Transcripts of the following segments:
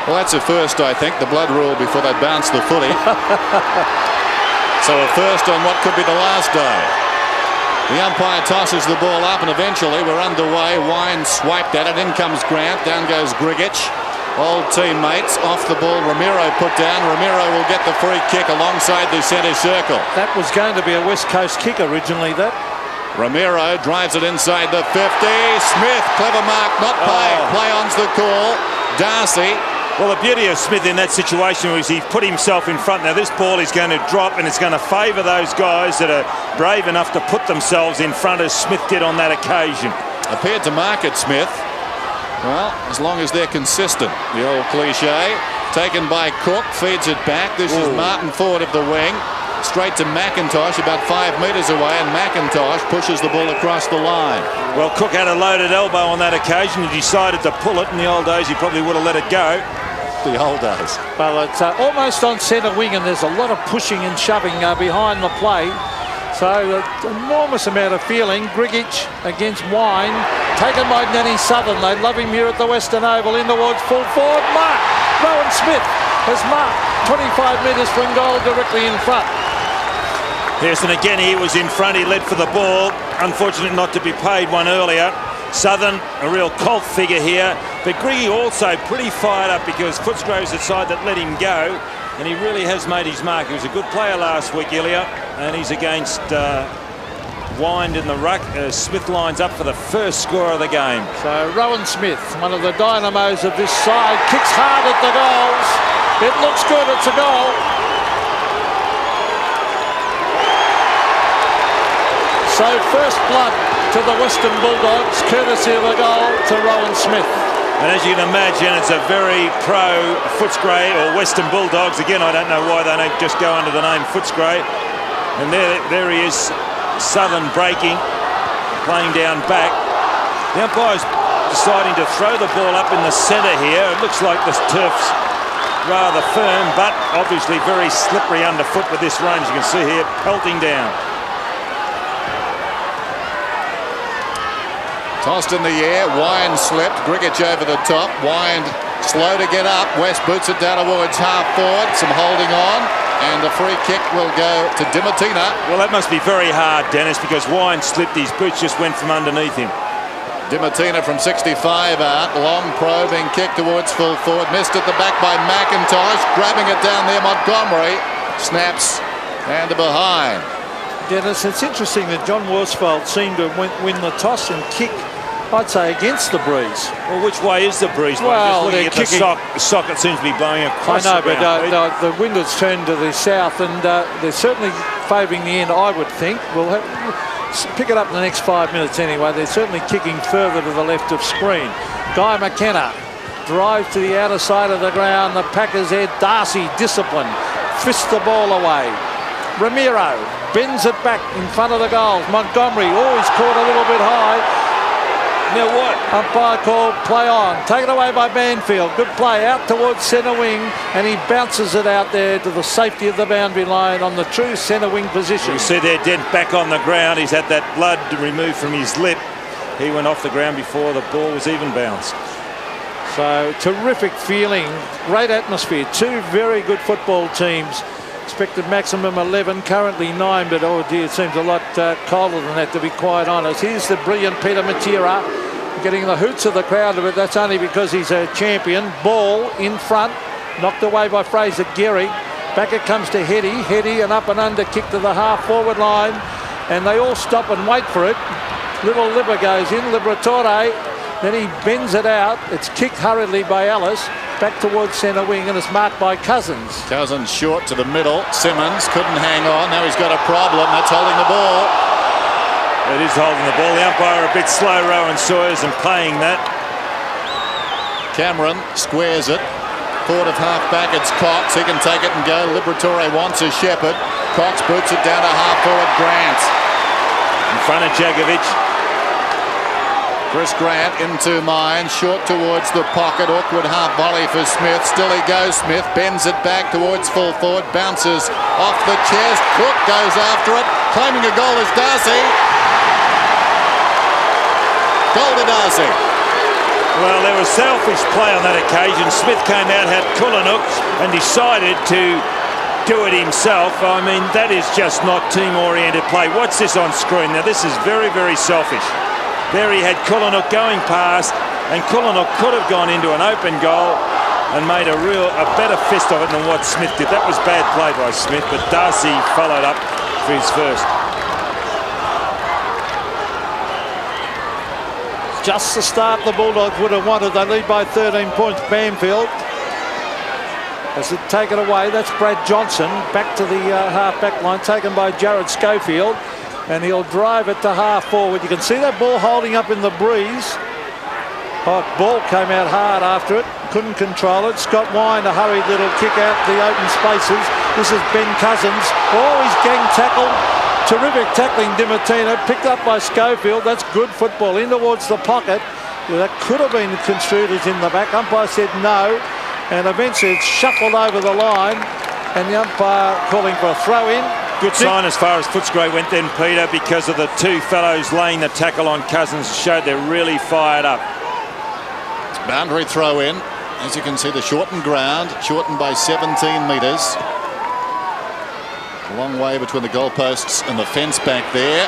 Well, that's a first, I think. The blood rule before they bounce the footy. So a first on what could be the last day. The umpire tosses the ball up, and eventually we're underway. Wine swiped at it. In comes Grant. Down goes Grigic. Old teammates off the ball. Ramiro put down. Ramiro will get the free kick alongside the centre circle. That was going to be a West Coast kick originally, that. Ramiro drives it inside the 50. Smith, clever mark, not paid. Play on's the call. Darcy. Well, the beauty of Smith in that situation was he put himself in front. Now this ball is going to drop, and it's going to favour those guys that are brave enough to put themselves in front, as Smith did on that occasion. Appeared to mark it, Smith. Well, as long as they're consistent. The old cliche. Taken by Cook, feeds it back. This is Martin forward of the wing. Straight to McIntosh, about 5 metres away, and McIntosh pushes the ball across the line. Well, Cook had a loaded elbow on that occasion. He decided to pull it. In the old days, he probably would have let it go. The old days. Well, it's almost on centre wing, and there's a lot of pushing and shoving behind the play. So enormous amount of feeling. Grigic against Wine, taken by Danny Southern. They love him here at the Western Oval. In towards full forward. Mark. Rowan Smith has marked 25 metres from goal, directly in front. Yes, and again he was in front. He led for the ball. Unfortunate not to be paid one earlier. Southern, a real cult figure here. But Griggy also pretty fired up, because Footscray's the side that let him go. And he really has made his mark. He was a good player last week, Ilya. And he's against Wind in the ruck. Smith lines up for the first score of the game. So Rowan Smith, one of the dynamos of this side, kicks hard at the goals. It looks good. It's a goal. So first blood to the Western Bulldogs, courtesy of a goal to Rowan Smith. And as you can imagine, it's a very pro Footscray or Western Bulldogs. Again, I don't know why they don't just go under the name Footscray. And there he is, Southern breaking, playing down back. The umpire's deciding to throw the ball up in the centre here. It looks like the turf's rather firm, but obviously very slippery underfoot with this run. As you can see here, pelting down. Tossed in the air. Wine slipped. Grigic over the top. Wine slow to get up. West boots it down towards half forward. Some holding on. And the free kick will go to Dimatina. Well, that must be very hard, Dennis, because Wine slipped. His boots just went from underneath him. Dimatina from 65 out. Long probing kick towards full forward. Missed at the back by McIntosh. Grabbing it down there, Montgomery. Snaps and to behind. Dennis, it's interesting that John Worsfold seemed to win the toss and kick, I'd say, against the breeze. Well, which way is the breeze? Well, just looking at the socket seems to be blowing across. I know, but the wind has turned to the south, and they're certainly favouring the end, I would think. We'll pick it up in the next 5 minutes anyway. They're certainly kicking further to the left of screen. Guy McKenna drives to the outer side of the ground. The Packers head. Darcy, disciplined, fists the ball away. Ramiro bends it back in front of the goals. Montgomery, he's caught a little bit high. Now what? Umpire call, play on. Taken away by Banfield. Good play out towards centre wing, and he bounces it out there to the safety of the boundary line on the true centre wing position. You see there, Dent back on the ground. He's had that blood removed from his lip. He went off the ground before the ball was even bounced. So terrific feeling, great atmosphere. Two very good football teams. Expected maximum 11, currently 9, but oh dear, it seems a lot colder than that, to be quite honest. Here's the brilliant Peter Matera getting the hoots of the crowd, but that's only because he's a champion. Ball in front, knocked away by Fraser Gehry. Back it comes to Heady. Heady, an up and under kick to the half forward line, and they all stop and wait for it. Little Libber goes in, Liberatore, then he bends it out. It's kicked hurriedly by Ellis. Back towards centre wing, and it's marked by Cousins. Cousins short to the middle. Simmons couldn't hang on. Now he's got a problem. That's holding the ball. It is holding the ball. The umpire a bit slow, Rowan Sawyers, in playing that. Cameron squares it. Forward of half back, it's Cox. He can take it and go. Liberatore wants a Shepherd. Cox boots it down to half forward Grant. In front of Jagovic. Chris Grant into mine, short towards the pocket. Awkward half volley for Smith. Still he goes. Smith bends it back towards full forward. Bounces off the chest. Cook goes after it. Claiming a goal is Darcy. Goal to Darcy. Well, there was selfish play on that occasion. Smith came out, had Kulinook, and decided to do it himself. I mean, that is just not team-oriented play. What's this on screen? Now, this is very, very selfish. There he had Kulinook going past, and Kulinook could have gone into an open goal and made a better fist of it than what Smith did. That was bad play by Smith, but Darcy followed up for his first. Just the start the Bulldogs would have wanted. They lead by 13 points. Banfield has it taken away. That's Brad Johnson back to the half-back line, taken by Jared Schofield, and he'll drive it to half-forward. You can see that ball holding up in the breeze. Ball came out hard after it, couldn't control it. Scott Wine, a hurried little kick out the open spaces. This is Ben Cousins. Oh, he's gang tackled. Terrific tackling, Dimatina, picked up by Schofield. That's good football in towards the pocket. Well, that could have been construed as in the back. Umpire said no, and eventually it's shuffled over the line, and the umpire calling for a throw-in. Good sign as far as Footscray went then, Peter, because of the two fellows laying the tackle on Cousins showed they're really fired up. Boundary throw-in. As you can see, the shortened ground, shortened by 17 metres. A long way between the goalposts and the fence back there.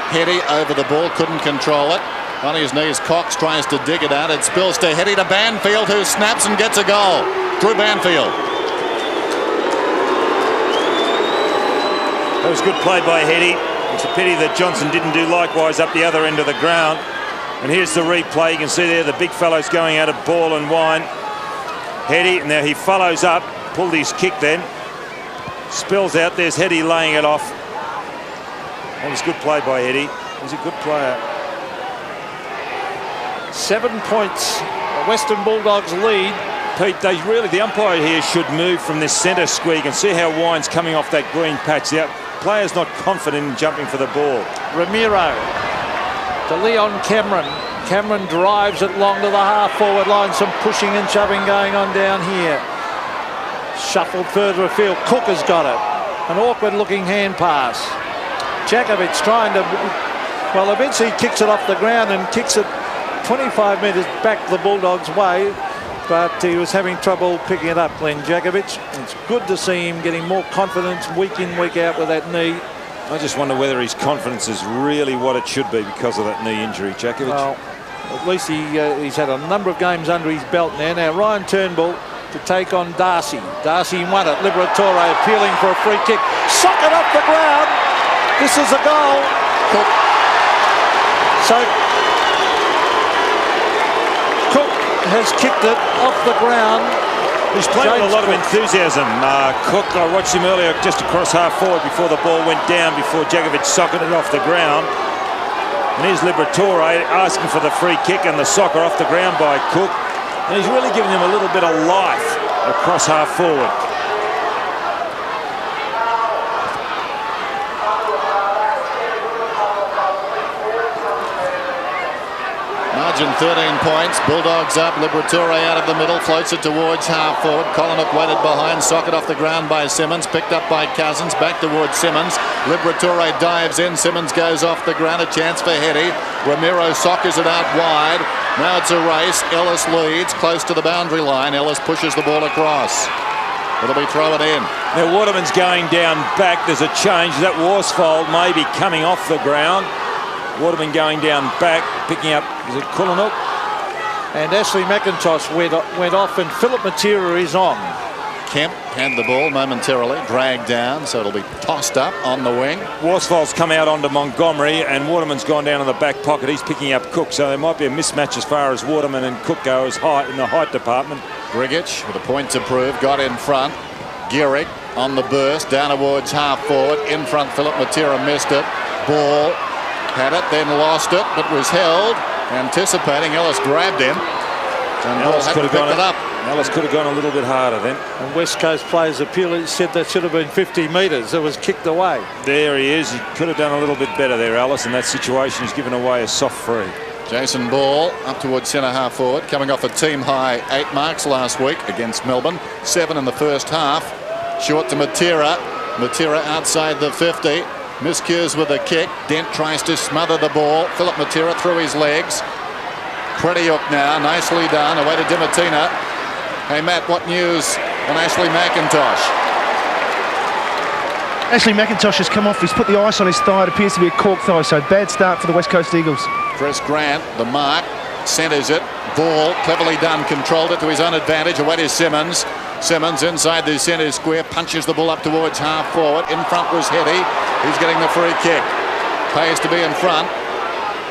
Heady over the ball, couldn't control it. On his knees, Cox tries to dig it out. It spills to Heady to Banfield, who snaps and gets a goal. Drew Banfield. That was good play by Heady. It's a pity that Johnson didn't do likewise up the other end of the ground. And here's the replay. You can see there the big fellows going out of Ball and Wine. Heady, now he follows up, pulled his kick then. Spills out, there's Heady laying it off. That was good play by Heady. He's a good player. 7 points. The Western Bulldogs lead. Pete, the umpire here should move from this centre square. You can see how Wine's coming off that green patch. The player's not confident in jumping for the ball. Ramiro to Leon Cameron. Cameron drives it long to the half-forward line. Some pushing and shoving going on down here. Shuffled further afield. Cook has got it. An awkward-looking hand pass. Jakovic trying to... Well, eventually he kicks it off the ground and kicks it 25 metres back the Bulldogs' way. But he was having trouble picking it up, Glenn Jakovic. It's good to see him getting more confidence week in, week out with that knee. I just wonder whether his confidence is really what it should be because of that knee injury, Jakovic. Well, at least he's had a number of games under his belt now. Now, Ryan Turnbull to take on Darcy. Darcy won it. Liberatore appealing for a free kick. Sock it off the ground. This is a goal. Cook. So Cook has kicked it off the ground. He's playing with a lot of enthusiasm. Cook, I watched him earlier just across half forward before the ball went down, before Jakovic socketed it off the ground. And here's Liberatore asking for the free kick and the soccer off the ground by Cook. And he's really giving him a little bit of life across half forward. Margin 13 points. Bulldogs up. Liberatore out of the middle. Floats it towards half forward. Kolinick waited behind. Socket off the ground by Simmons. Picked up by Cousins. Back towards Simmons. Liberatore dives in. Simmons goes off the ground. A chance for Heady. Ramiro sockers it out wide. Now it's a race. Ellis leads close to the boundary line. Ellis pushes the ball across. It'll be thrown in. Now Waterman's going down back. There's a change. That Worsfold may be coming off the ground. Waterman going down back, picking up, is it Kulinook? And Ashley McIntosh went off, and Philip Matera is on. Kemp had the ball momentarily, dragged down, so it'll be tossed up on the wing. Worsfold's come out onto Montgomery, and Waterman's gone down in the back pocket. He's picking up Cook, so there might be a mismatch as far as Waterman and Cook go as height in the height department. Grigic with a point to prove, got in front. Gehrig on the burst, down towards half forward. In front, Philip Matera missed it. Ball. Had it, then lost it, but was held. Anticipating, Ellis grabbed him. And Ellis could have picked it up. Ellis could have gone a little bit harder then. And West Coast players appeal said that should have been 50 metres. It was kicked away. There he is. He could have done a little bit better there, Ellis. In that situation, he's given away a soft free. Jason Ball up towards centre half forward, coming off a team high 8 marks last week against Melbourne. 7 in the first half. Short to Matera. Matera outside the 50. Miscues with a kick. Dent tries to smother the ball. Philip Matera through his legs. Prediuk now, nicely done, away to Dimatina. Hey Matt, what news on Ashley McIntosh? Ashley McIntosh has come off. He's put the ice on his thigh. It appears to be a cork thigh, so bad start for the West Coast Eagles. Chris Grant, the mark, centres it. Ball, cleverly done, controlled it to his own advantage. Away to Simmons. Simmons inside the centre square, punches the ball up towards half forward. In front was Hetty. He's getting the free kick. Pays to be in front.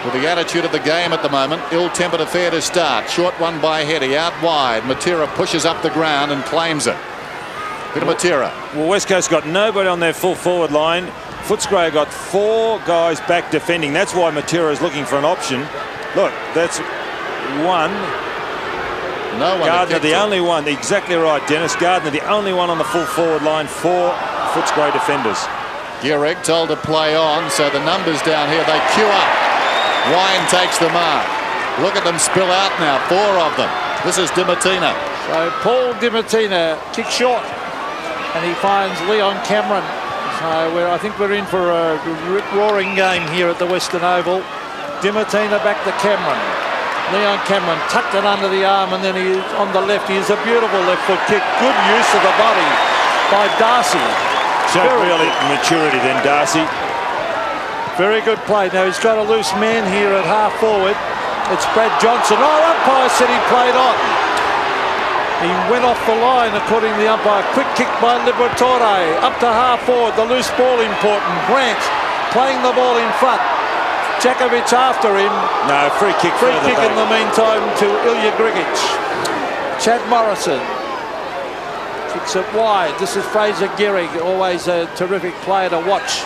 With the attitude of the game at the moment, ill-tempered affair to start. Short one by Hetty, out wide. Matera pushes up the ground and claims it. Bit of Matera. Well, West Coast got nobody on their full forward line. Footscray got 4 guys back defending. That's why Matera is looking for an option. Look, that's one. No one. Gardner, the only one. Exactly right, Dennis. Gardner, the only one on the full forward line for Footscray defenders. Gehrig told to play on, so the numbers down here, they queue up. Wine takes the mark. Look at them spill out now, 4 of them. This is Dimatina. So Paul Dimatina kicks short, and he finds Leon Cameron. So I think we're in for a rip-roaring game here at the Western Oval. Dimatina back to Cameron. Leon Cameron tucked it under the arm, and then he on the left. He is a beautiful left foot kick. Good use of the body by Darcy. Showed really maturity then, Darcy. Very good play. Now he's got a loose man here at half forward. It's Brad Johnson. Oh, umpire said he played on. He went off the line according to the umpire. Quick kick by Liberatore. Up to half forward. The loose ball important. Grant playing the ball in front. Jakovic after him. No, free kick. Free kick in the meantime to Ilya Grigic. Chad Morrison kicks it wide. This is Fraser Gehrig, always a terrific player to watch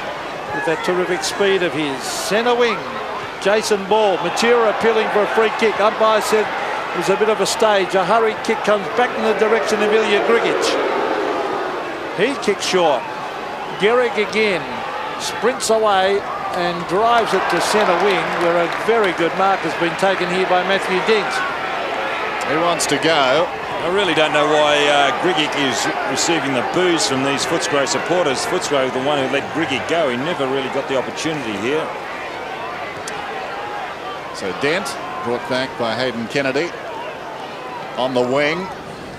with that terrific speed of his. Centre wing, Jason Ball. Matera appealing for a free kick. Umpire said it was a bit of a stage. A hurried kick comes back in the direction of Ilya Grigic. He kicks short. Gehrig again sprints away and drives it to centre wing, where a very good mark has been taken here by Matthew Dent. He wants to go. I really don't know why Grigic is receiving the boos from these Footscray supporters. Footscray was the one who let Grigic go. He never really got the opportunity here. So Dent brought back by Hayden Kennedy. On the wing.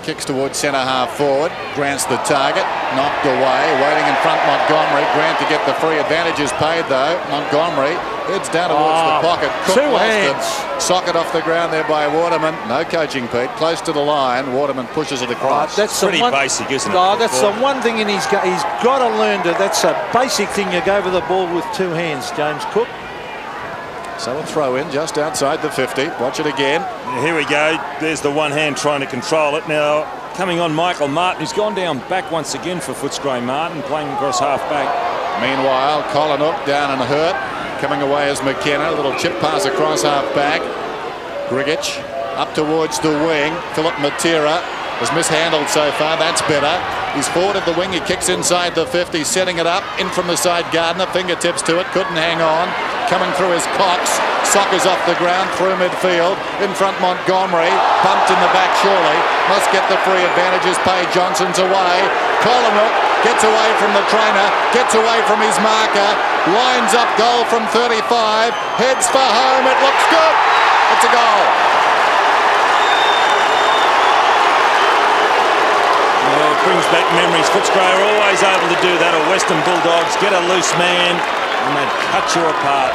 Kicks towards centre half forward. Grant's the target. Knocked away. Waiting in front Montgomery. Grant to get the free. Advantage is paid though. Montgomery heads down towards the pocket. Cook 2 hands. Socket off the ground there by Waterman. No coaching, Pete. Close to the line. Waterman pushes it across. That's pretty basic, isn't it? No, that's the one thing in his game. He's got to learn to. That's a basic thing. You go over the ball with 2 hands, James Cook. So a throw in just outside the 50. Watch it again. Here we go. There's the one hand trying to control it. Now coming on Michael Martin, who's gone down back once again for Footscray. Martin playing across half back. Meanwhile, Colin Hook down and hurt. Coming away as McKenna. A little chip pass across half back. Grigic up towards the wing. Philip Matera has mishandled so far. That's better. He's forward of the wing. He kicks inside the 50, setting it up. In from the side, Gardner. Fingertips to it. Couldn't hang on. Coming through his Cox. Sockers off the ground through midfield. In front, Montgomery. Bumped in the back, surely. Must get the free advantages. Pay Johnson's away. Colinook gets away from the trainer. Gets away from his marker. Lines up goal from 35. Heads for home. It looks good. It's a goal. Well, it brings back memories. Footscray are always able to do that. Or Western Bulldogs get a loose man and they cut you apart.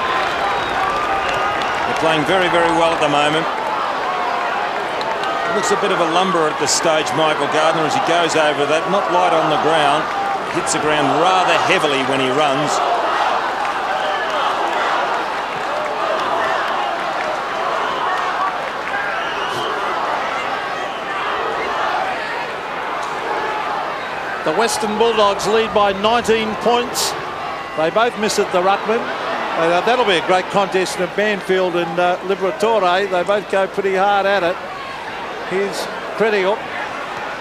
They're playing very, very well at the moment. Looks a bit of a lumber at this stage, Michael Gardner, as he goes over that. Not light on the ground. Hits the ground rather heavily when he runs. The Western Bulldogs lead by 19 points. They both miss at the ruckman. That'll be a great contest in Banfield and Liberatore. They both go pretty hard at it. Here's Prediuk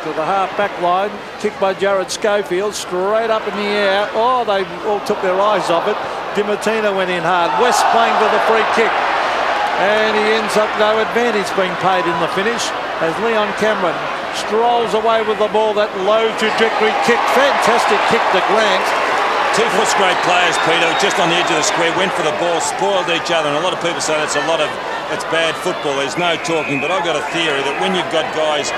to the half-back line. Kicked by Jared Schofield. Straight up in the air. Oh, they all took their eyes off it. Dimatina went in hard. West playing for the free kick. And he ends up no advantage being paid in the finish as Leon Cameron strolls away with the ball. That low trajectory kick. Fantastic kick to Grant. 2 Footscray players, Peter, just on the edge of the square, went for the ball, spoiled each other, and a lot of people say that's a lot of it's bad football. There's no talking, but I've got a theory that when you've got guys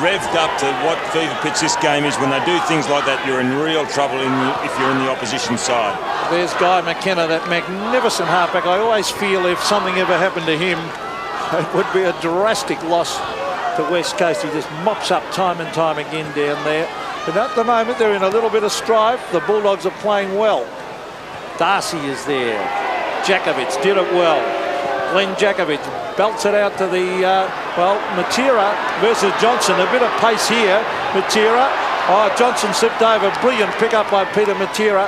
revved up to what fever pitch this game is, when they do things like that, you're in real trouble if you're in the opposition side. There's Guy McKenna, that magnificent halfback. I always feel if something ever happened to him, it would be a drastic loss to West Coast. He just mops up time and time again down there. But at the moment, they're in a little bit of strife. The Bulldogs are playing well. Darcy is there. Jakovic did it well. Glenn Jakovic belts it out to the, Matera versus Johnson. A bit of pace here. Matera. Oh, Johnson slipped over. Brilliant pick up by Peter Matera.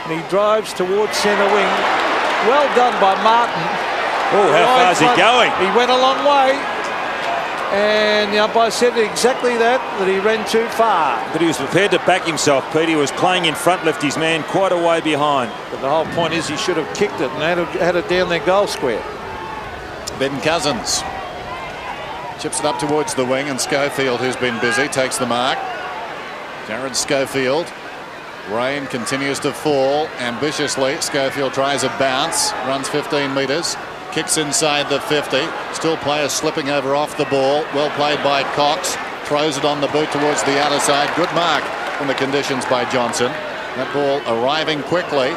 And he drives towards centre wing. Well done by Martin. Oh, how far is he going? He went a long way. And the umpire said exactly that he ran too far. But he was prepared to back himself, Pete. He was playing in front, left his man quite a way behind. But the whole point is he should have kicked it and had it down their goal square. Ben Cousins chips it up towards the wing, and Schofield, who's been busy, takes the mark. Jared Schofield. Rain continues to fall ambitiously. Schofield tries a bounce, runs 15 metres, kicks inside the 50. Still players slipping over off the ball. Well played by Cox. Throws it on the boot towards the outer side. Good mark in the conditions by Johnson. That ball arriving quickly.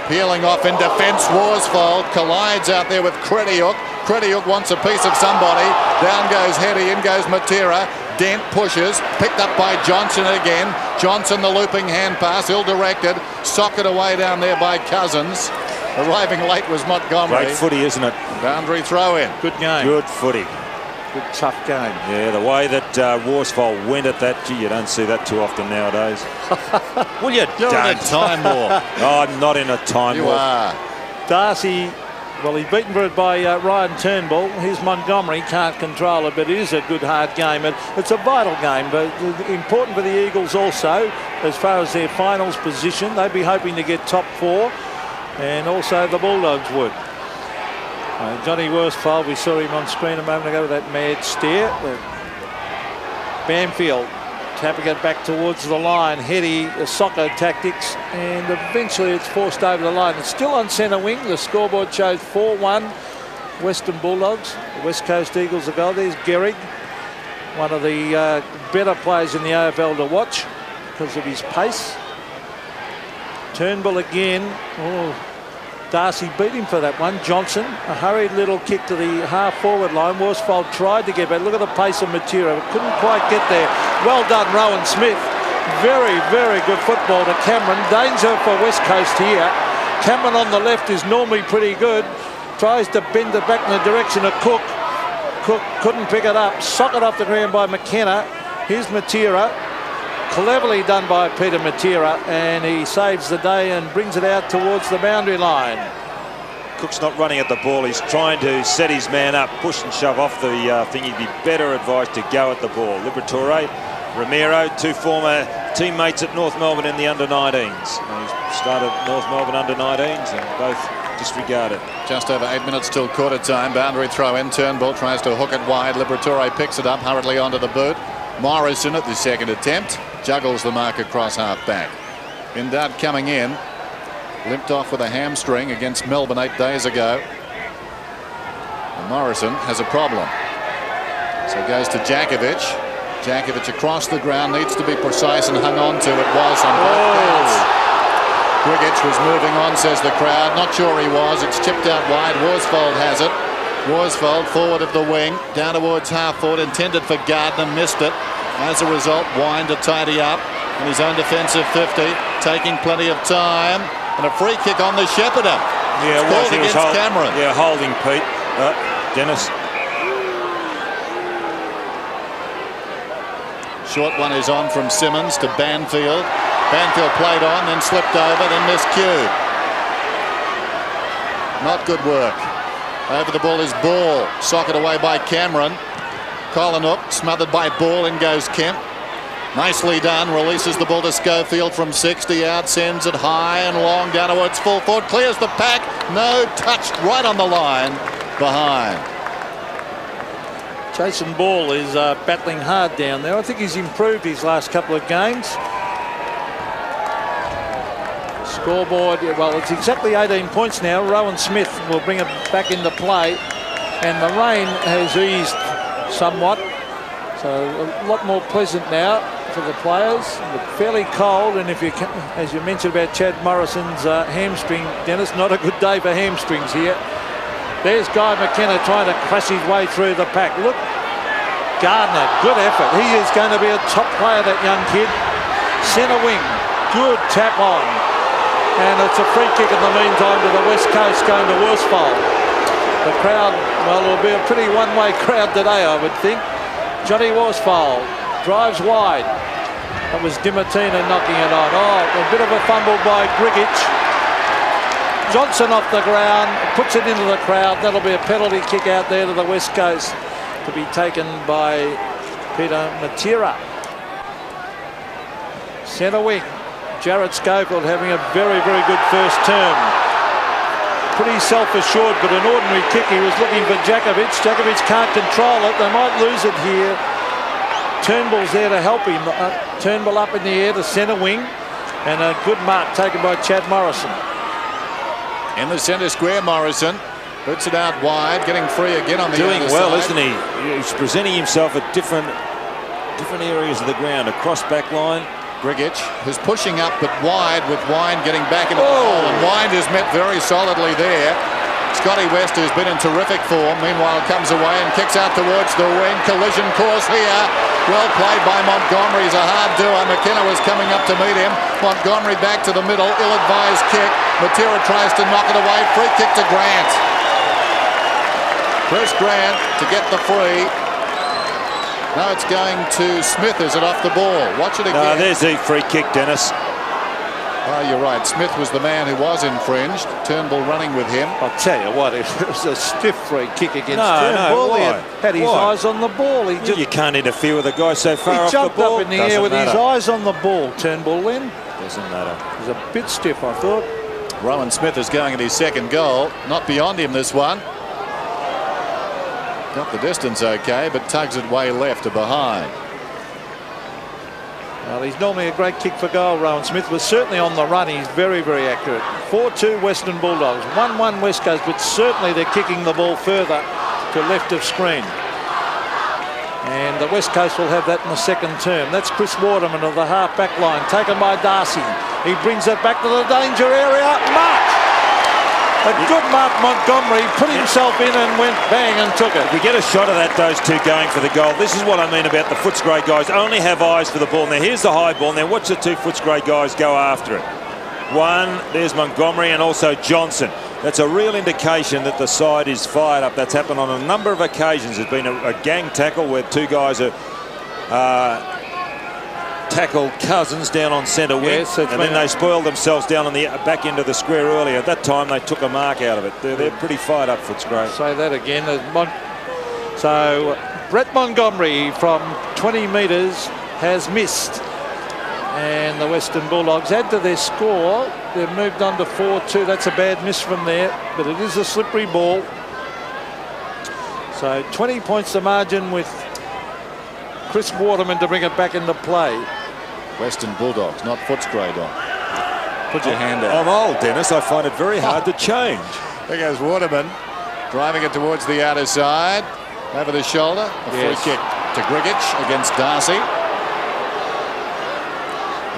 Peeling off in defence. Worsfold collides out there with Crediuk. Crediuk wants a piece of somebody. Down goes Heady, in goes Matera. Dent pushes, picked up by Johnson again. Johnson, the looping hand pass, ill-directed. Socked away down there by Cousins. Arriving late was Montgomery. Great footy, isn't it? Boundary throw in. Good game. Good footy. Good tough game. Yeah, the way that Worsfold went at that, gee, you don't see that too often nowadays. Well, you You're don't. in a time war. Oh, I'm not in a time You war. are. Darcy, well, he's beaten for it by Ryan Turnbull. Here's Montgomery, can't control it, but it is a good, hard game. It's a vital game, but important for the Eagles also, as far as their finals position. They'd be hoping to get top 4, and also the Bulldogs would. Johnny Worsfold, we saw him on screen a moment ago with that mad stare. Banfield tapping it back towards the line. Heady, soccer tactics, and eventually it's forced over the line. It's still on centre wing. The scoreboard shows 4-1 Western Bulldogs. The West Coast Eagles a goal. There's Gehrig, one of the better players in the AFL to watch because of his pace. Turnbull again. Oh, Darcy beat him for that one. Johnson, a hurried little kick to the half-forward line. Worsfold tried to get back. Look at the pace of Matera, but couldn't quite get there. Well done, Rowan Smith. Very, very good football to Cameron. Danger for West Coast here. Cameron on the left is normally pretty good. Tries to bend it back in the direction of Cook. Cook couldn't pick it up. Socked off the ground by McKenna. Here's Matera. Cleverly done by Peter Matera, and he saves the day and brings it out towards the boundary line. Cook's not running at the ball. He's trying to set his man up, push and shove off the thing. He'd be better advised to go at the ball. Liberatore, Romero, two former teammates at North Melbourne in the under-19s. He started North Melbourne under-19s and both disregarded. Just over 8 minutes till quarter time. Boundary throw in. Turnbull tries to hook it wide. Liberatore picks it up hurriedly onto the boot. Morrison at the second attempt juggles the mark across half back. Indad coming in, limped off with a hamstring against Melbourne 8 days ago. And Morrison has a problem, so goes to Jakovic. Jakovic across the ground, needs to be precise and hung on to. It was on both counts. Grigic was moving on, says the crowd. Not sure he was. It's chipped out wide. Worsfold has it. Worsfold forward of the wing, down towards half forward, intended for Gardner, missed it. As a result, Wine to tidy up in his own defensive 50, taking plenty of time, and a free kick on the Shepparton. Yeah, it's called against Cameron. Yeah, holding, Pete. Dennis. Short one is on from Simmons to Banfield. Banfield played on, then slipped over, then miscued. Not good work. Over the ball is Ball. Socked away by Cameron. Collinhook smothered by Ball. In goes Kemp. Nicely done. Releases the ball to Schofield from 60 out. Sends it high and long down towards full forward. Clears the pack. No, touched right on the line behind. Jason Ball is battling hard down there. I think he's improved his last couple of games. Scoreboard, well, it's exactly 18 points now. Rowan Smith will bring it back into play. and the rain has eased somewhat, so a lot more pleasant now for the players, but fairly cold. And if you can, as you mentioned about Chad Morrison's hamstring, Dennis, not a good day for hamstrings here. There's Guy McKenna trying to crash his way through the pack. Look, Gardner, good effort. He is going to be a top player, that young kid. Centre wing, good tap on. And it's a free kick in the meantime to the West Coast, going to Worsfold. The crowd, well, it'll be a pretty one-way crowd today, I would think. Johnny Worsfold drives wide. That was Dimatina knocking it on. Oh, a bit of a fumble by Grigich. Johnson off the ground, puts it into the crowd. That'll be a penalty kick out there to the West Coast, to be taken by Peter Matera. Centre wing, Jared Schofield having a very, very good first term. Pretty self-assured, but an ordinary kick. He was looking for Jakovic. Jakovic can't control it. They might lose it here. Turnbull's there to help him. Turnbull up in the air to centre wing, and a good mark taken by Chad Morrison. In the centre square, Morrison puts it out wide, getting free again on the doing other well, side. isn't he? He's presenting himself at different areas of the ground, across back line. Grigich is pushing up but wide, with Wine getting back into the hole, and Wine is met very solidly there. Scotty West, who's been in terrific form, meanwhile comes away and kicks out towards the wing. Collision course here. Well played by Montgomery. He's a hard doer. McKenna was coming up to meet him. Montgomery back to the middle. Ill-advised kick. Matera tries to knock it away. Free kick to Grant. Chris Grant to get the free. Now it's going to Smith. Is it off the ball? Watch it again. No, there's the free kick, Dennis. Oh, you're right. Smith was the man who was infringed. Turnbull running with him. I'll tell you what, it was a stiff free kick against No, Turnbull. why? He had his Why? eyes on the ball. He just You can't interfere with a guy so far off the jumped ball. up in the Doesn't air with his matter. eyes on the ball, Turnbull then. Doesn't matter. It was a bit stiff, I thought. Rowan Smith is going at his second goal. Not beyond him, this one. Got the distance okay, but tugs it way left to behind. Well, he's normally a great kick for goal, Rowan Smith, was certainly on the run. He's very, very accurate. 4-2 Western Bulldogs. 1-1 West Coast, but certainly they're kicking the ball further to left of screen. And the West Coast will have that in the second term. That's Chris Waterman of the half-back line, taken by Darcy. He brings it back to the danger area. Mark! A good Mark Montgomery put himself in and went bang and took it. If we get a shot of that, those two going for the goal, this is what I mean about the Footscray guys. Only have eyes for the ball. Now, here's the high ball. Now, watch the two Footscray guys go after it. One, there's Montgomery and also Johnson. That's a real indication that the side is fired up. That's happened on a number of occasions. There's been a gang tackle where two guys are tackled Cousins down on centre wing, yes, and then they spoiled themselves down on the back end of the square earlier. At that time, they took a mark out of it. They're pretty fired up, Footscray. Say that again. So Brett Montgomery from 20 metres has missed. And the Western Bulldogs add to their score. They've moved on to 4-2. That's a bad miss from there, but it is a slippery ball. So 20 points the margin with Chris Waterman to bring it back into play. Western Bulldogs, not Footscray, Don. Put your hand out. I'm old, Dennis. I find it very hard to change. There goes Waterman, driving it towards the outer side. Over the shoulder. A free kick to Grigich against Darcy.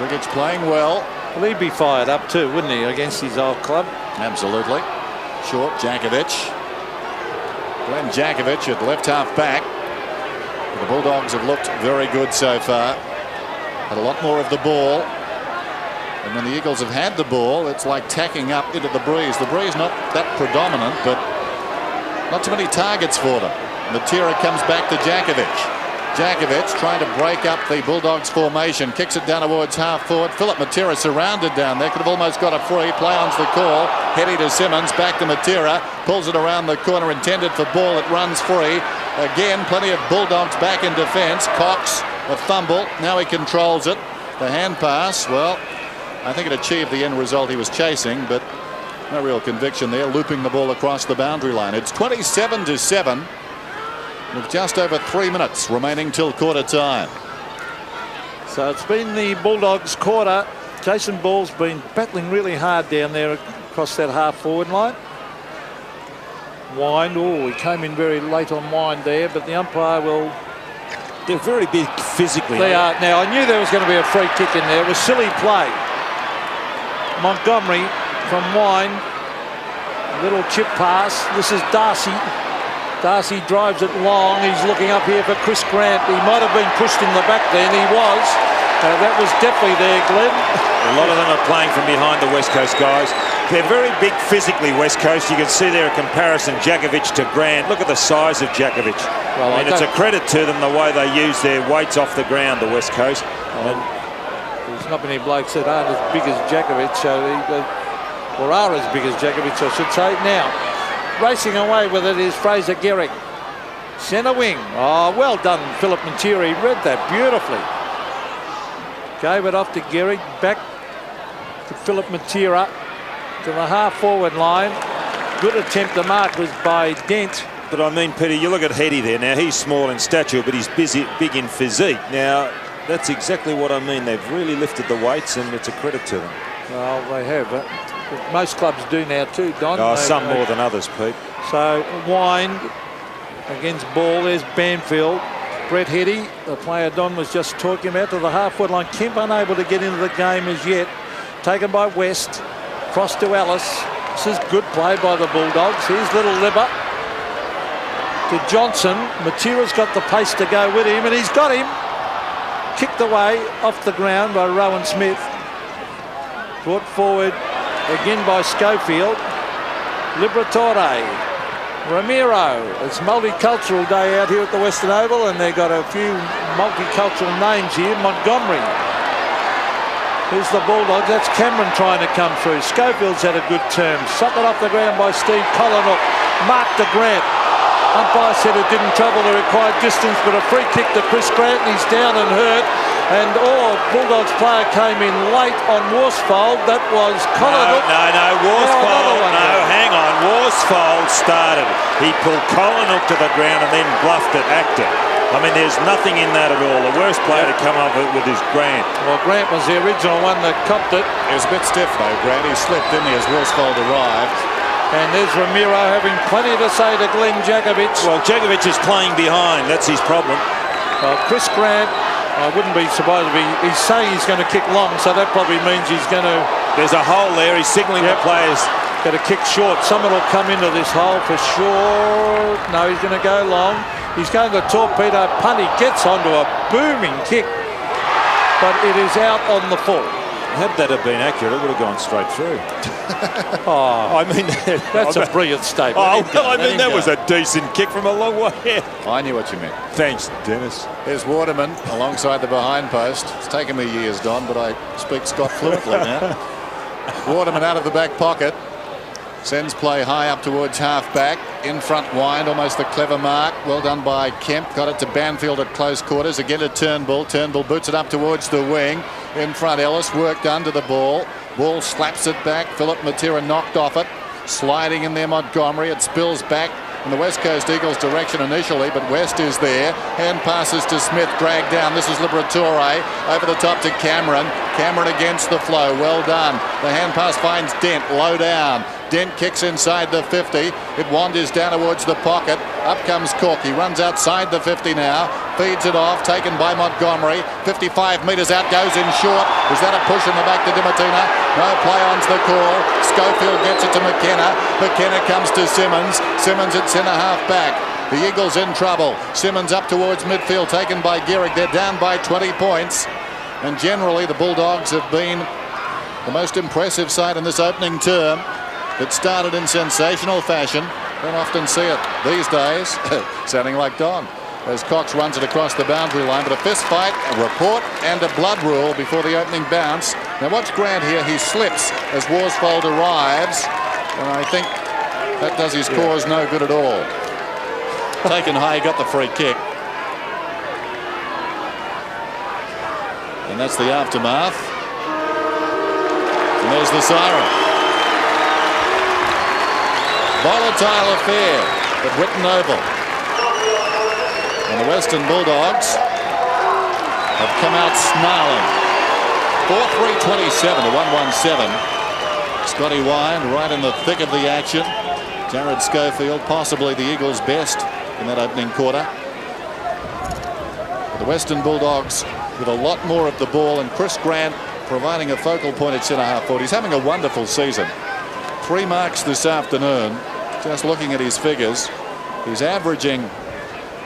Grigich playing well. Well, he'd be fired up too, wouldn't he, against his old club? Absolutely. Short, Jakovic. Glenn Jakovic at left half back. The Bulldogs have looked very good so far. Had a lot more of the ball. And when the Eagles have had the ball, it's like tacking up into the breeze. The breeze not that predominant, but not too many targets for them. Matera comes back to Jakovic. Jakovic trying to break up the Bulldogs formation. Kicks it down towards half forward. Philip Matera surrounded down there. Could have almost got a free. Play on's the call. Heady to Simmons. Back to Matera. Pulls it around the corner. Intended for ball. It runs free. Again, plenty of Bulldogs back in defence. Cox, a fumble. Now he controls it. The hand pass, well, I think it achieved the end result he was chasing, but no real conviction there. Looping the ball across the boundary line. It's 27-7. With just over 3 minutes remaining till quarter time. So it's been the Bulldogs quarter. Jason Ball's been battling really hard down there across that half forward line. Wind. Oh, he came in very late on Wind there, but the umpire will... They're very big physically. They are. Now, I knew there was going to be a free kick in there. It was silly play. Montgomery from Wind. Little chip pass. This is Darcy. Darcy drives it long. He's looking up here for Chris Grant. He might have been pushed in the back then. He was. That was definitely there, Glenn. A lot of them are playing from behind the West Coast guys. They're very big physically, West Coast. You can see there a comparison, Djakovic to Grant. Look at the size of Djakovic. Well, I mean, it's a credit to them the way they use their weights off the ground, the West Coast. There's not many blokes that aren't as big as Djakovic, or are as big as Djakovic, I should say. Now, racing away with it is Fraser Gehrig. Centre wing. Oh, well done, Philip Matera. Read that beautifully. Gave it off to Gehrig, back to Philip Matera, to the half-forward line. Good attempt to mark was by Dent. But I mean, Peter, you look at Heady there. Now, he's small in stature, but he's big in physique. Now, that's exactly what I mean. They've really lifted the weights, and it's a credit to them. Well, they have. Most clubs do now too, Don. Oh, some more than others, Pete. So, Wind against Ball. There's Banfield. Brett Heady, the player Don was just talking about, to the half-foot line. Kemp unable to get into the game as yet. Taken by West. Cross to Ellis. This is good play by the Bulldogs. Here's Little Libber to Johnson. Matera's got the pace to go with him, and he's got him. Kicked away off the ground by Rowan Smith. Brought forward again by Schofield. Liberatore. Ramiro. It's multicultural day out here at the Western Oval, and they've got a few multicultural names here. Montgomery. Here's the Bulldogs. That's Cameron trying to come through. Schofield's had a good term. Suckered off the ground by Steve Collinook. Mark to Grant. Umpire said it didn't travel the required distance, but a free kick to Chris Grant, and he's down and hurt. And Bulldogs player came in late on Worsfold. That was Collinook. No, Worsfold. No, hang on. Worsfold started. He pulled Collinook to the ground and then bluffed it, acted. I mean, there's nothing in that at all. The worst player to come up with is Grant. Well, Grant was the original one that copped it. It was a bit stiff, though, Grant. He slipped, didn't he, as Worsfold arrived. And there's Ramiro having plenty to say to Glenn Djakovic. Well, Djakovic is playing behind. That's his problem. Well, Chris Grant, I wouldn't be surprised if he's saying he's going to kick long, so that probably means he's going to... There's a hole there. He's signalling the players. Got to kick short. Someone will come into this hole for sure. No, he's going to go long. He's going to torpedo punt. He gets onto a booming kick, but it is out on the full. Had that have been accurate, it would have gone straight through. I mean, that's a brilliant statement. Oh, well, I mean, that was a decent kick from a long way. I knew what you meant. Thanks, Dennis. There's Waterman alongside the behind post. It's taken me years, Don, but I speak Scott fluently now. Waterman out of the back pocket. Sends play high up towards half-back. In front Wind, almost the clever mark. Well done by Kemp. Got it to Banfield at close quarters. Again to Turnbull. Turnbull boots it up towards the wing. In front Ellis, worked under the ball. Ball slaps it back. Philip Matera knocked off it. Sliding in there Montgomery. It spills back in the West Coast Eagles direction initially, but West is there. Hand passes to Smith, dragged down. This is Liberatore. Over the top to Cameron. Cameron against the flow. Well done. The hand pass finds Dent. Low down. Dent kicks inside the 50. It wanders down towards the pocket. Up comes Cook. He runs outside the 50 now. Feeds it off. Taken by Montgomery. 55 metres out. Goes in short. Was that a push in the back to Dimatina? No, play on's the call. Schofield gets it to McKenna. McKenna comes to Simmons. Simmons at centre half back. The Eagles in trouble. Simmons up towards midfield. Taken by Gehrig. They're down by 20 points. And generally the Bulldogs have been the most impressive side in this opening term. It started in sensational fashion. Don't often see it these days. Sounding like Don. As Cox runs it across the boundary line. But a fist fight, a report and a blood rule before the opening bounce. Now watch Grant here. He slips as Worsfold arrives. And I think that does his cause no good at all. Taken high, got the free kick. And that's the aftermath. And there's the siren. Volatile affair at Whitten Oval. And the Western Bulldogs have come out snarling. 4-3-27 to 1-1-7. Scotty Wind right in the thick of the action. Jared Schofield, possibly the Eagles' best in that opening quarter. The Western Bulldogs with a lot more of the ball, and Chris Grant providing a focal point at centre half forward. He's having a wonderful season. 3 marks this afternoon. Just looking at his figures, he's averaging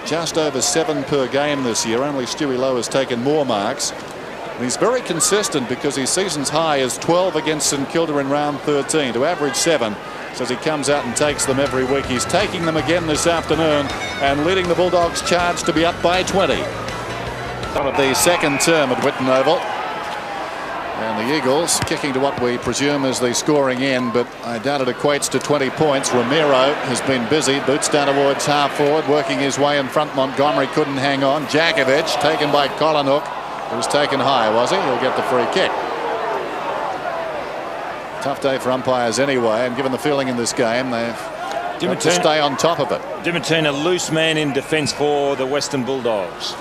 just over 7 per game this year. Only Stewie Lowe has taken more marks. And he's very consistent because his season's high is 12 against St Kilda in round 13. To average 7, says he comes out and takes them every week. He's taking them again this afternoon and leading the Bulldogs' charge to be up by 20. Of the second term at Whitten Oval. And the Eagles kicking to what we presume is the scoring end, but I doubt it equates to 20 points. Ramiro has been busy, boots down towards half forward, working his way in front. Montgomery couldn't hang on. Jakovic taken by Collinhook. He was taken high, was he? He'll get the free kick. Tough day for umpires anyway, and given the feeling in this game, they've got to stay on top of it. Dimitine, a loose man in defence for the Western Bulldogs.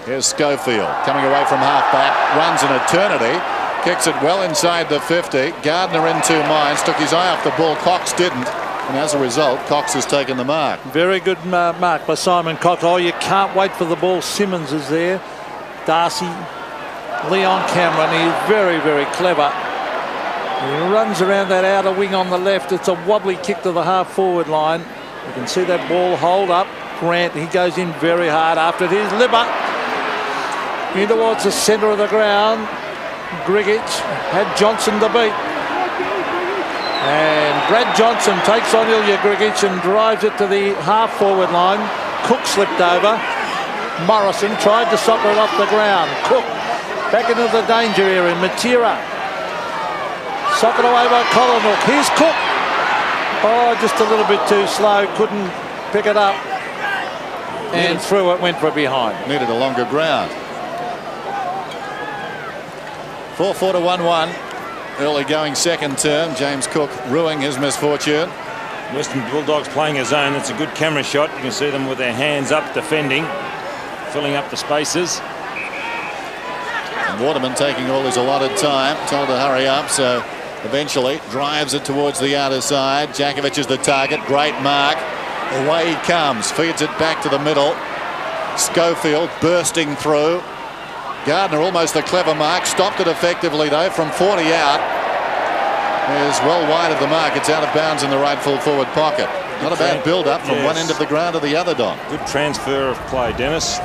Here's Schofield coming away from half-back, runs an eternity, kicks it well inside the 50. Gardner in 2 minds, took his eye off the ball. Cox didn't, and as a result, Cox has taken the mark. Very good mark by Simon Cox. Oh, you can't wait for the ball. Simmons is there. Darcy, Leon Cameron. He's very, very clever. He runs around that outer wing on the left. It's a wobbly kick to the half-forward line. You can see that ball hold up. Grant, he goes in very hard after it. Here's Libba in towards the centre of the ground. Grigic had Johnson to beat. And Brad Johnson takes on Ilya Grigic and drives it to the half-forward line. Cook slipped over. Morrison tried to soccer it off the ground. Cook back into the danger area. Matera sockered away by Collinhook. Here's Cook. Oh, just a little bit too slow. Couldn't pick it up. And through it, went for behind. Needed a longer ground. 4-4 to 1-1. Early going second term. James Cook ruining his misfortune. Western Bulldogs playing a zone. That's a good camera shot. You can see them with their hands up defending, filling up the spaces. And Waterman taking all his allotted time, told to hurry up, so eventually drives it towards the outer side. Jakovic is the target. Great mark. Away he comes. Feeds it back to the middle. Schofield bursting through. Gardner almost a clever mark. Stopped it effectively though from 40 out. Is well wide of the mark. It's out of bounds in the right full forward pocket. Not a bad build up from one end of the ground to the other, Don. Good transfer of play, Dennis.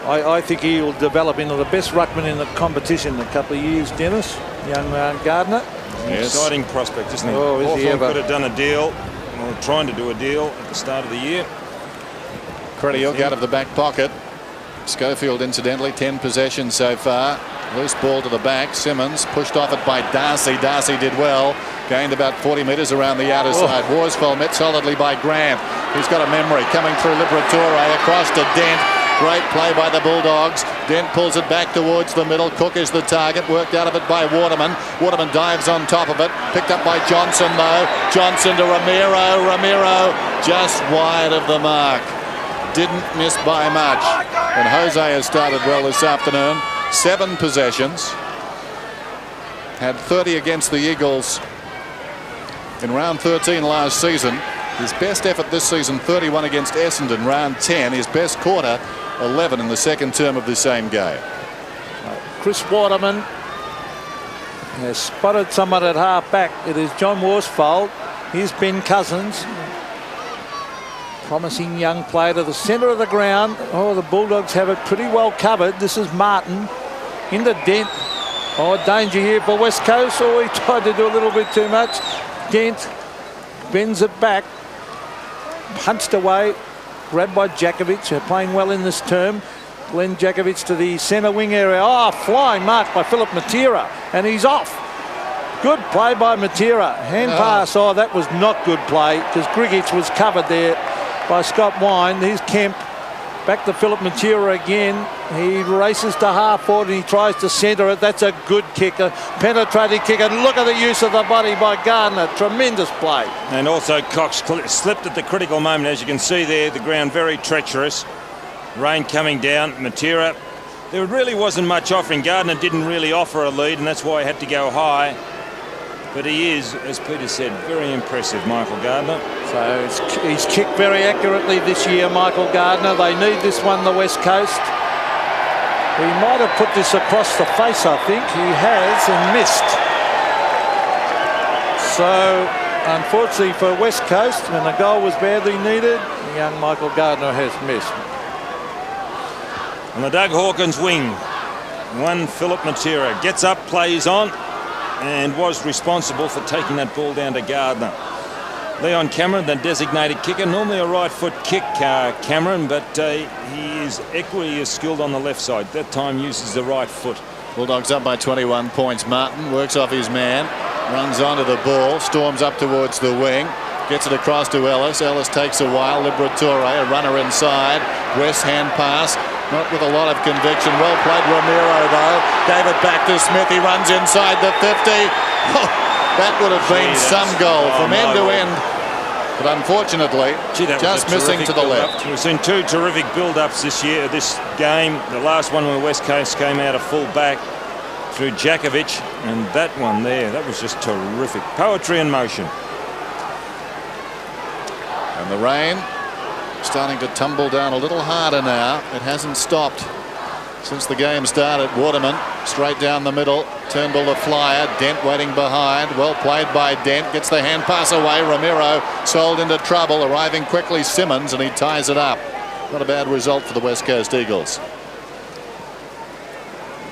I think he will develop into the best ruckman in the competition in a couple of years, Dennis. Young Gardner. Yes. Exciting prospect, isn't he? Oh, is he ever? Could have done a deal, or trying to do a deal at the start of the year. Krediuk out of the back pocket. Schofield, incidentally, 10 possessions so far. Loose ball to the back. Simmons pushed off it by Darcy. Darcy did well. Gained about 40 metres around the outer side. Worsfold met solidly by Grant. He's got a memory coming through Liberatore across to Dent. Great play by the Bulldogs. Dent pulls it back towards the middle. Cook is the target. Worked out of it by Waterman. Waterman dives on top of it. Picked up by Johnson though. Johnson to Ramiro. Ramiro just wide of the mark. Didn't miss by much. And Jose has started well this afternoon. 7 possessions. Had 30 against the Eagles in round 13 last season. His best effort this season, 31 against Essendon, round 10. His best quarter, 11 in the second term of the same game. Chris Waterman has spotted someone at half back. It is John Worsfold. Here's Ben Cousins. Promising young player to the centre of the ground. Oh, the Bulldogs have it pretty well covered. This is Martin into Dent. Oh, danger here for West Coast. Oh, he tried to do a little bit too much. Dent bends it back. Punched away. Grabbed by Jakovic, who are playing well in this term. Glenn Jakovic to the centre wing area. Oh, flying mark by Philip Matera. And he's off. Good play by Matera. Hand pass. Oh, that was not good play because Grigic was covered there by Scott Wine. Here's Kemp. Back to Philip Matera again. He races to half forward and he tries to centre it. That's a good kick, a penetrating kick. And look at the use of the body by Gardner. Tremendous play. And also Cox slipped at the critical moment. As you can see there, the ground very treacherous. Rain coming down. Matera, there really wasn't much offering. Gardner didn't really offer a lead and that's why he had to go high. But he is, as Peter said, very impressive, Michael Gardner. So he's kicked very accurately this year, Michael Gardner. They need this one, the West Coast. He might have put this across the face, I think. He has, and missed. So, unfortunately for West Coast, when the goal was badly needed, young Michael Gardner has missed. On the Doug Hawkins wing, one Philip Matera gets up, plays on, and was responsible for taking that ball down to Gardner. Leon Cameron, the designated kicker, normally a right foot kick, Cameron, but he is equally as skilled on the left side. That time uses the right foot. Bulldogs up by 21 points. Martin works off his man, runs onto the ball, storms up towards the wing, gets it across to Ellis. Ellis takes a while. Liberatore, a runner inside. West hand pass, not with a lot of conviction. Well played, Ramiro, though. Gave it back to Smith. He runs inside the 50. Oh, that would have been some goal from end to end. But unfortunately, just missing to the left. We've seen two terrific build-ups this year, this game. The last one when the West Coast came out of full back through Jakovic, and that one there, that was just terrific. Poetry in motion. And the rain starting to tumble down a little harder now. It hasn't stopped since the game started. Waterman straight down the middle. Turnbull the flyer. Dent waiting behind. Well played by Dent. Gets the hand pass away. Ramiro sold into trouble. Arriving quickly Simmons, and he ties it up. Not a bad result for the West Coast Eagles.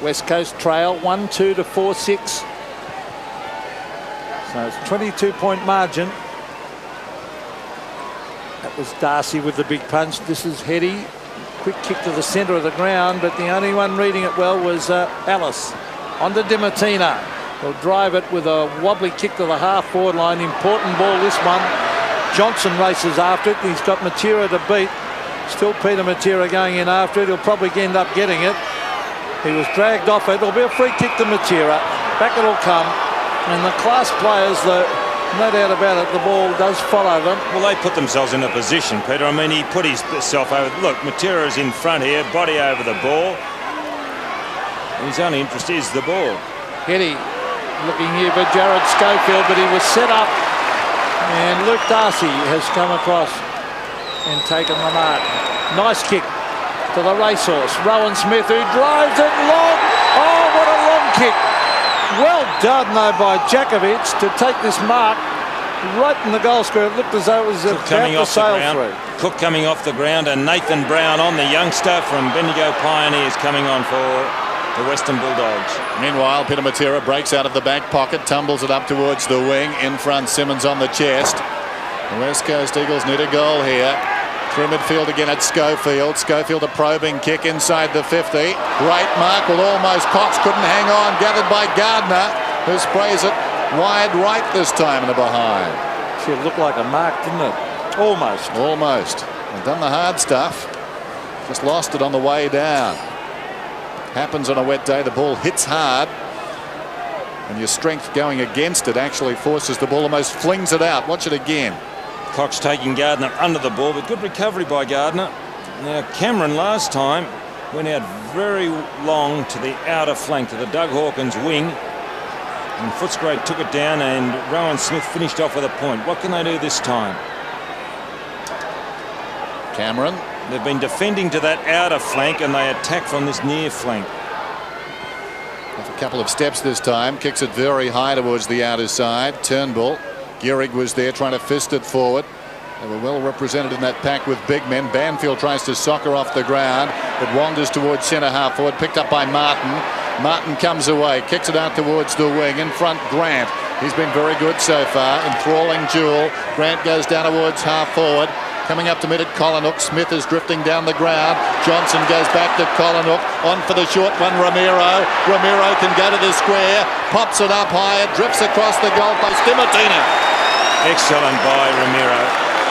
West Coast trail 1-2 to 4-6. So it's 22-point margin. That was Darcy with the big punch. This is Heady. Quick kick to the centre of the ground, but the only one reading it well was Alice. On to Dimatina. He'll drive it with a wobbly kick to the half-forward line. Important ball, this one. Johnson races after it. He's got Matera to beat. Still Peter Matera going in after it. He'll probably end up getting it. He was dragged off it. It'll be a free kick to Matera. Back it'll come. And the class players, no doubt about it, the ball does follow them. Well, they put themselves in a position, Peter. I mean, he put himself over. Look, Matera's in front here, body over the ball. His only interest is the ball. Heady looking here for Jared Schofield, but he was set up. And Luke Darcy has come across and taken the mark. Nice kick to the racehorse. Rowan Smith, who drives it long. Oh, what a long kick. Well done, though, by Jakovic to take this mark right in the goal square. It looked as though it was about to sail through. Cook coming off the ground, and Nathan Brown on, the youngster from Bendigo Pioneers, coming on for the Western Bulldogs. Meanwhile, Peter Matera breaks out of the back pocket, tumbles it up towards the wing. In front, Simmons on the chest. The West Coast Eagles need a goal here. Through midfield again at Schofield. Schofield a probing kick inside the 50. Great mark with almost Cox couldn't hang on. Gathered by Gardner, who sprays it wide right this time in the behind. It looked like a mark, didn't it? Almost. Almost. They've done the hard stuff. Just lost it on the way down. Happens on a wet day. The ball hits hard. And your strength going against it actually forces the ball, almost flings it out. Watch it again. Cox taking Gardner under the ball, but good recovery by Gardner. Now Cameron last time went out very long to the outer flank, to the Doug Hawkins wing, and Footscray took it down, and Rowan Smith finished off with a point. What can they do this time? Cameron. They've been defending to that outer flank, and they attack from this near flank. Off a couple of steps this time, kicks it very high towards the outer side. Turnbull. Gehrig was there trying to fist it forward. They were well represented in that pack with big men. Banfield tries to soccer off the ground. It wanders towards centre half forward, picked up by Martin. Martin comes away, kicks it out towards the wing. In front, Grant. He's been very good so far. Enthralling duel. Grant goes down towards half forward. Coming up to mid at Collingwood. Smith is drifting down the ground. Johnson goes back to Collingwood. On for the short one, Ramiro. Ramiro can go to the square. Pops it up high. It drifts across the goalpost. Dimatina. Excellent by Ramiro.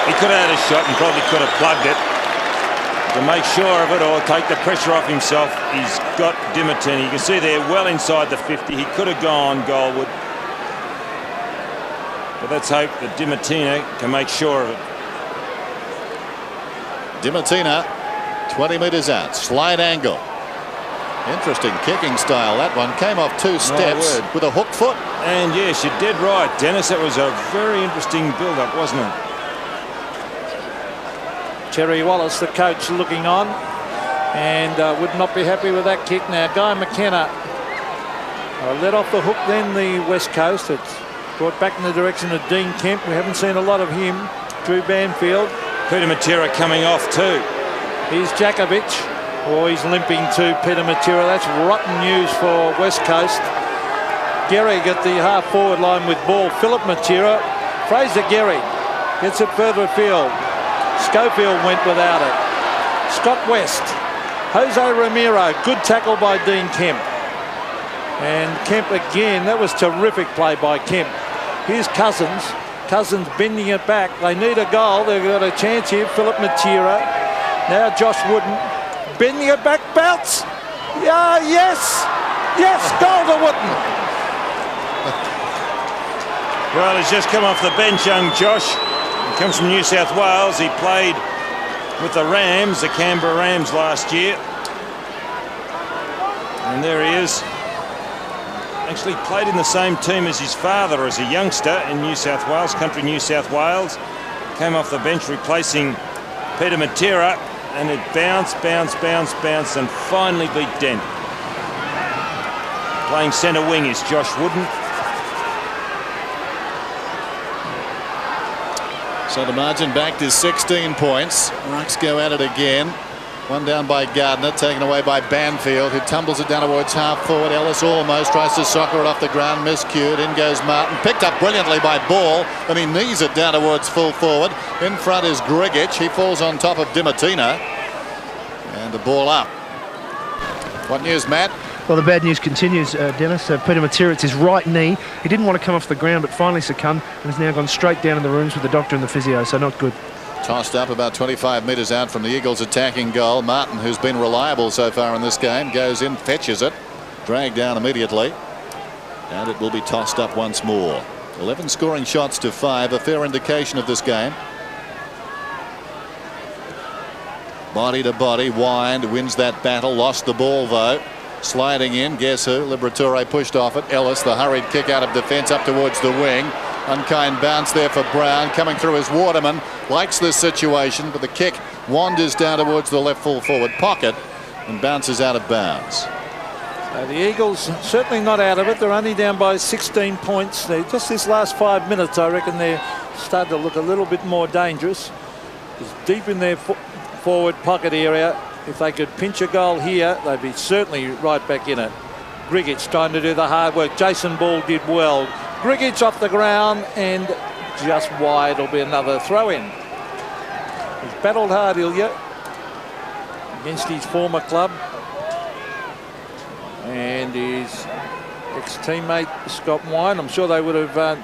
He could have had a shot and probably could have plugged it. To make sure of it or take the pressure off himself, he's got Dimatina. You can see there well inside the 50. He could have gone goalward. But let's hope that Dimatina can make sure of it. Dimatina, 20 metres out. Slight angle. Interesting kicking style. That one came off 2 steps with a hook foot. And yes, you did right, Dennis. That was a very interesting build-up, wasn't it? Terry Wallace, the coach, looking on, and would not be happy with that kick. Now Guy McKenna let off the hook, then the West Coast. It's brought back in the direction of Dean Kemp. We haven't seen a lot of him. Drew Banfield. Peter Matera coming off too. Here's Jakovic. Oh, he's limping to Peter Matera. That's rotten news for West Coast. Gehrig at the half-forward line with ball. Philip Matera. Fraser Gehrig gets it further afield. Schofield went without it. Scott West. Jose Ramiro. Good tackle by Dean Kemp. And Kemp again. That was terrific play by Kemp. Here's Cousins. Cousins bending it back. They need a goal. They've got a chance here. Philip Matera. Now Josh Wooden. Bending it back. Bounce. Yeah, yes. Yes, goal to Wooden. Well, he's just come off the bench, young Josh. He comes from New South Wales. He played with the Rams, the Canberra Rams, last year. And there he is. Actually played in the same team as his father as a youngster in New South Wales, country New South Wales. Came off the bench replacing Peter Matera, and it bounced, and finally beat Dent. Playing centre wing is Josh Wooden. So the margin back to 16 points. Rocks go at it again. One down by Gardner, taken away by Banfield, who tumbles it down towards half forward. Ellis almost tries to soccer it off the ground, miscued. In goes Martin, picked up brilliantly by Ball, and he knees it down towards full forward. In front is Grigic. He falls on top of Dimatina, and the ball up. What news, Matt? Well, the bad news continues, Dennis. Peter Matera, it's his right knee. He didn't want to come off the ground, but finally succumbed and has now gone straight down in the rooms with the doctor and the physio, so not good. Tossed up about 25 metres out from the Eagles' attacking goal. Martin, who's been reliable so far in this game, goes in, fetches it, dragged down immediately, and it will be tossed up once more. 11 scoring shots to 5, a fair indication of this game. Body to body, Wind wins that battle, lost the ball though. Sliding in, guess who? Liberatore pushed off it. Ellis, the hurried kick out of defence up towards the wing. Unkind bounce there for Brown. Coming through as Waterman. Likes this situation, but the kick wanders down towards the left full forward pocket and bounces out of bounds. So the Eagles certainly not out of it. They're only down by 16 points. Just this last 5 minutes, I reckon they're starting to look a little bit more dangerous. It's deep in their forward pocket area. If they could pinch a goal here, they'd be certainly right back in it. Grigic trying to do the hard work. Jason Ball did well. Grigic off the ground and just wide. It'll be another throw-in. He's battled hard, Ilya, against his former club. And his ex-teammate, Scott Wine. I'm sure they would have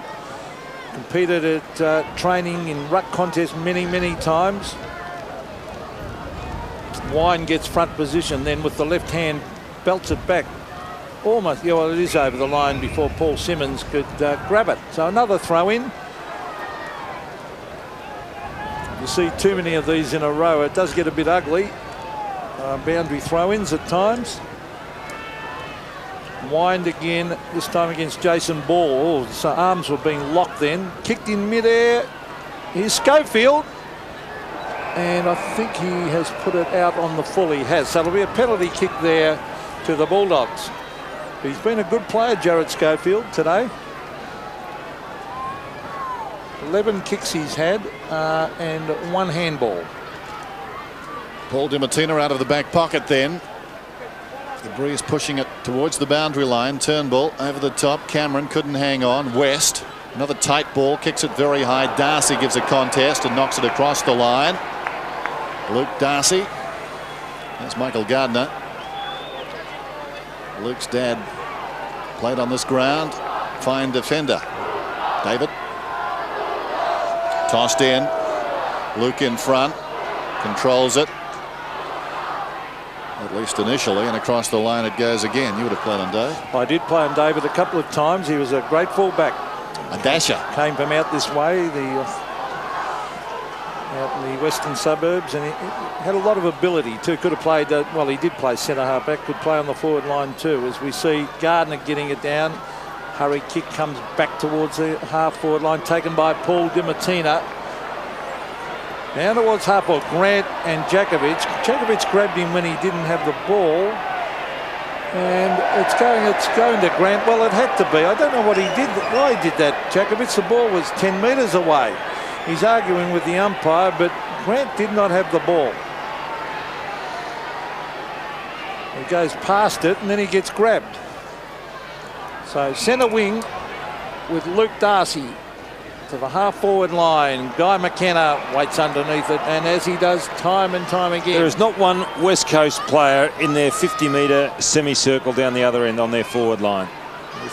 competed at training in ruck contests many, many times. Wine gets front position, then with the left hand belts it back. Almost, yeah, well, it is over the line before Paul Simmons could grab it. So another throw in. You see too many of these in a row. It does get a bit ugly. Boundary throw-ins at times. Wind again, this time against Jason Ball. Oh, so arms were being locked then. Kicked in midair. Here's Schofield. And I think he has put it out on the full. He has. So it'll be a penalty kick there to the Bulldogs. He's been a good player, Jared Schofield, today. 11 kicks he's had and 1 handball. Paul Dimatina out of the back pocket then. The breeze pushing it towards the boundary line. Turnbull over the top. Cameron couldn't hang on. West, another tight ball, kicks it very high. Darcy gives a contest and knocks it across the line. Luke Darcy. That's Michael Gardner. Luke's dad played on this ground. Fine defender. David. Tossed in. Luke in front. Controls it. At least initially, and across the line it goes again. You would have played on Dave. I did play on David a couple of times. He was a great fullback. A dasher. Came from out this way. out in the western suburbs, and he had a lot of ability too. Could have played, well, he did play centre half back, could play on the forward line too, as we see Gardner getting it down. Hurry kick comes back towards the half forward line, taken by Paul Dimatina. Down towards half forward, Grant and Djakovic. Djakovic grabbed him when he didn't have the ball. And it's going to Grant. Well, it had to be. I don't know what he did, why he did that. Djakovic, the ball was 10 metres away. He's arguing with the umpire, but Grant did not have the ball. He goes past it and then he gets grabbed. So centre wing with Luke Darcy to the half forward line. Guy McKenna waits underneath it, and as he does time and time again. There is not one West Coast player in their 50-metre semicircle down the other end on their forward line.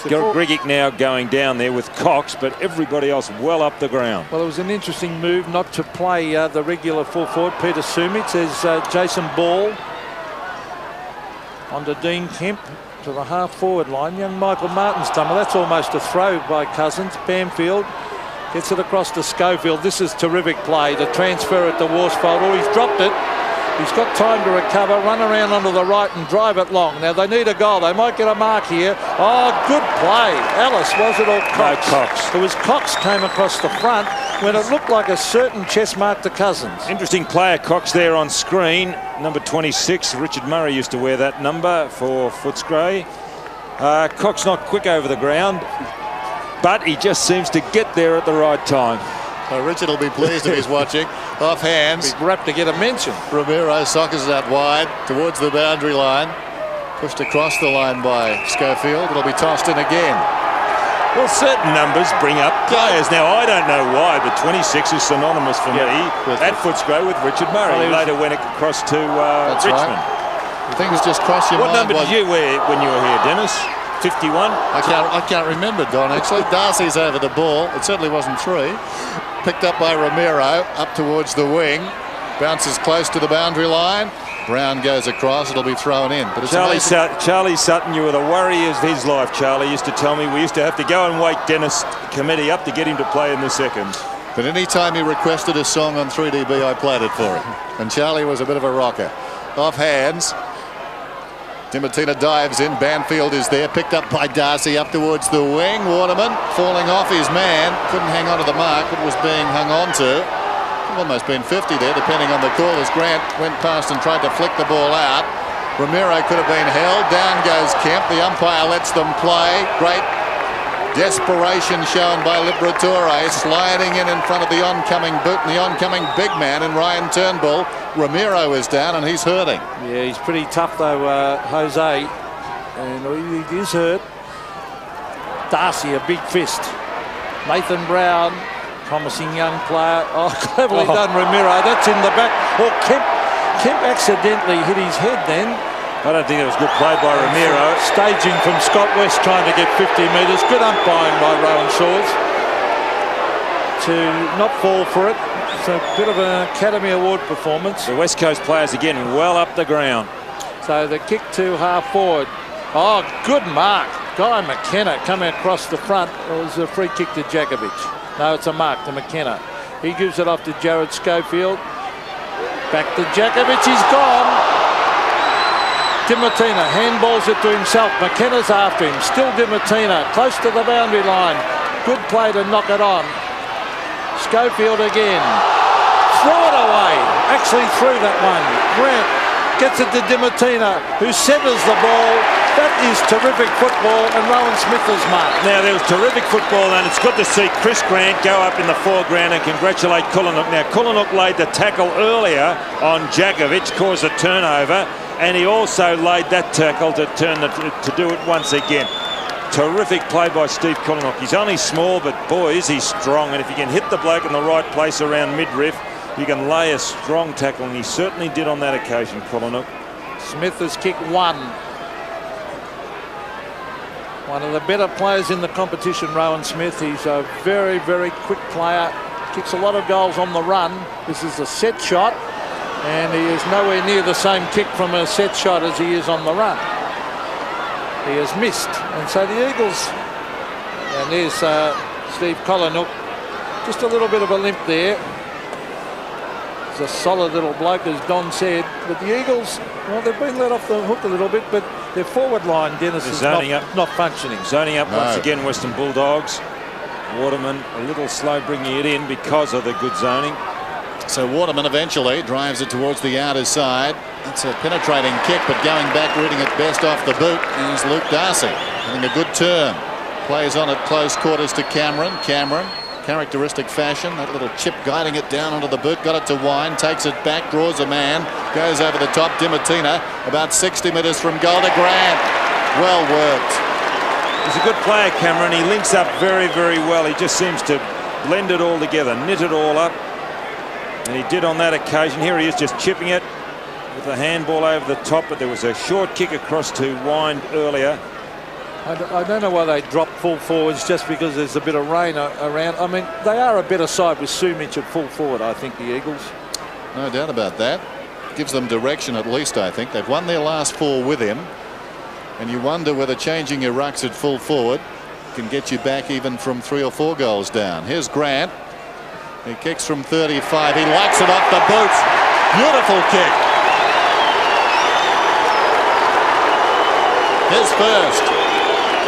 Grigic now going down there with Cox, but everybody else well up the ground. Well, it was an interesting move not to play the regular full forward, Peter Sumich, as Jason Ball on to Dean Kemp to the half forward line. Young Michael Martin's done well. That's almost a throw by Cousins. Bamfield gets it across to Schofield. This is terrific play to transfer it to Worsfold. Oh, he's dropped it. He's got time to recover, run around onto the right and drive it long. Now they need a goal. They might get a mark here. Oh, good play. Ellis, was it, or Cox? No, Cox. It was Cox came across the front when it looked like a certain chest mark to Cousins. Interesting player, Cox, there on screen. Number 26. Richard Murray used to wear that number for Footscray. Cox not quick over the ground, but he just seems to get there at the right time. Well, Richard will be pleased if he's watching. Off hands. Big rap to get a mention. Romero sockers that wide towards the boundary line. Pushed across the line by Schofield. It'll be tossed in again. Well, certain numbers bring up players. Now, I don't know why, but 26 is synonymous for me at Footscray with Richard Murray. Well, he later went across to Richmond. Right. The thing has just crossed your mind. What number did you wear when you were here, Dennis? 51? I can't remember, Don, actually. Darcy's over the ball. It certainly wasn't 3. Picked up by Romero, up towards the wing. Bounces close to the boundary line. Brown goes across. It'll be thrown in. But it's Charlie Sutton, you were the worry of his life, Charlie. Used to tell me we used to have to go and wake Dennis Committee up to get him to play in the seconds. But any time he requested a song on 3DB, I played it for him. And Charlie was a bit of a rocker. Off hands. Dimatina dives in. Banfield is there. Picked up by Darcy up towards the wing. Waterman falling off his man. Couldn't hang on to the mark, but was being hung on to. Almost been 50 there, depending on the call, as Grant went past and tried to flick the ball out. Romero could have been held. Down goes Kemp. The umpire lets them play. Great desperation shown by Liberatore, sliding in front of the oncoming boot and the oncoming big man in Ryan Turnbull. Romero is down and he's hurting. Yeah, he's pretty tough though, Jose, and he is hurt. Darcy, a big fist. Nathan Brown, promising young player. Oh, cleverly done, Romero. That's in the back. Oh, Kemp accidentally hit his head then. I don't think it was good play by Romero. Staging from Scott West, trying to get 50 metres. Good umpiring by Rowan Shores to not fall for it. It's a bit of an Academy Award performance. The West Coast players again well up the ground. So the kick to half forward. Oh, good mark. Guy McKenna coming across the front. It was a free kick to Djakovic. No, it's a mark to McKenna. He gives it off to Jared Schofield. Back to Djakovic. He's gone. Dimatina handballs it to himself. McKenna's after him. Still Dimatina. Close to the boundary line. Good play to knock it on. Schofield again. Throw it away. Actually threw that one. Grant gets it to Dimatina, who centres the ball. That is terrific football, and Rowan Smith has marked. Now, there was terrific football, and it's good to see Chris Grant go up in the foreground and congratulate Kulinook. Now, Kulinook laid the tackle earlier on Djakovic, caused a turnover, and he also laid that tackle to do it once again. Terrific play by Steve Kulinook. He's only small, but boy, is he strong. And if you can hit the bloke in the right place around midriff, you can lay a strong tackle, and he certainly did on that occasion, Kulinook. Smith has kicked one. One of the better players in the competition, Rowan Smith. He's a very, very quick player. Kicks a lot of goals on the run. This is a set shot, and he is nowhere near the same kick from a set shot as he is on the run. He has missed, and so the Eagles, and there's Steve Kulinook, just a little bit of a limp there. He's a solid little bloke, as Don said. But the Eagles, well, they've been let off the hook a little bit, but their forward line, Dennis, is not functioning. Zoning up once again, Western Bulldogs. Waterman a little slow bringing it in because of the good zoning. So Waterman eventually drives it towards the outer side. It's a penetrating kick, but going back, reading it best off the boot is Luke Darcy. Having a good turn. Plays on at close quarters to Cameron. Cameron, characteristic fashion, that little chip guiding it down onto the boot. Got it to Wine, takes it back, draws a man, goes over the top. Dimatina about 60 metres from goal to Grant. Well worked. He's a good player, Cameron. He links up very, very well. He just seems to blend it all together, knit it all up. And he did on that occasion. Here he is just chipping it with the handball over the top, but there was a short kick across to Wine earlier. I don't know why they drop full forwards, just because there's a bit of rain around. I mean, they are a better side with Sumich at full forward, I think, the Eagles. No doubt about that. Gives them direction at least, I think. They've won their last 4 with him. And you wonder whether changing your rucks at full forward can get you back even from 3 or 4 goals down. Here's Grant. He kicks from 35. He likes it off the boots. Beautiful kick. His first.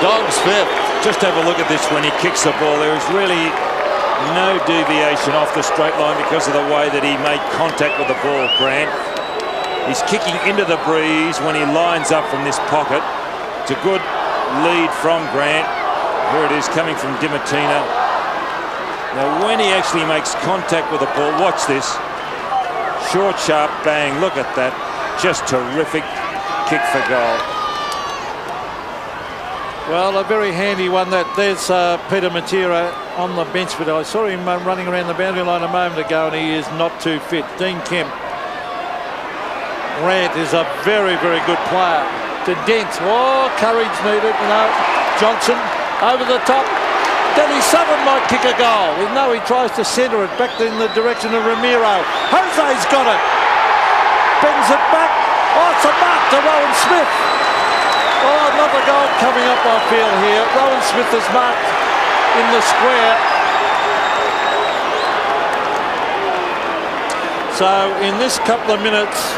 Dogs fifth. Just have a look at this when he kicks the ball. There is really no deviation off the straight line because of the way that he made contact with the ball, Grant. He's kicking into the breeze when he lines up from this pocket. It's a good lead from Grant. Here it is coming from Dimatina. Now when he actually makes contact with the ball, watch this. Short, sharp, bang. Look at that. Just terrific kick for goal. Well, a very handy one. There's Peter Matera on the bench, but I saw him running around the boundary line a moment ago, and he is not too fit. Dean Kemp. Grant is a very, very good player. To Dent. Oh, courage needed. No. Johnson over the top. Denny Southern might kick a goal. No, he tries to centre it back in the direction of Ramiro. Jose's got it. Bends it back. Oh, it's a mark to Rowan Smith. Oh, another goal coming up, I feel here. Rowan Smith is marked in the square. So in this couple of minutes,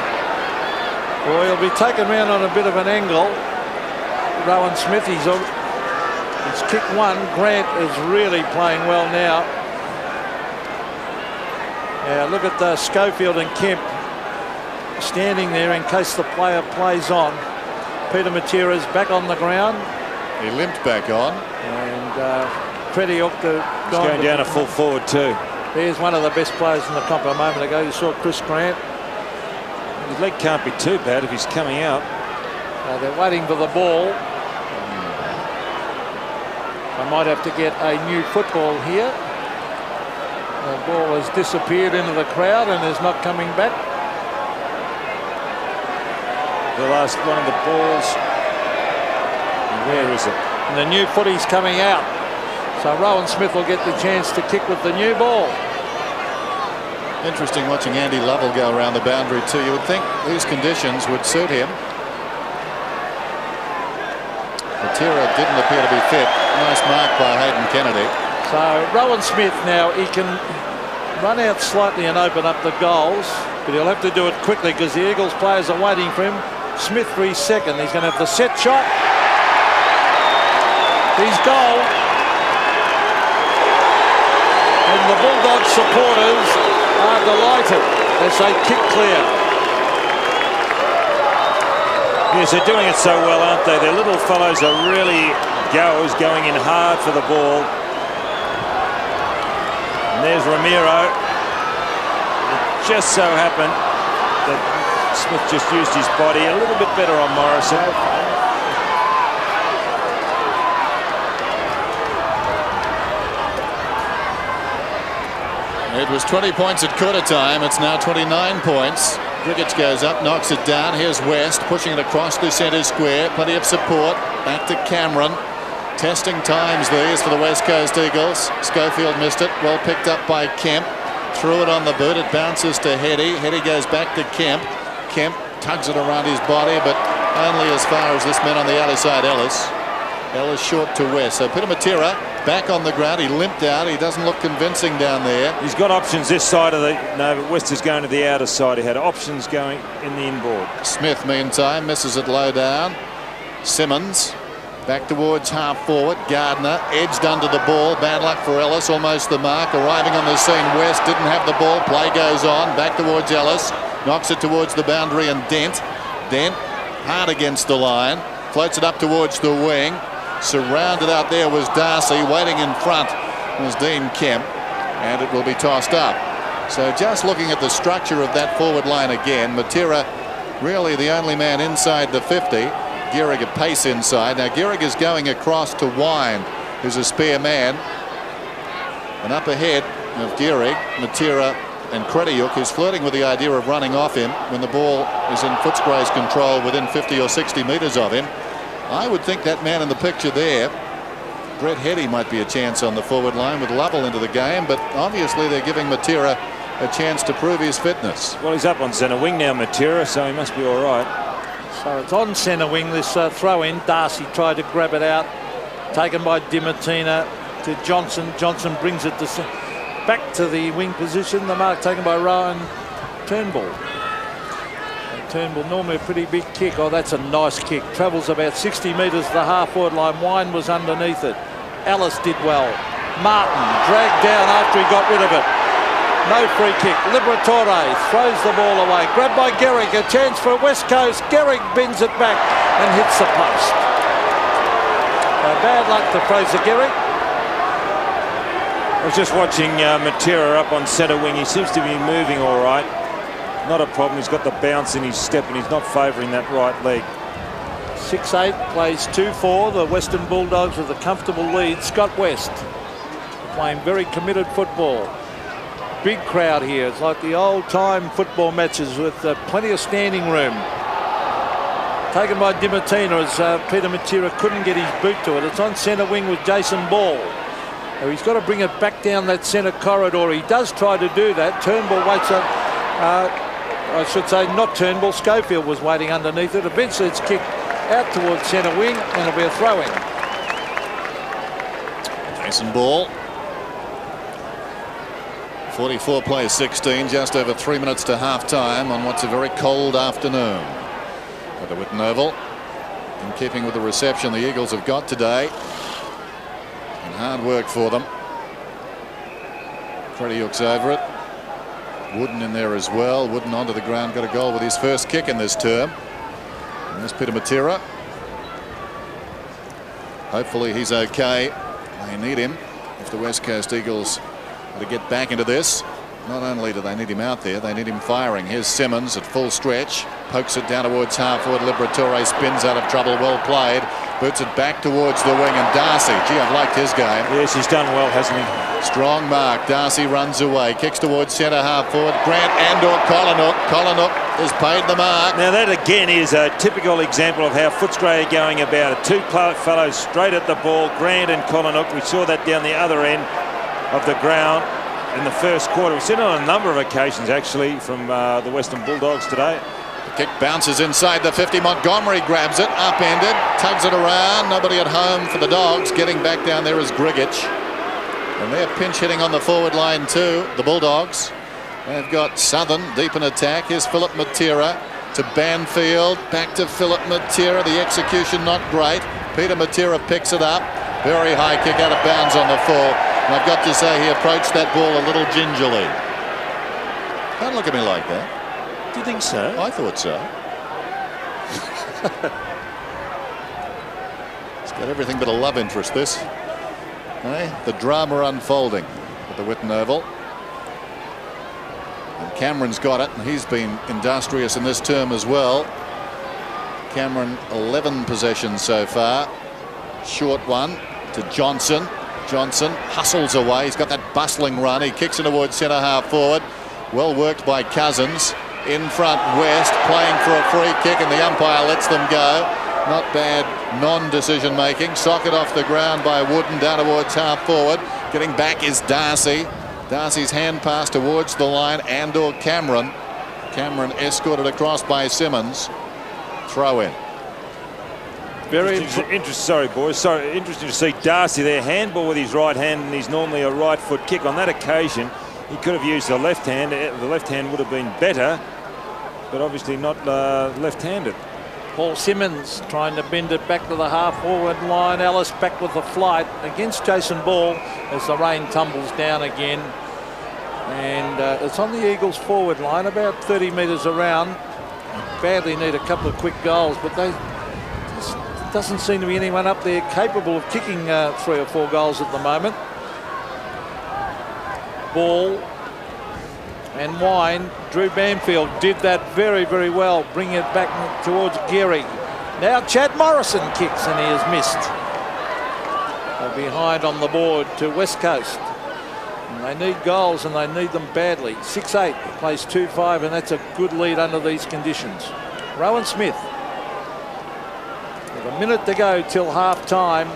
well, he'll be taken round on a bit of an angle. Rowan Smith, he's kicked one. Grant is really playing well now. Yeah, look at Schofield and Kemp standing there in case the player plays on. Peter Matera's back on the ground. He limped back on. And Freddie Octa going down a full forward too. There's one of the best players in the comp a moment ago. You saw Chris Grant. His leg can't be too bad if he's coming out. They're waiting for the ball. I might have to get a new football here. The ball has disappeared into the crowd and is not coming back. The last one of the balls. Where is it? And the new footy's coming out. So Rowan Smith will get the chance to kick with the new ball. Interesting watching Andy Lovell go around the boundary too. You would think these conditions would suit him. Matera didn't appear to be fit. Nice mark by Hayden Kennedy. So Rowan Smith now, he can run out slightly and open up the goals, but he'll have to do it quickly because the Eagles players are waiting for him. Smith for his second. He's going to have the set shot. He's goal. And the Bulldogs supporters are delighted as they kick clear. Yes, they're doing it so well, aren't they? Their little fellows are really goers, going in hard for the ball. And there's Ramiro. It just so happened that Smith just used his body a little bit better on Morrison. It was 20 points at quarter time. It's now 29 points. Griggett goes up, knocks it down. Here's West pushing it across the centre square. Plenty of support. Back to Cameron. Testing times these for the West Coast Eagles. Schofield missed it. Well picked up by Kemp. Threw it on the boot. It bounces to Heady. Heady goes back to Kemp. Kemp tugs it around his body, but only as far as this man on the outer side, Ellis. Ellis short to West. So Peter Matera back on the ground. He limped out. He doesn't look convincing down there. He's got options this side of the... No, but West is going to the outer side. He had options going in the inboard. Smith, meantime, misses it low down. Simmons back towards half forward. Gardner edged under the ball. Bad luck for Ellis. Almost the mark. Arriving on the scene. West didn't have the ball. Play goes on. Back towards Ellis. Knocks it towards the boundary and Dent. Dent hard against the line. Floats it up towards the wing. Surrounded out there was Darcy. Waiting in front was Dean Kemp. And it will be tossed up. So just looking at the structure of that forward line again. Matera really the only man inside the 50. Gehrig a pace inside. Now Gehrig is going across to Wine, who's a spare man. And up ahead of Gehrig, Matera and Krediuk, who's flirting with the idea of running off him when the ball is in Footscray's control within 50 or 60 metres of him. I would think that man in the picture there, Brett Heady, might be a chance on the forward line with Lovell into the game, but obviously they're giving Matera a chance to prove his fitness. Well, he's up on centre wing now, Matera, so he must be all right. So it's on centre wing, this throw in. Darcy tried to grab it out. Taken by Dimartina to Johnson. Johnson brings it to back to the wing position. The mark taken by Rowan Turnbull. Turnbull, normally a pretty big kick. Oh, that's a nice kick. Travels about 60 metres to the half-forward line. Wine was underneath it. Ellis did well. Martin dragged down after he got rid of it. No free kick. Liberatore throws the ball away. Grabbed by Gehrig. A chance for West Coast. Gehrig bends it back and hits the post. Bad luck to Fraser Gehrig. I was just watching Matera up on centre wing. He seems to be moving all right. Not a problem. He's got the bounce in his step and he's not favouring that right leg. 6-8 plays 2-4. The Western Bulldogs with a comfortable lead. Scott West playing very committed football. Big crowd here. It's like the old-time football matches with plenty of standing room. Taken by Dimartina as Peter Matera couldn't get his boot to it. It's on centre wing with Jason Ball. Now he's got to bring it back down that centre corridor. He does try to do that. Turnbull waits up. I should say not Turnbull. Schofield was waiting underneath it. Eventually it's kicked out towards centre wing and it'll be a throw-in. Jason Ball. 44 plays 16, just over 3 minutes to half-time on what's a very cold afternoon at the Whitten Oval. In keeping with the reception the Eagles have got today. And hard work for them. Krediuk's over it. Wooden in there as well. Wooden onto the ground, got a goal with his first kick in this term. And there's Peter Matera. Hopefully he's okay. They need him if the West Coast Eagles are to get back into this. Not only do they need him out there, they need him firing. Here's Simmons at full stretch. Pokes it down towards half-forward. Liberatore spins out of trouble. Well played. Boots it back towards the wing. And Darcy, gee, I've liked his game. Yes, he's done well, hasn't he? Strong mark. Darcy runs away. Kicks towards centre half-forward. Grant and/or Collinhook. Collinhook has paid the mark. Now that again is a typical example of how Footscray are going about it. Two fellows straight at the ball. Grant and Collinhook. We saw that down the other end of the ground in the first quarter. We've seen it on a number of occasions actually from the Western Bulldogs today. The kick bounces inside the 50. Montgomery grabs it, upended, tugs it around. Nobody at home for the Dogs. Getting back down there is Grigich. And they're pinch hitting on the forward line too, the Bulldogs. They've got Southern deep in attack. Here's Philip Matera to Banfield. Back to Philip Matera. The execution not great. Peter Matera picks it up. Very high kick out of bounds on the full. And I've got to say he approached that ball a little gingerly. Don't look at me like that. Do you think so? I thought so. It's got everything but a love interest, this. Hey, the drama unfolding at the Whitten Oval. And Cameron's got it, and he's been industrious in this term as well. Cameron 11 possessions so far. Short one to Johnson. Johnson hustles away. He's got that bustling run. He kicks it towards centre half forward. Well worked by Cousins. In front, West playing for a free kick, and the umpire lets them go. Not bad non-decision making. Socket off the ground by Wooden down towards half forward. Getting back is Darcy. Darcy's hand pass towards the line and/or Cameron. Cameron escorted across by Simmons. Throw in. Very Sorry, boys. Sorry, interesting to see Darcy there. Handball with his right hand, and he's normally a right foot kick. On that occasion, he could have used the left hand. The left hand would have been better, but obviously not left-handed. Paul Simmons trying to bend it back to the half-forward line. Ellis back with the flight against Jason Ball as the rain tumbles down again. And it's on the Eagles' forward line, about 30 metres around. Badly need a couple of quick goals, but there doesn't seem to be anyone up there capable of kicking 3 or 4 goals at the moment. Ball and Wine. Drew Banfield did that very, very well, bringing it back towards Geary. Now Chad Morrison kicks and he has missed. They're behind on the board to West Coast. And they need goals and they need them badly. 6-8 plays 2-5, and that's a good lead under these conditions. Rowan Smith with a minute to go till half time.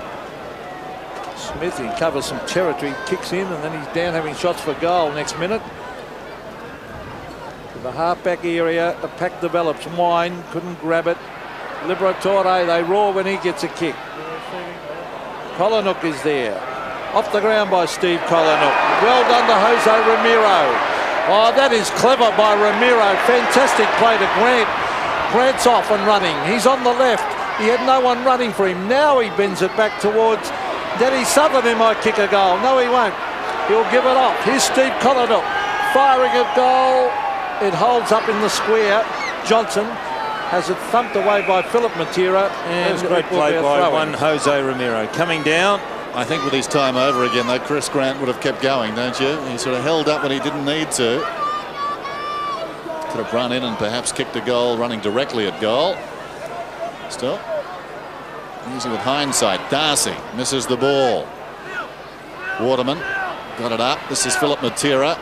Smith, he covers some territory, kicks in, and then he's down having shots for goal next minute. To the half-back area, the pack develops. Wine couldn't grab it. Liberatore, they roar when he gets a kick. Kolonuk is there. Off the ground by Steve Kolonuk. Well done to Jose Ramiro. Oh, that is clever by Ramiro. Fantastic play to Grant. Grant's off and running. He's on the left. He had no one running for him. Now he bends it back towards Denny Southern, who might kick a goal. No, he won't. He'll give it off. Here's Steve Kolonuk firing a goal. It holds up in the square. Johnson has it thumped away by Philip Matera. And that was great play by one Jose Ramiro. Coming down. I think with his time over again, though, Chris Grant would have kept going, don't you? He sort of held up when he didn't need to. Could have run in and perhaps kicked a goal, running directly at goal. Still, easy with hindsight. Darcy misses the ball. Waterman got it up. This is Philip Matera.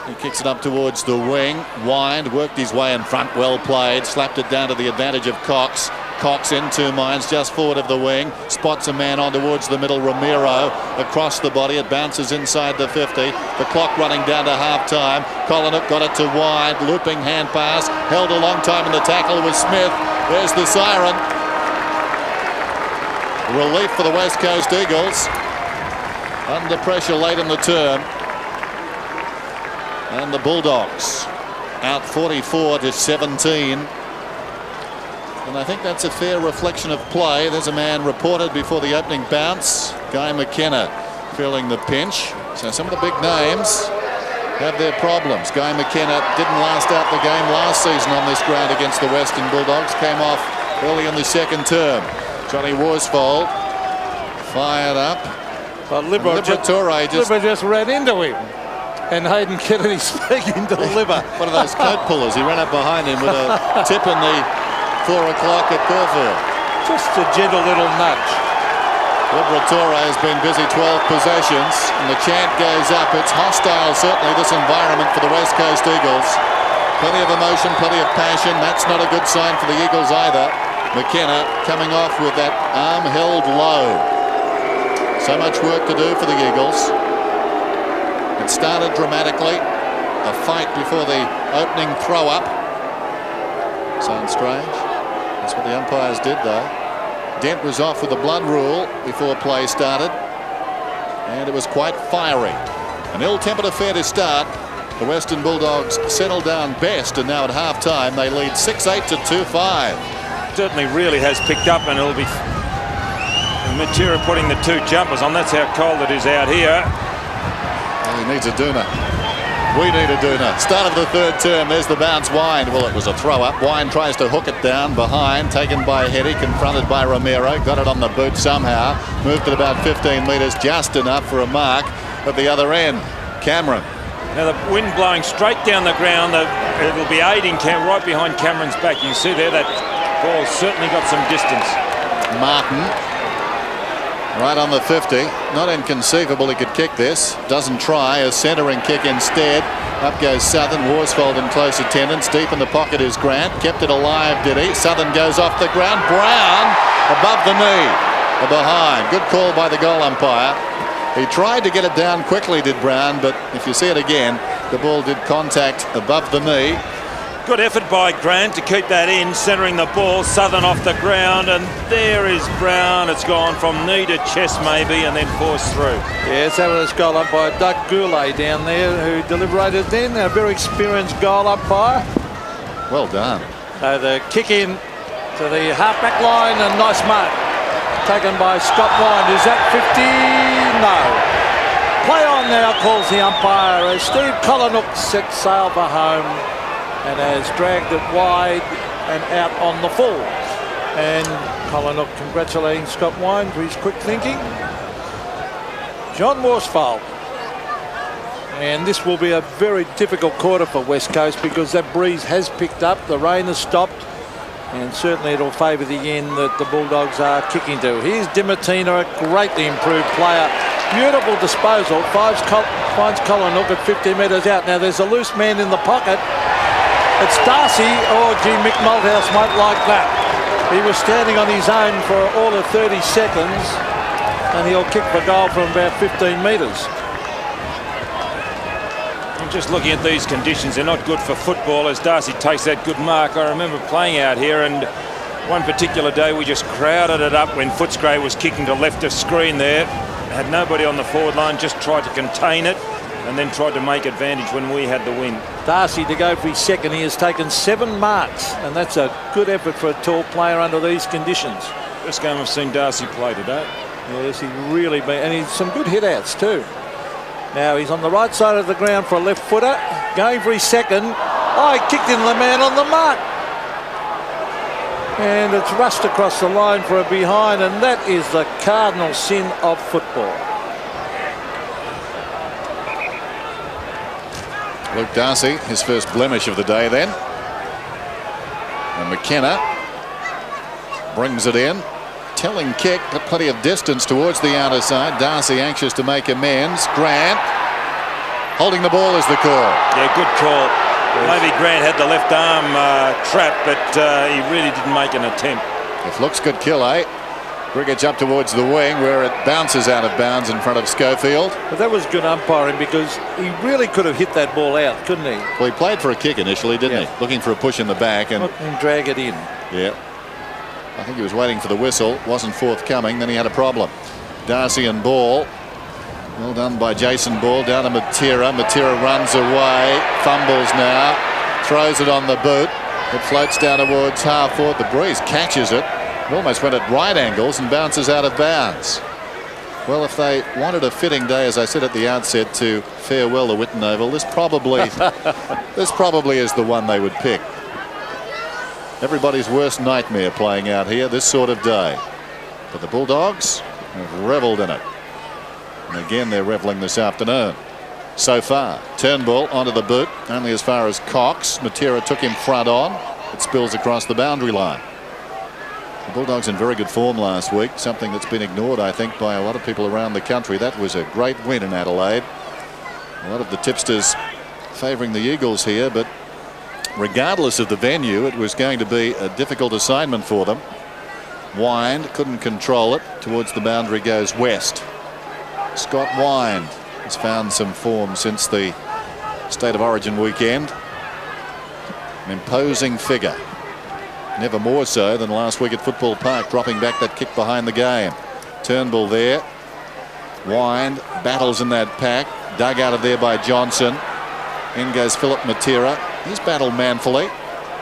He kicks it up towards the wing. Wind worked his way in front. Well played. Slapped it down to the advantage of Cox. Cox in 2 minds just forward of the wing. Spots a man on towards the middle. Ramiro across the body. It bounces inside the 50. The clock running down to half time. Kolonuk got it to Wide. Looping hand pass. Held a long time in the tackle with Smith. There's the siren. Relief for the West Coast Eagles. Under pressure late in the term. And the Bulldogs out 44-17. And I think that's a fair reflection of play. There's a man reported before the opening bounce. Guy McKenna feeling the pinch. So some of the big names have their problems. Guy McKenna didn't last out the game last season on this ground against the Western Bulldogs. Came off early in the second term. Johnny Worsfold fired up. Well, Liberatore just ran into him. And Hayden Kennedy speaking to the liver. One of those coat pullers. He ran up behind him with a tip in the 4 o'clock at Caulfield. Just a gentle little nudge. Liberatore has been busy 12 possessions, and the chant goes up. It's hostile, certainly, this environment for the West Coast Eagles. Plenty of emotion, plenty of passion. That's not a good sign for the Eagles either. McKenna coming off with that arm held low. So much work to do for the Eagles. It started dramatically. A fight before the opening throw-up. Sounds strange. That's what the umpires did, though. Dent was off with the blood rule before play started. And it was quite fiery. An ill-tempered affair to start. The Western Bulldogs settled down best, and now at half-time they lead 6-8 to 2-5. Certainly really has picked up, and it'll be Matera putting the 2 jumpers on. That's how cold it is out here. He needs a doona. We need a doona. Start of the third term. There's the bounce. Wine. Well, it was a throw up. Wine tries to hook it down behind. Taken by Hetty. Confronted by Ramiro. Got it on the boot somehow. Moved it about 15 metres. Just enough for a mark at the other end. Cameron. Now the wind blowing straight down the ground. It'll be aiding right behind Cameron's back. You can see there that ball's certainly got some distance. Martin. Right on the 50. Not inconceivable he could kick this. Doesn't try. A centering kick instead. Up goes Southern. Worsfold in close attendance. Deep in the pocket is Grant. Kept it alive, did he? Southern goes off the ground. Brown above the knee. Behind. Good call by the goal umpire. He tried to get it down quickly, did Brown, but if you see it again, the ball did contact above the knee. Good effort by Grant to keep that in, centering the ball. Southern off the ground, and there is Brown. It's gone from knee to chest maybe, and then forced through. Yes, that was goal up by Doug Goulet down there, who deliberated then. A very experienced goal umpire. Well done. So the kick in to the half-back line, and nice mark taken by Scott Wine. Is that 50? No. Play on now, calls the umpire, as Steve Collinwood sets sail for home and has dragged it wide and out on the full. And Collinwood congratulating Scott Wine for his quick thinking. John Worsfold. And this will be a very difficult quarter for West Coast, because that breeze has picked up, the rain has stopped, and certainly it'll favour the end that the Bulldogs are kicking to. Here's Dimatina, a greatly improved player. Beautiful disposal, finds Collinwood at 50 metres out. Now there's a loose man in the pocket. It's Darcy. Oh, gee, Mick Malthouse might like that. He was standing on his own for all of 30 seconds, and he'll kick for goal from about 15 metres. I'm just looking at these conditions. They're not good for football, as Darcy takes that good mark. I remember playing out here, and one particular day we just crowded it up when Footscray was kicking to left of screen there. Had nobody on the forward line, just tried to contain it and then tried to make advantage when we had the win. Darcy to go for his second. He has taken 7 marks, and that's a good effort for a tall player under these conditions. Best game I've seen Darcy play today. Yes, he really been, and he's some good hit-outs too. Now he's on the right side of the ground for a left footer, going for his second. Oh, he kicked in the man on the mark. And it's rushed across the line for a behind, and that is the cardinal sin of football. Luke Darcy, his first blemish of the day then. And McKenna brings it in. Telling kick, got plenty of distance towards the outer side. Darcy anxious to make amends. Grant holding the ball is the call. Yeah, good call. Maybe Grant had the left arm trap, but he really didn't make an attempt. If looks could kill, eh? Grigich up towards the wing, where it bounces out of bounds in front of Schofield. But that was good umpiring, because he really could have hit that ball out, couldn't he? Well, he played for a kick initially, didn't he? Looking for a push in the back and drag it in. Yeah. I think he was waiting for the whistle, wasn't forthcoming, then he had a problem. Darcy and ball. Well done by Jason Ball, down to Matera. Matera runs away, fumbles now, throws it on the boot. It floats down towards half forward. The breeze catches it. It almost went at right angles and bounces out of bounds. Well, if they wanted a fitting day, as I said at the outset, to farewell the Whitten Oval, this probably is the one they would pick. Everybody's worst nightmare playing out here this sort of day. But the Bulldogs have revelled in it. And again, they're revelling this afternoon. So far, Turnbull onto the boot, only as far as Cox. Matera took him front on. It spills across the boundary line. The Bulldogs in very good form last week, something that's been ignored, I think, by a lot of people around the country. That was a great win in Adelaide. A lot of the tipsters favouring the Eagles here, but regardless of the venue, it was going to be a difficult assignment for them. Wind couldn't control it. Towards the boundary goes West. Scott Wind has found some form since the State of Origin weekend. An imposing figure. Never more so than last week at Football Park, dropping back that kick behind the game. Turnbull there. Wind battles in that pack. Dug out of there by Johnson. In goes Philip Matera. He's battled manfully.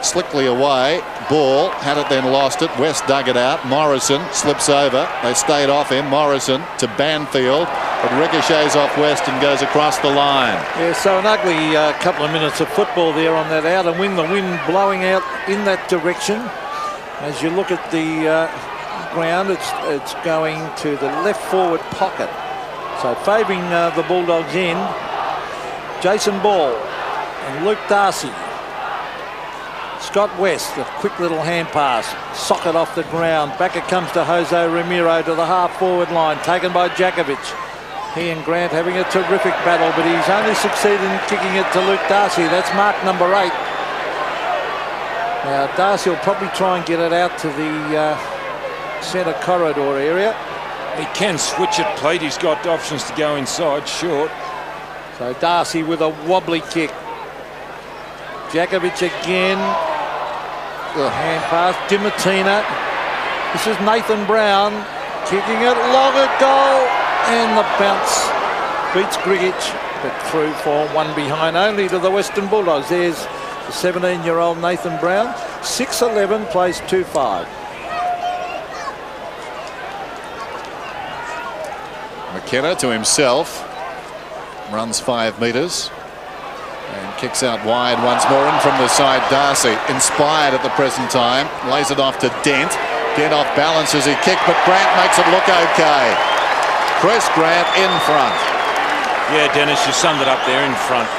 Slickly away. Ball had it, then lost it. West dug it out. Morrison slips over. They stayed off him. Morrison to Banfield. But ricochets off West and goes across the line. Yeah, so an ugly couple of minutes of football there on that out and wing. The wind blowing out in that direction. As you look at the ground, it's going to the left forward pocket. So favouring the Bulldogs in. Jason Ball and Luke Darcy. Scott West, a quick little hand pass, socket off the ground. Back it comes to Jose Ramiro to the half forward line, taken by Jakovic. He and Grant having a terrific battle, but he's only succeeded in kicking it to Luke Darcy. That's mark number 8. Now Darcy will probably try and get it out to the centre corridor area. He can switch it plate. He's got options to go inside short. So Darcy with a wobbly kick. Djakovic again. Hand pass. Dimatina. This is Nathan Brown kicking it long at goal, and the bounce beats Grigic, but through for one behind only to the Western Bulldogs. There's the 17-year-old Nathan Brown, 6'11", plays 2'5". McKenna to himself, runs 5 metres and kicks out wide once more. In from the side, Darcy, inspired at the present time, lays it off to Dent. Dent off balance as he kicked, but Grant makes it look okay. Chris Grant in front. Yeah, Dennis, you summed it up there, in front.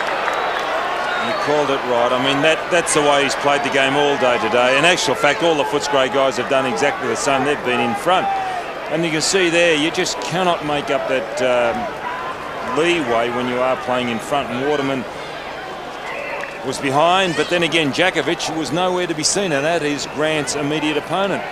You called it right. I mean, that's the way he's played the game all day today. In actual fact, all the Footscray guys have done exactly the same. They've been in front. And you can see there, you just cannot make up that leeway when you are playing in front. And Waterman was behind, but then again, Djakovic was nowhere to be seen, and that is Grant's immediate opponent.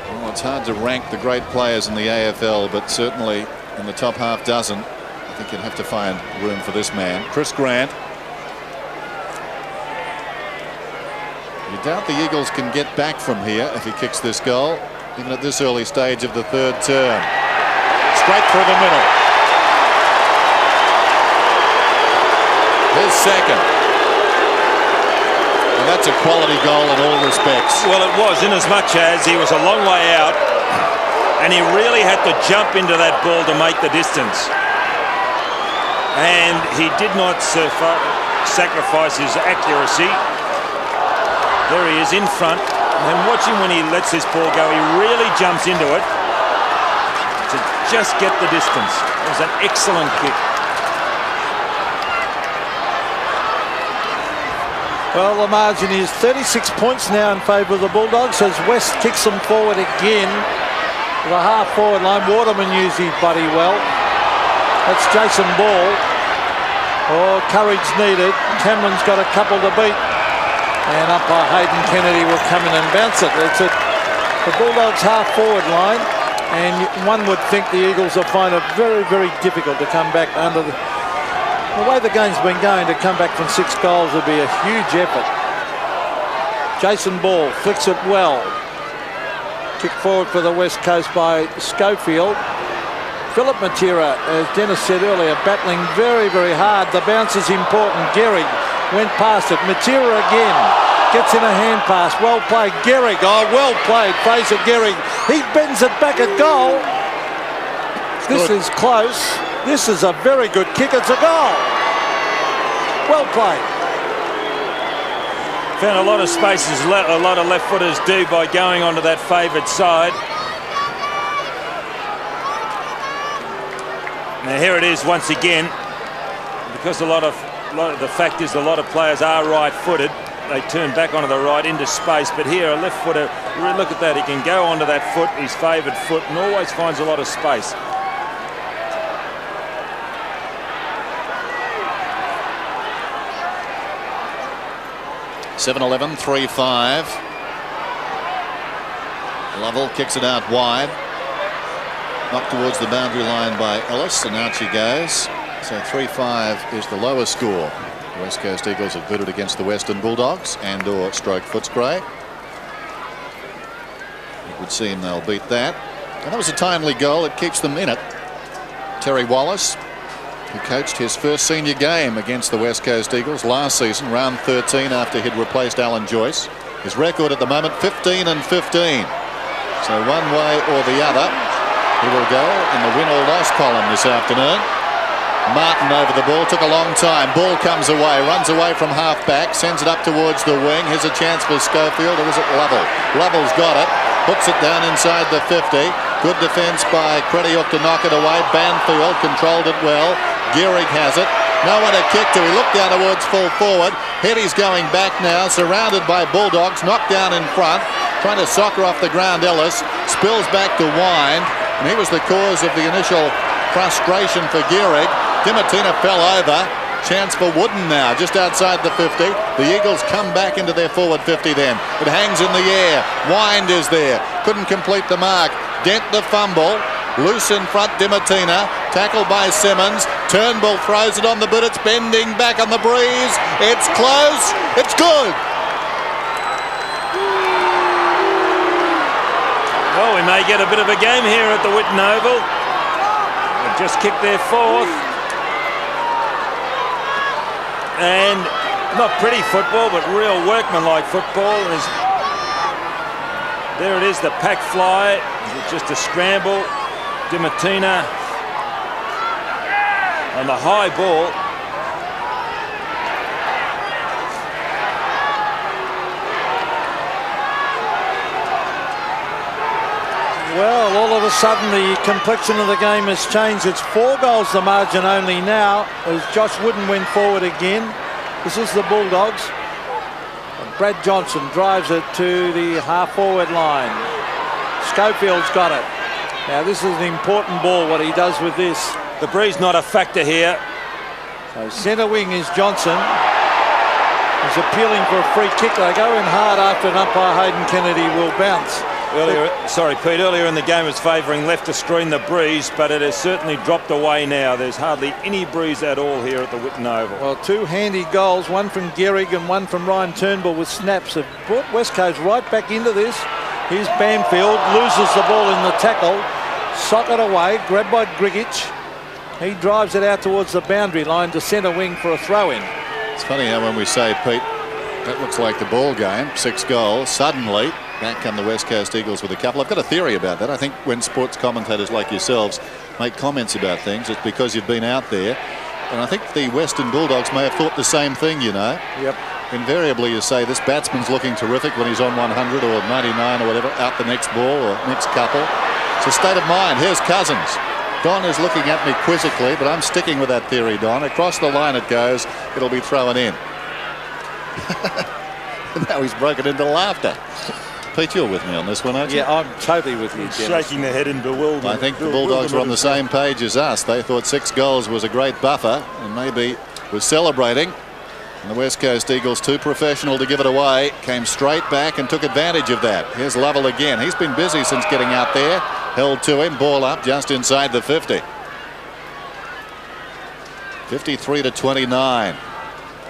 Well, it's hard to rank the great players in the AFL, but certainly in the top half dozen, I think you'd have to find room for this man. Chris Grant. You doubt the Eagles can get back from here if he kicks this goal, even at this early stage of the third term. Straight through the middle. His second. And that's a quality goal in all respects. Well, it was, in as much as he was a long way out and he really had to jump into that ball to make the distance. And he did not sacrifice his accuracy. There he is in front. And watch him when he lets this ball go. He really jumps into it to just get the distance. It was an excellent kick. Well, the margin is 36 points now in favour of the Bulldogs as West kicks them forward again. The half-forward line, Waterman used his buddy well. That's Jason Ball. Oh, courage needed. Cameron's got a couple to beat. And umpire Hayden Kennedy will come in and bounce it. It's the Bulldogs half-forward line. And one would think the Eagles will find it very, very difficult to come back under the way the game's been going. To come back from 6 goals would be a huge effort. Jason Ball flicks it well. Kick forward for the West Coast by Schofield. Philip Matera, as Dennis said earlier, battling very, very hard. The bounce is important. Gehrig went past it. Matera again gets in a hand pass. Well played. Gehrig, oh, well played. Fraser Gehrig. He bends it back at goal. This is close. This is a very good kick. It's a goal. Well played. Found a lot of spaces, a lot of left footers do by going onto that favoured side. Now here it is once again, because the fact is a lot of players are right-footed. They turn back onto the right into space, but here a left footer, look at that, he can go onto that foot, his favoured foot, and always finds a lot of space. (7-11), 3-5. Lovell kicks it out wide. Knocked towards the boundary line by Ellis, and out she goes. So 3-5 is the lower score. The West Coast Eagles have booted against the Western Bulldogs and/or stroke Footscray. It would seem they'll beat that. And that was a timely goal. It keeps them in it. Terry Wallace, who coached his first senior game against the West Coast Eagles last season, round 13, after he'd replaced Alan Joyce. His record at the moment, 15-15. So one way or the other, he will go in the win or loss column this afternoon. Martin over the ball, took a long time. Ball comes away, runs away from half-back, sends it up towards the wing. Here's a chance for Schofield, or is it Lovell? Lovell's got it, puts it down inside the 50. Good defence by Crediuk to knock it away. Banfield controlled it well. Gehrig has it. No one to kick to. He looked down towards full forward. Heady's going back now, surrounded by Bulldogs. Knocked down in front. Trying to soccer off the ground. Ellis spills back to Wind. And he was the cause of the initial frustration for Gehrig. Dimatina fell over. Chance for Wooden now, just outside the 50. The Eagles come back into their forward 50 then. It hangs in the air. Wind is there. Couldn't complete the mark. Dent the fumble. Loose in front, Dimatina. Tackled by Simmons. Turnbull throws it on the boot. It's bending back on the breeze. It's close. It's good. Well, we may get a bit of a game here at the Whitten Oval. They've just kicked their fourth. And not pretty football, but real workmanlike football. There it is, the pack fly. It's just a scramble. Di Martina on the high ball. Well, all of a sudden the complexion of the game has changed. It's 4 goals the margin only now as Josh Wooden went forward again. This is the Bulldogs. And Brad Johnson drives it to the half-forward line. Schofield's got it. Now this is an important ball, what he does with this. The breeze not a factor here. So centre wing is Johnson. He's appealing for a free kick. They go in hard after an umpire, Hayden Kennedy, will bounce. Earlier in the game was favouring left to screen the breeze, but it has certainly dropped away now. There's hardly any breeze at all here at the Whitten Oval. Well, 2 handy goals, one from Gehrig and one from Ryan Turnbull with snaps, have brought West Coast right back into this. Here's Banfield, loses the ball in the tackle, sock it away, grabbed by Grigic. He drives it out towards the boundary line to centre wing for a throw-in. It's funny how when we say, Pete, that looks like the ball game, 6 goals, suddenly back come the West Coast Eagles with a couple. I've got a theory about that. I think when sports commentators like yourselves make comments about things, it's because you've been out there. And I think the Western Bulldogs may have thought the same thing, you know. Yep. Invariably you say this batsman's looking terrific when he's on 100 or 99 or whatever, out the next ball or next couple. It's a state of mind. Here's Cousins. Don is looking at me quizzically, but I'm sticking with that theory, Don. Across the line it goes. It'll be thrown in. Now he's broken into laughter. Pete, you're with me on this one, aren't you? Yeah, I'm totally with you, Dennis. Shaking the head in bewilderment. I think the Bulldogs were on the same page as us. They thought 6 goals was a great buffer and maybe was celebrating. And the West Coast Eagles, too professional to give it away, came straight back and took advantage of that. Here's Lovell again. He's been busy since getting out there. Held to him, ball up just inside the 50. 53-29.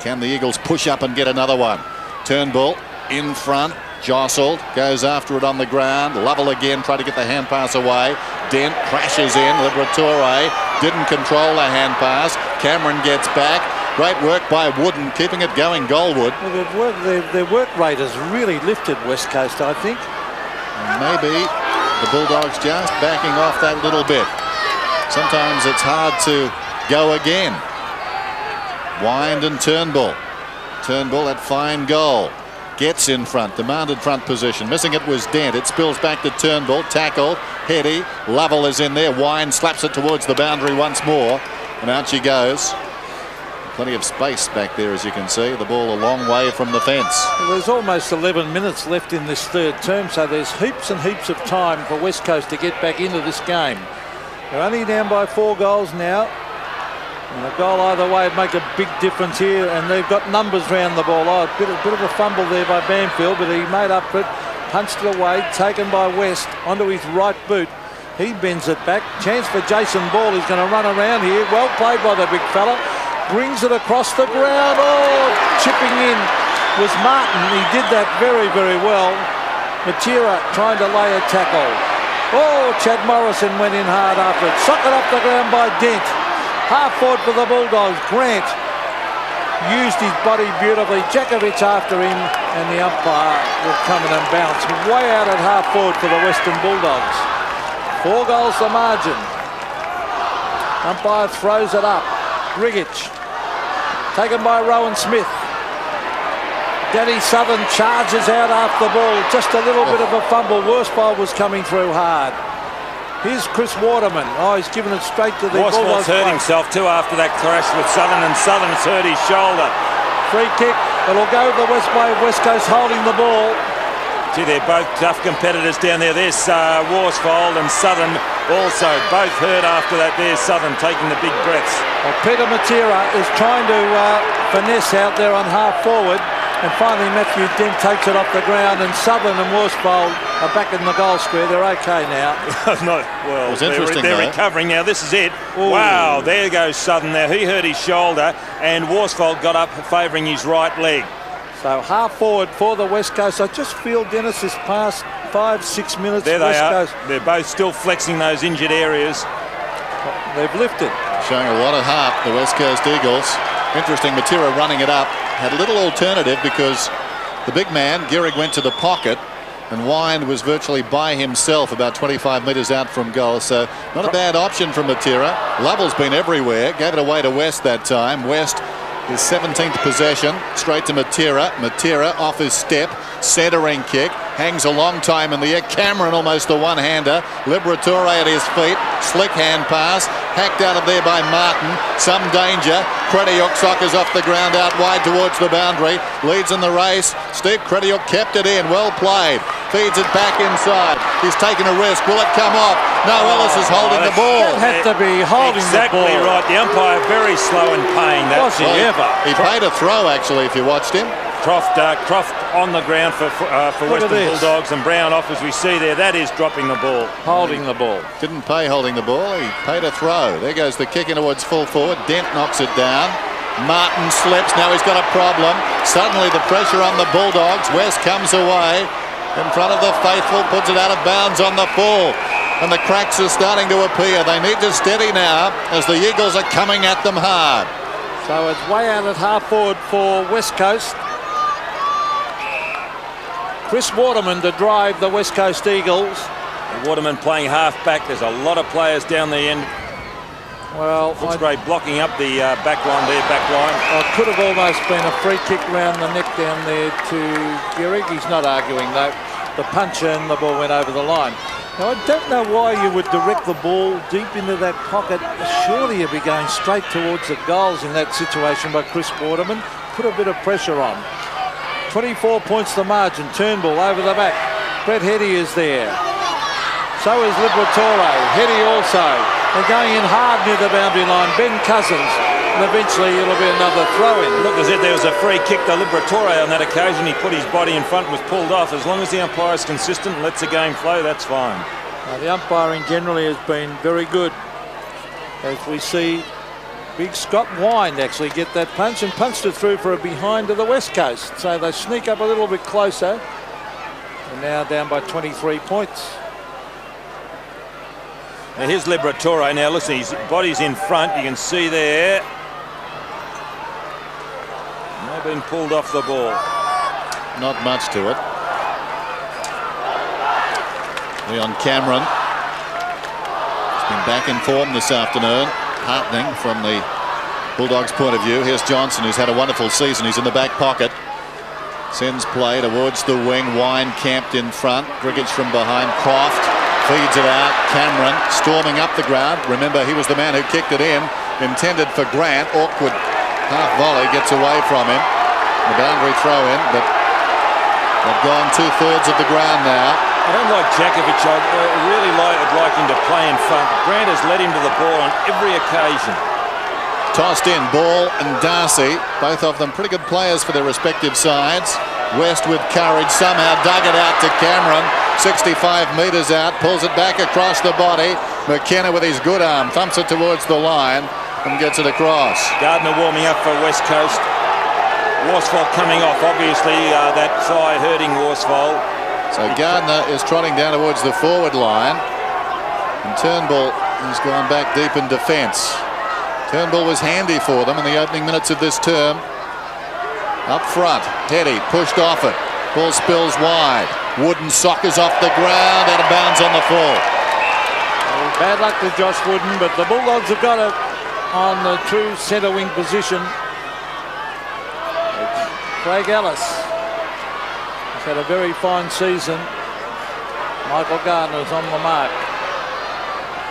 Can the Eagles push up and get another one? Turnbull in front. Jostled, goes after it on the ground. Lovell again, try to get the hand pass away. Dent crashes in. Liberatore didn't control the hand pass. Cameron gets back. Great work by Wooden, keeping it going, Goldwood. Well, their work rate has really lifted West Coast, I think. And maybe the Bulldogs just backing off that little bit. Sometimes it's hard to go again. Wind and Turnbull. Turnbull, that fine goal. Gets in front, demanded front position. Missing it was Dent. It spills back to Turnbull. Tackle, Heady. Lovell is in there. Wine slaps it towards the boundary once more. And out she goes. Plenty of space back there, as you can see. The ball a long way from the fence. Well, there's almost 11 minutes left in this third term, so there's heaps and heaps of time for West Coast to get back into this game. They're only down by 4 goals now. And a goal either way would make a big difference here, and they've got numbers round the ball. Oh, a bit of a fumble there by Banfield, but he made up for it, punched it away, taken by West onto his right boot. He bends it back. Chance for Jason Ball. He's going to run around here. Well played by the big fella. Brings it across the ground. Oh, chipping in was Martin. He did that very, very well. Matera trying to lay a tackle. Oh, Chad Morrison went in hard after it. Socked off the ground by Dent. Half forward for the Bulldogs. Grant used his body beautifully. Jakovic after him, and the umpire will come in and bounce way out at half forward for the Western Bulldogs. 4 goals the margin. Umpire throws it up. Grigic taken by Rowan Smith. Danny Southern charges out after the ball. Just a little bit of a fumble. Worsfold was coming through hard. Here's Chris Waterman. Oh, he's given it straight to the Bulldogs. Worsfold's hurt himself too after that crash with Southern, and Southern's hurt his shoulder. Free kick. It'll go the West Coast holding the ball. Gee, they're both tough competitors down there. There's Worsfold and Southern also both hurt after that. There's Southern taking the big breaths. Well, Peter Matera is trying to finesse out there on half forward, and finally Matthew Dent takes it off the ground, and Southern and Worsfold are back in the goal square. They're okay now. Not well. It was interesting, they're though. recovering now. This is it. Ooh. Wow, there goes Southern there. He hurt his shoulder, and Worsfold got up favouring his right leg. So half forward for the West Coast. I just feel, Dennis, this past 5-6 minutes. There they West are. Coast, They're both still flexing those injured areas. they've lifted. Showing a lot of heart, the West Coast Eagles. Interesting, Matera running it up. Had little alternative because the big man, Gehrig, went to the pocket, and Wind was virtually by himself about 25 metres out from goal. So not a bad option from Matera. Lovell's been everywhere. Gave it away to West that time. West, his 17th possession. Straight to Matera. Matera off his step. Centering kick. Hangs a long time in the air. Cameron almost a one-hander. Liberatore at his feet. Slick hand pass. Hacked out of there by Martin. Some danger. Crediuk soccers off the ground out wide towards the boundary. Leads in the race. Steve Crediuk kept it in. Well played. Feeds it back inside. He's taken a risk. Will it come off? No, Ellis is holding the ball. That had to be holding Exactly the ball. right. The umpire very slow in paying that. Was he ever? He paid a throw, actually, if you watched him. Croft on the ground for Western this. Bulldogs, and Brown off as we see there. That is dropping the ball. Holding the ball. Didn't pay holding the ball. He paid a throw. There goes the kick in towards full forward. Dent knocks it down. Martin slips. Now he's got a problem. Suddenly the pressure on the Bulldogs. West comes away in front of the faithful. Puts it out of bounds on the full. And the cracks are starting to appear. They need to steady now as the Eagles are coming at them hard. So it's way out at half forward for West Coast. Chris Waterman to drive the West Coast Eagles. Waterman playing half back. There's a lot of players down the end. Well, Footscray blocking up the back line there, back line. it could have almost been a free kick round the neck down there to Gehrig. He's not arguing though. The punch and the ball went over the line. Now, I don't know why you would direct the ball deep into that pocket. Surely you'd be going straight towards the goals in that situation by Chris Waterman. Put a bit of pressure on. 24 points the margin. Turnbull over the back. Brett Hetty is there. So is Liberatore. Hetty also. They're going in hard near the boundary line. Ben Cousins. And eventually it'll be another throw-in. Look, as if there was a free kick to Liberatore on that occasion. He put his body in front and was pulled off. As long as the umpire is consistent and lets the game flow, that's fine. The umpiring generally has been very good. As we see big Scott Wind actually get that punch and punched it through for a behind to the West Coast. So they sneak up a little bit closer. And now down by 23 points. Now here's Liberatore. Now listen, his body's in front. You can see there. Now been pulled off the ball. Not much to it. Leon Cameron has been back in form this afternoon. Heartening from the Bulldogs' point of view. Here's Johnson, who's had a wonderful season. He's in the back pocket. Sends play towards the wing. Wine camped in front. Griggage from behind. Croft feeds it out. Cameron storming up the ground. Remember, he was the man who kicked it in. Intended for Grant. Awkward half volley gets away from him. The boundary throw in, but they've gone 2/3 of the ground now. I don't like Jakovic. I really would like him to play in front. Grant has led him to the ball on every occasion. Tossed in, Ball and Darcy, both of them pretty good players for their respective sides. West with courage, somehow dug it out to Cameron. 65 metres out, pulls it back across the body. McKenna with his good arm, thumps it towards the line and gets it across. Gardner warming up for West Coast. Worsfold coming off, obviously that thigh hurting Worsfold. So Gardner is trotting down towards the forward line. And Turnbull has gone back deep in defence. Turnbull was handy for them in the opening minutes of this term. Up front, Hetty pushed off it. Ball spills wide. Wooden soccers off the ground, out of bounds on the full. Bad luck to Josh Wooden, but the Bulldogs have got it on the true centre wing position. Craig Ellis. He's had a very fine season. Michael Gardner's on the mark.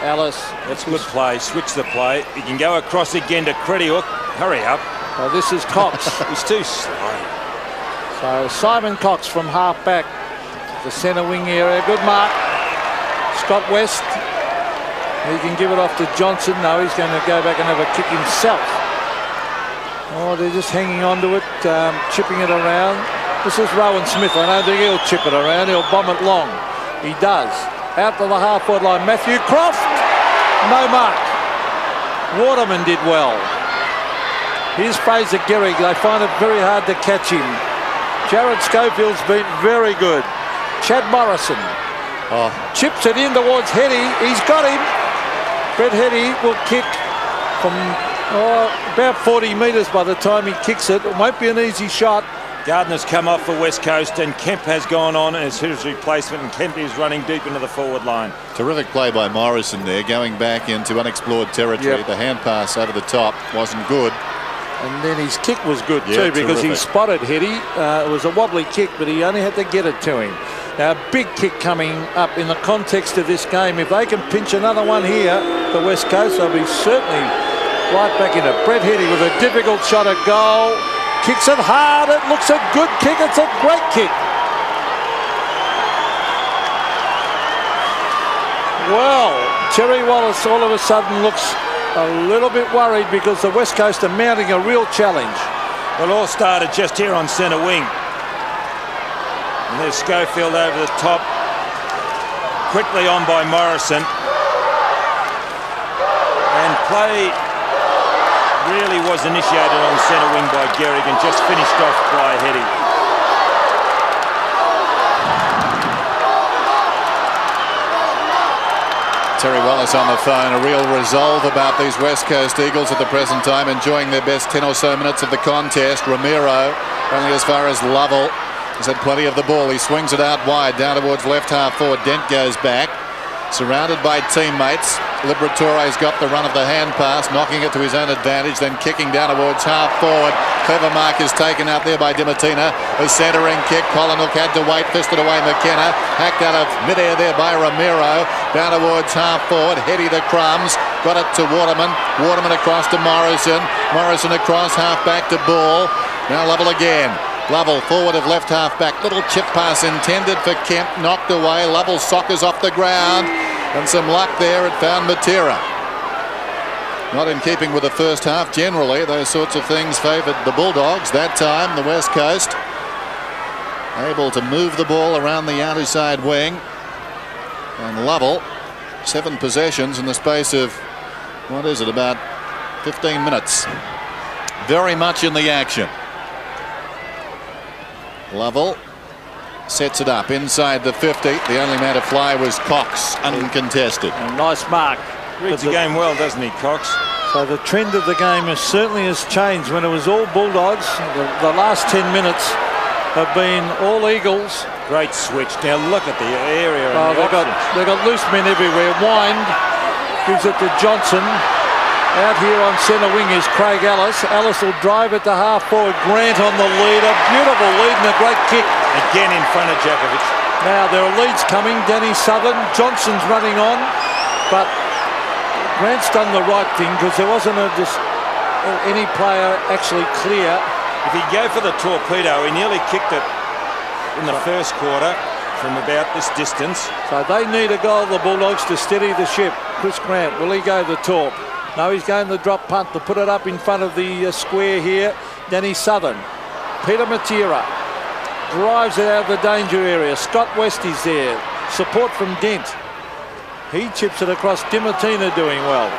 Ellis. That's good play. Switch the play. He can go across again to Crediuk. Hurry up. Well, this is Cox. He's too slow. So Simon Cox from half back. The centre wing area. Good mark. Scott West. He can give it off to Johnson. No, he's going to go back and have a kick himself. Oh, they're just hanging on to it, chipping it around. This is Rowan Smith. I don't think he'll chip it around. He'll bomb it long. He does. Out to the half-forward line. Matthew Croft. No mark. Waterman did well. Here's Fraser Gehrig. They find it very hard to catch him. Jared Schofield's been very good. Chad Morrison chips it in towards Heady. He's got him. Brett Heady will kick from about 40 metres by the time he kicks it. It won't be an easy shot. Gardner's come off for West Coast and Kemp has gone on as his replacement, and Kemp is running deep into the forward line. Terrific play by Morrison there, going back into unexplored territory. Yep. The hand pass over the top wasn't good. And then his kick was good Yeah, too, because he terrific. spotted Heady. It was a wobbly kick, but he only had to get it to him. Now, a big kick coming up in the context of this game. If they can pinch another one here, the West Coast, they'll be certainly right back in it. Brett Heady with a difficult shot at goal. Kicks it hard. It looks a good kick. It's a great kick. Well, Terry Wallace all of a sudden looks a little bit worried because the West Coast are mounting a real challenge. Well, all started just here on centre wing. And there's Schofield over the top. Quickly on by Morrison. And play really was initiated on centre wing by Gehrig and just finished off by Heady. Terry Wallace on the phone, a real resolve about these West Coast Eagles at the present time, enjoying their best 10 or so minutes of the contest. Ramiro only as far as Lovell. He's had plenty of the ball. He swings it out wide, down towards left half forward. Dent goes back, surrounded by teammates. Liberatore's got the run of the hand pass, knocking it to his own advantage, then kicking down towards half forward. Clever mark is taken out there by Dimatina. A centering kick. Pollenhook had to wait, fisted away McKenna. Hacked out of midair there by Ramiro. Down towards half forward. Heady the crumbs. Got it to Waterman. Waterman across to Morrison. Morrison across half back to Ball. Now Lovell again. Lovell forward of left half back. Little chip pass intended for Kemp. Knocked away. Lovell sockers off the ground. And some luck there, it found Matera. Not in keeping with the first half. Generally, those sorts of things favoured the Bulldogs. That time, the West Coast able to move the ball around the outer side wing. And Lovell, 7 possessions in the space of, what is it, about 15 minutes. Very much in the action. Lovell sets it up inside the 50. The only man to fly was Cox, uncontested. A nice mark. Reads the game well, doesn't he, Cox? So the trend of the game certainly has changed. When it was all Bulldogs, the last 10 minutes have been all Eagles. Great switch. Now look at the area. Oh, and they got loose men everywhere. Wind gives it to Johnson. Out here on centre wing is Craig Ellis. Ellis will drive it to half forward. Grant on the lead. A beautiful lead and a great kick. Again in front of Djakovic. Now there are leads coming. Danny Southern. Johnson's running on. But Grant's done the right thing because there wasn't any player actually clear. If he'd go for the torpedo, he nearly kicked it in the first quarter from about this distance. So they need a goal, the Bulldogs, to steady the ship. Chris Grant, will he go the torp? No, he's going the drop punt to put it up in front of the square here. Danny Southern. Peter Matera drives it out of the danger area. Scott West is there. Support from Dent. He chips it across. Dimatina doing well.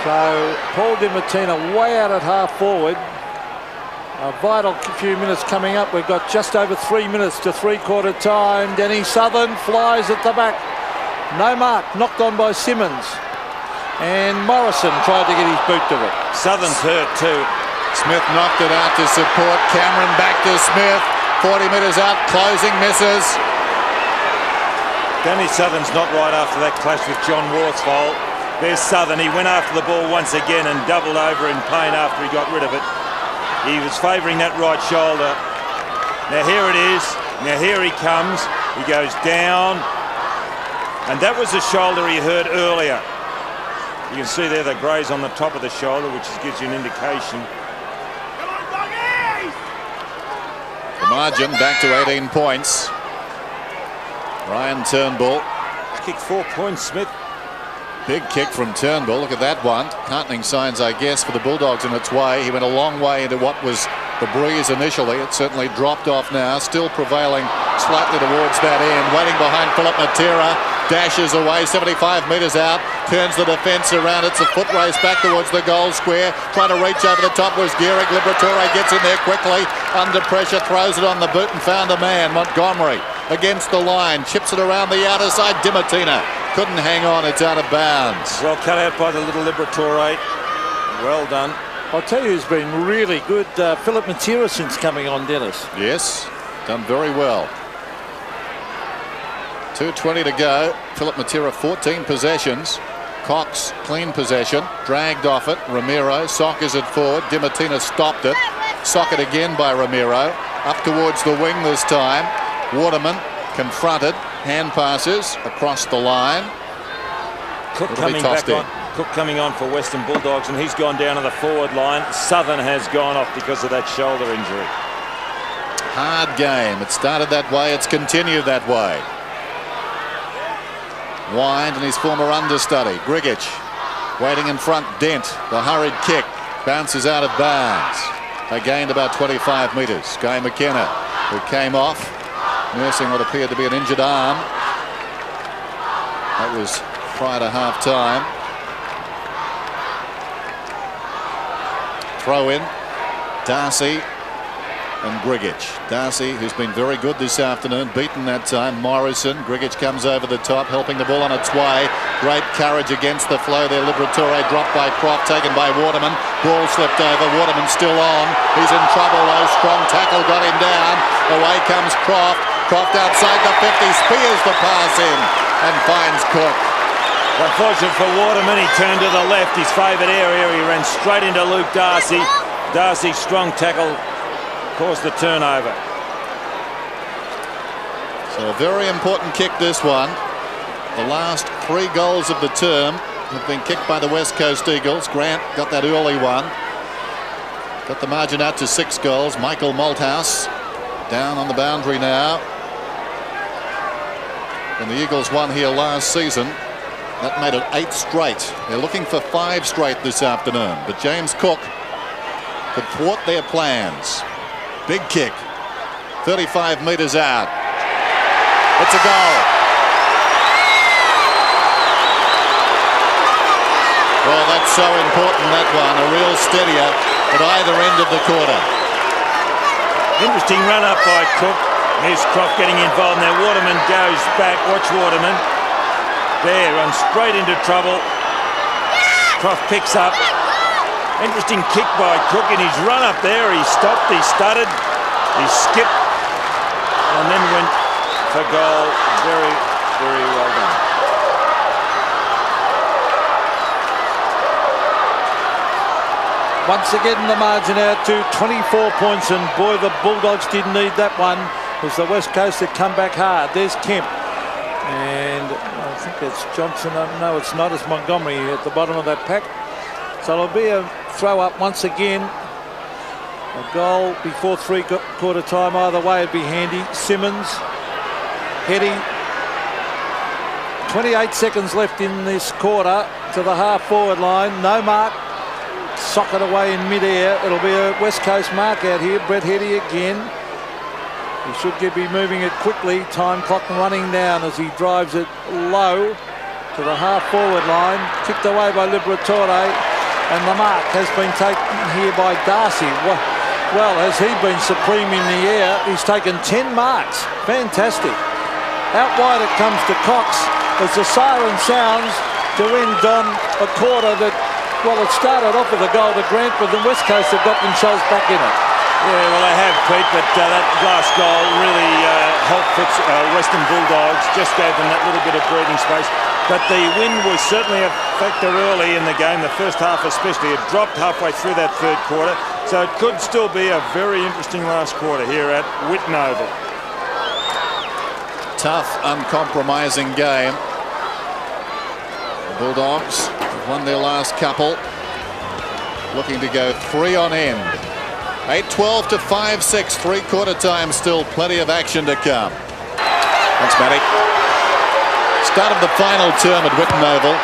So Paul Dimatina way out at half forward. A vital few minutes coming up. We've got just over 3 minutes to three-quarter time. Danny Southern flies at the back. No mark. Knocked on by Simmons. And Morrison tried to get his boot to it. Southern's hurt too. Smith knocked it out to support. Cameron back to Smith. 40 metres out. Closing misses. Danny Southern's not right after that clash with John Warthfold. There's Southern. He went after the ball once again and doubled over in pain after he got rid of it. He was favouring that right shoulder. Now here it is. Now here he comes. He goes down. And that was the shoulder he hurt earlier. You can see there the graze on the top of the shoulder, which gives you an indication. The margin back to 18 points. Ryan Turnbull. Kicked 4 points, Smith. Big kick from Turnbull. Look at that one. Heartening signs, I guess, for the Bulldogs in its way. He went a long way into what was the breeze initially. It certainly dropped off now. Still prevailing slightly towards that end, waiting behind Philip Matera, dashes away 75 metres out, turns the defence around. It's a foot race back towards the goal square, trying to reach over the top was Gehrig. Liberatore gets in there quickly, under pressure, throws it on the boot and found a man. Montgomery against the line, chips it around the outer side. Dimatina couldn't hang on, it's out of bounds. Well cut out by the little Liberatore. Well done. I'll tell you, he's been really good, Philip Matera, since coming on, Dennis. Yes, done very well. 2:20 to go. Philip Matera 14 possessions. Cox clean possession, dragged off it. Ramiro sockers it forward. Dimatina stopped it. Sock it again by Ramiro. Up towards the wing this time. Waterman confronted. Hand passes across the line. Cook coming back on. Cook coming on for Western Bulldogs, and he's gone down to the forward line. Southern has gone off because of that shoulder injury. Hard game. It started that way. It's continued that way. Wind and his former understudy, Grgic, waiting in front. Dent, the hurried kick, bounces out of bounds. They gained about 25 metres. Guy McKenna, who came off, nursing what appeared to be an injured arm. That was prior to half-time. Throw in, Darcy and Grgic. Darcy, who's been very good this afternoon, beaten that time. Morrison, Grgic comes over the top, helping the ball on its way. Great courage against the flow there. Liberatore dropped by Croft, taken by Waterman. Ball slipped over. Waterman still on. He's in trouble though. Strong tackle got him down. Away comes Croft. Croft outside the 50, spears the pass in and finds Cook. Unfortunate for Waterman, he turned to the left, his favourite area. He ran straight into Luke Darcy. Darcy's strong tackle caused the turnover. So a very important kick, this one. The last 3 goals of the term have been kicked by the West Coast Eagles. Grant got that early one. Got the margin out to 6 goals. Michael Malthouse down on the boundary now. And the Eagles won here last season. That made it 8 straight. They're looking for 5 straight this afternoon. But James Cook could thwart their plans. Big kick. 35 metres out. It's a goal. Well, that's so important, that one. A real steadier at either end of the quarter. Interesting run up by Cook. Here's Croft getting involved now. Waterman goes back. Watch Waterman. There, runs straight into trouble. Croft picks up. Interesting kick by Cook in his run up there. He stopped, he stuttered, he skipped, and then went for goal. Very, very well done. Once again, the margin out to 24 points, and boy, the Bulldogs didn't need that one. It was the West Coast that come back hard. There's Kemp. And I think that's Johnson. No, it's not. It's Montgomery at the bottom of that pack. So it'll be a throw up once again. A goal before 3/4 time. Either way, it'd be handy. Simmons, Heady. 28 seconds left in this quarter to the half-forward line. No mark. Sock it away in mid-air. It'll be a West Coast mark out here. Brett Heady again. He should be moving it quickly. Time clock running down as he drives it low to the half-forward line. Kicked away by Liberatore. And the mark has been taken here by Darcy. Well, has he been supreme in the air? He's taken 10 marks. Fantastic. Out wide it comes to Cox as the siren sounds to end on a quarter that, well, it started off with a goal to Grant, but the West Coast have got themselves back in it. Yeah, well, they have, Pete, but that last goal really helped Western Bulldogs, just gave them that little bit of breathing space. But the wind was certainly a factor early in the game, the first half especially. It dropped halfway through that 3rd quarter, so it could still be a very interesting last quarter here at Whitten Oval. Tough, uncompromising game. The Bulldogs have won their last couple, looking to go 3 on end. 8-12 to 5-6, 3/4 time still, plenty of action to come. Thanks, Matty. Start of the final term at Whitten Oval.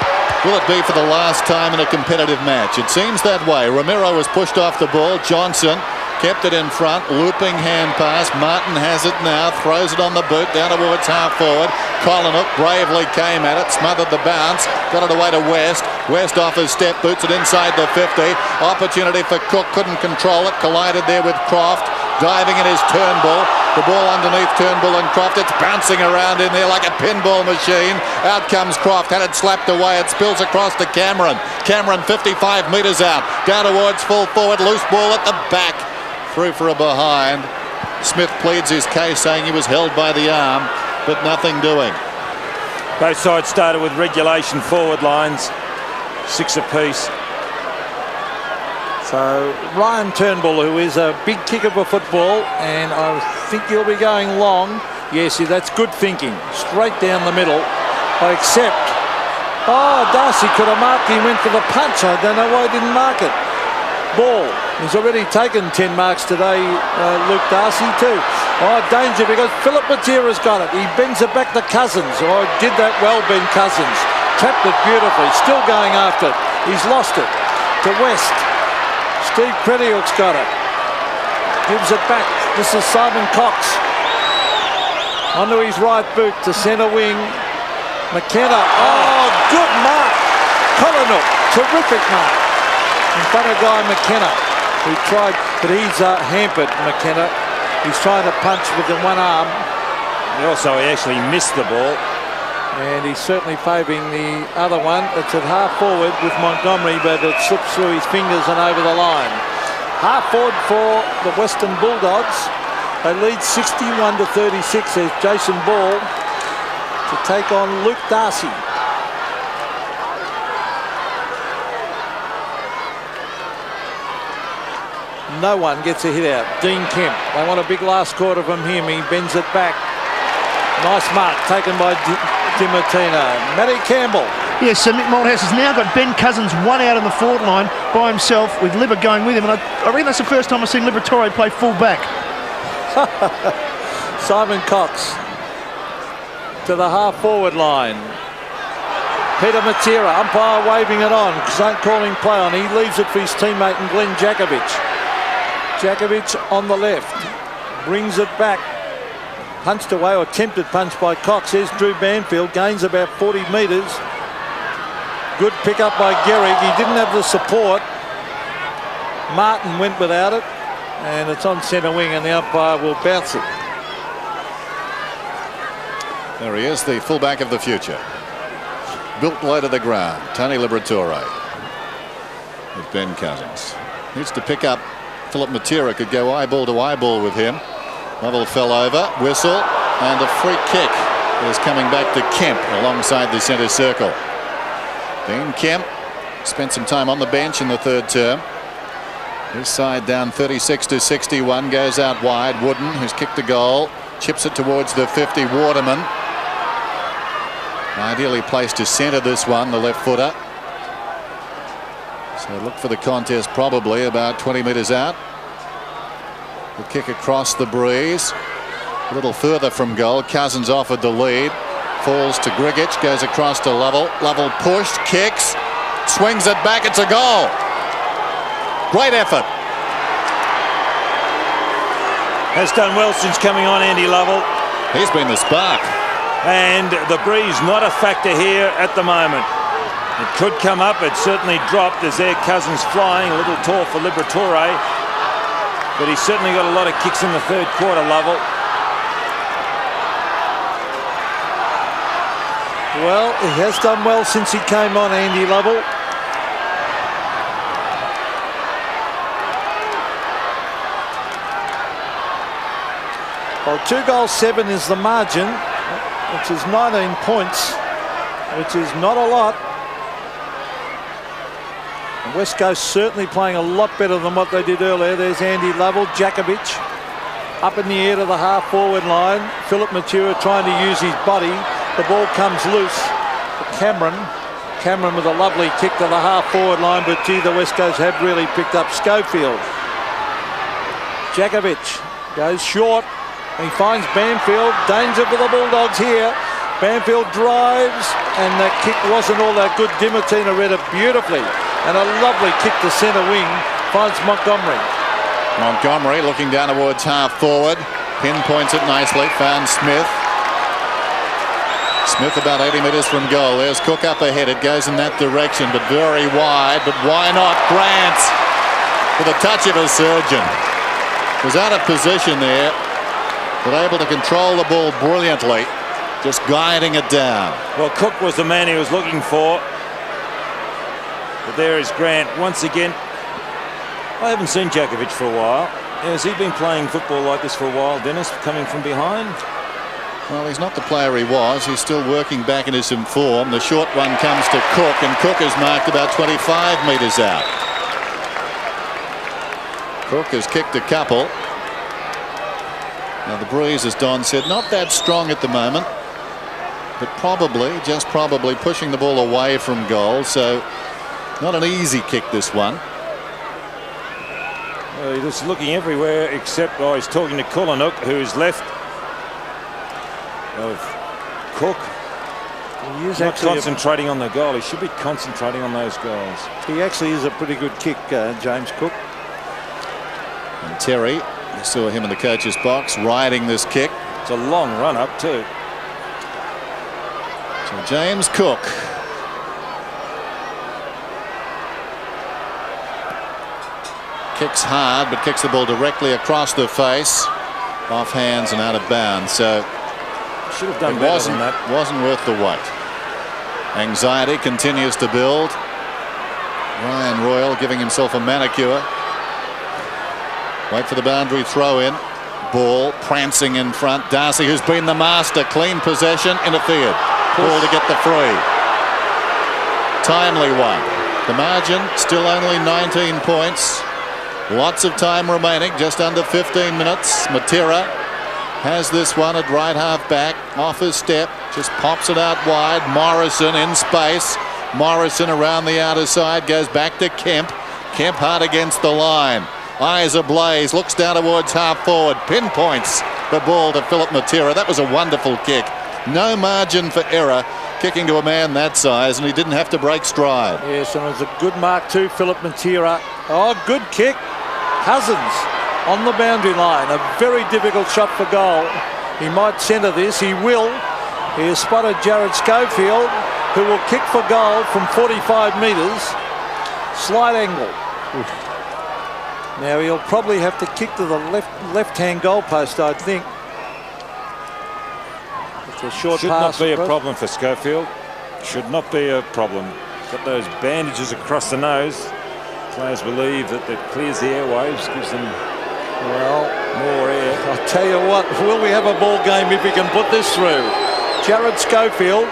Will it be for the last time in a competitive match? It seems that way. Ramiro was pushed off the ball. Johnson kept it in front, looping hand pass. Martin has it now, throws it on the boot down towards half forward. Collinook bravely came at it, smothered the bounce, got it away to West. West off his step, boots it inside the 50. Opportunity for Cook, couldn't control it, collided there with Croft. Diving in his Turnbull. The ball underneath Turnbull and Croft. It's bouncing around in there like a pinball machine. Out comes Croft. Had it slapped away. It spills across to Cameron. Cameron 55 metres out. Down towards full forward. Loose ball at the back. Through for a behind. Smith pleads his case saying he was held by the arm, but nothing doing. Both sides started with regulation forward lines. 6 apiece. So Ryan Turnbull, who is a big kicker for football, and I think he'll be going long. Yes, that's good thinking. Straight down the middle. I accept. Oh, Darcy could have marked. He went for the punch. I don't know why he didn't mark it. Ball. He's already taken 10 marks today, Luke Darcy too. Oh, danger because Philip Matera's got it. He bends it back to Cousins. Oh, did that well, Ben Cousins. Trapped it beautifully. Still going after it. He's lost it to West. Steve Credihook's got it. Gives it back. This is Simon Cox. Onto his right boot to centre wing. McKenna. Oh, good mark. Collinook. Terrific mark. In front of Guy McKenna, who tried, but he's hampered, McKenna. He's trying to punch with the one arm. And also, he actually missed the ball. And he's certainly favouring the other one. It's at half forward with Montgomery, but it slips through his fingers and over the line. Half forward for the Western Bulldogs. They lead 61-36 as Jason Ball to take on Luke Darcy. No one gets a hit out. Dean Kemp. They want a big last quarter from him. He bends it back. Nice mark taken by Dimartino. Matty Campbell. Yes, so Mick Malthouse has now got Ben Cousins one out on the forward line by himself with Libba going with him. And I reckon that's the first time I've seen Liberatore play full back. Simon Cox to the half forward line. Peter Matera, umpire waving it on. Don't call him play on. He leaves it for his teammate and Glenn Jakovic. Jakovic on the left. Brings it back. Punched away, or attempted punch by Cox. Here's Drew Banfield, gains about 40 metres. Good pick up by Gehrig. He didn't have the support. Martin went without it, and it's on centre wing, and the umpire will bounce it. There he is, the fullback of the future. Built low to the ground, Tony Liberatore with Ben Cousins. Needs to pick up Philip Matera, could go eyeball to eyeball with him. Lovell fell over, whistle, and a free kick is coming back to Kemp alongside the centre circle. Dean Kemp spent some time on the bench in the third term. His side down 36-61, goes out wide. Wooden, who's kicked a goal, chips it towards the 50. Waterman, ideally placed to centre this one, the left footer. So look for the contest probably about 20 metres out. The kick across the breeze, a little further from goal. Cousins offered the lead, falls to Grigic, goes across to Lovell. Lovell pushed, kicks, swings it back. It's a goal. Great effort. Has done well since coming on, Andy Lovell. He's been the spark. And the breeze not a factor here at the moment. It could come up. It certainly dropped as their Cousins flying. A little tall for Liberatore. But he's certainly got a lot of kicks in the third quarter, Lovell. Well, he has done well since he came on, Andy Lovell. Well, 2-7 is the margin, which is 19 points, which is not a lot. West Coast certainly playing a lot better than what they did earlier. There's Andy Lovell. Jakovic up in the air to the half forward line. Philip Matera trying to use his body. The ball comes loose. Cameron with a lovely kick to the half forward line, but gee, the West Coast have really picked up Schofield. Jakovic goes short. He finds Banfield. Danger for the Bulldogs here. Banfield drives, and that kick wasn't all that good. Dimartino read it beautifully. And a lovely kick to centre wing. Finds Montgomery. Montgomery looking down towards half forward. Pinpoints it nicely. Found Smith. Smith about 80 metres from goal. There's Cook up ahead. It goes in that direction, but very wide. But why not? Grant with a touch of a surgeon. Was out of position there, but able to control the ball brilliantly, just guiding it down. Well, Cook was the man he was looking for. But there is Grant once again. I haven't seen Djokovic for a while. Has he been playing football like this for a while, Dennis, coming from behind? Well, he's not the player he was. He's still working back into some form. The short one comes to Cook, and Cook is marked about 25 metres out. Cook has kicked a couple. Now the breeze, as Don said, not that strong at the moment, but probably, just probably, pushing the ball away from goal. So not an easy kick, this one. Well, he's just looking everywhere except, he's talking to Kulanuk, who is left of Cook. He is not concentrating on the goal. He should be concentrating on those goals. He actually is a pretty good kick, James Cook. And Terry, you saw him in the coach's box riding this kick. It's a long run up too. So James Cook. Kicks hard, but kicks the ball directly across the face, off hands and out of bounds. So should have done better than that. Wasn't worth the wait. Anxiety continues to build. Ryan Royal giving himself a manicure. Wait for the boundary throw in. Ball prancing in front. Darcy, who's been the master. Clean possession, interfered. Ball to get the free. Timely one. The margin still only 19 points. Lots of time remaining, just under 15 minutes. Matera has this one at right half back, off his step, just pops it out wide. Morrison in space. Morrison around the outer side, goes back to Kemp. Kemp hard against the line. Eyes ablaze, looks down towards half forward, pinpoints the ball to Philip Matera. That was a wonderful kick. No margin for error, kicking to a man that size, and he didn't have to break stride. Yes, and it was a good mark too, Philip Matera. Oh, good kick. Cousins on the boundary line. A very difficult shot for goal. He might centre this. He will. He has spotted Jared Schofield, who will kick for goal from 45 metres. Slight angle. Oof. Now he'll probably have to kick to the left-hand goalpost, I think. It's a short pass. Should not be a problem for Schofield. Should not be a problem. Got those bandages across the nose. Players believe that it clears the airwaves, gives them, well, more air. I'll tell you what, will we have a ball game if we can put this through? Jared Schofield,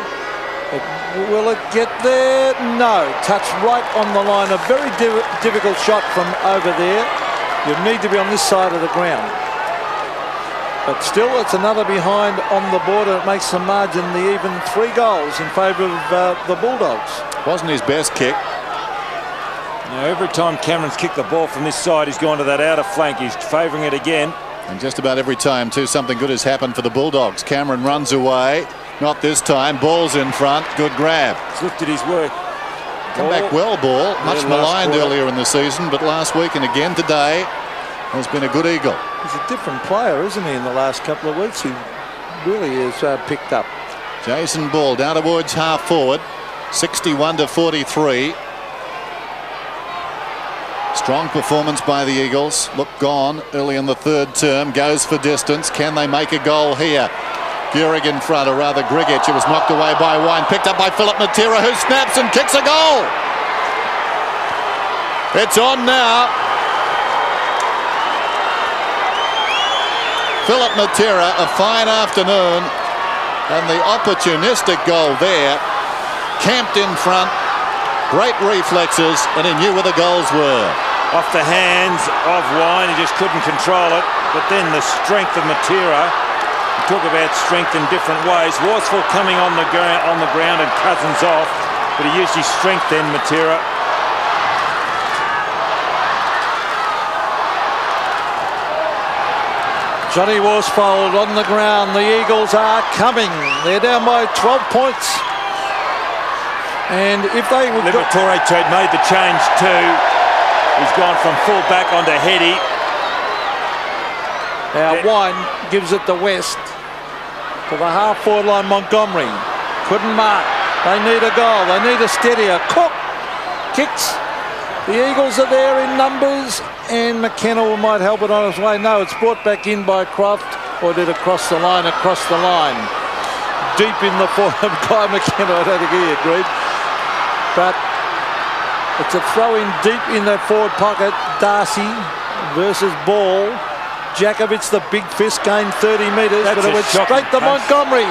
will it get there? No, touch right on the line. A very difficult shot from over there. You need to be on this side of the ground. But still, it's another behind on the border. It makes the margin the even 3 goals in favour of the Bulldogs. Wasn't his best kick. Now, every time Cameron's kicked the ball from this side, he's gone to that outer flank. He's favouring it again. And just about every time, too, something good has happened for the Bulldogs. Cameron runs away. Not this time. Ball's in front. Good grab. He's looked at his work. Come back well, ball. Much maligned earlier in the season, but last week and again today has been a good Eagle. He's a different player, isn't he, in the last couple of weeks? He really is picked up. Jason Ball down towards half forward. 61-43. Strong performance by the Eagles. Look gone early in the third term. Goes for distance. Can they make a goal here? Gehrig in front, or rather Grigic. It was knocked away by Wine. Picked up by Philip Matera, who snaps and kicks a goal. It's on now. Philip Matera, a fine afternoon. And the opportunistic goal there. Camped in front. Great reflexes, and he knew where the goals were. Off the hands of Wine, he just couldn't control it. But then the strength of Matera, we talk about strength in different ways. Worsfold coming on the ground and Cousins off, but he used his strength then, Matera. Johnny Worsfold on the ground. The Eagles are coming. They're down by 12 points. And if they would... Liberatore made the change too. He's gone from full back onto Heady. Now Wine gives it to West. To the half-forward line, Montgomery. Couldn't mark. They need a goal. They need a steadier. Cook kicks. The Eagles are there in numbers, and McKenna might help it on his way. No, it's brought back in by Croft, or did it cross the line? Across the line. Deep in the form of Guy McKenna. I don't think he agreed. But it's a throw in deep in that forward pocket. Darcy versus Ball. Jakovic, the big fist, gained 30 metres, but it went straight to Montgomery.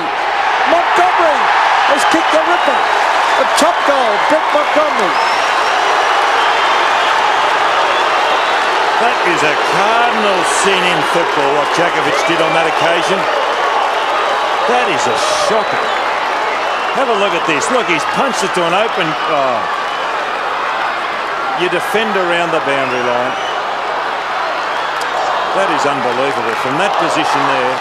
Montgomery has kicked the ripper. A top goal, Brett Montgomery. That is a cardinal sin in football, what Jakovic did on that occasion. That is a shocker. Have a look at this. Look, he's punched it to an open... Oh. You defend around the boundary line. That is unbelievable from that position there.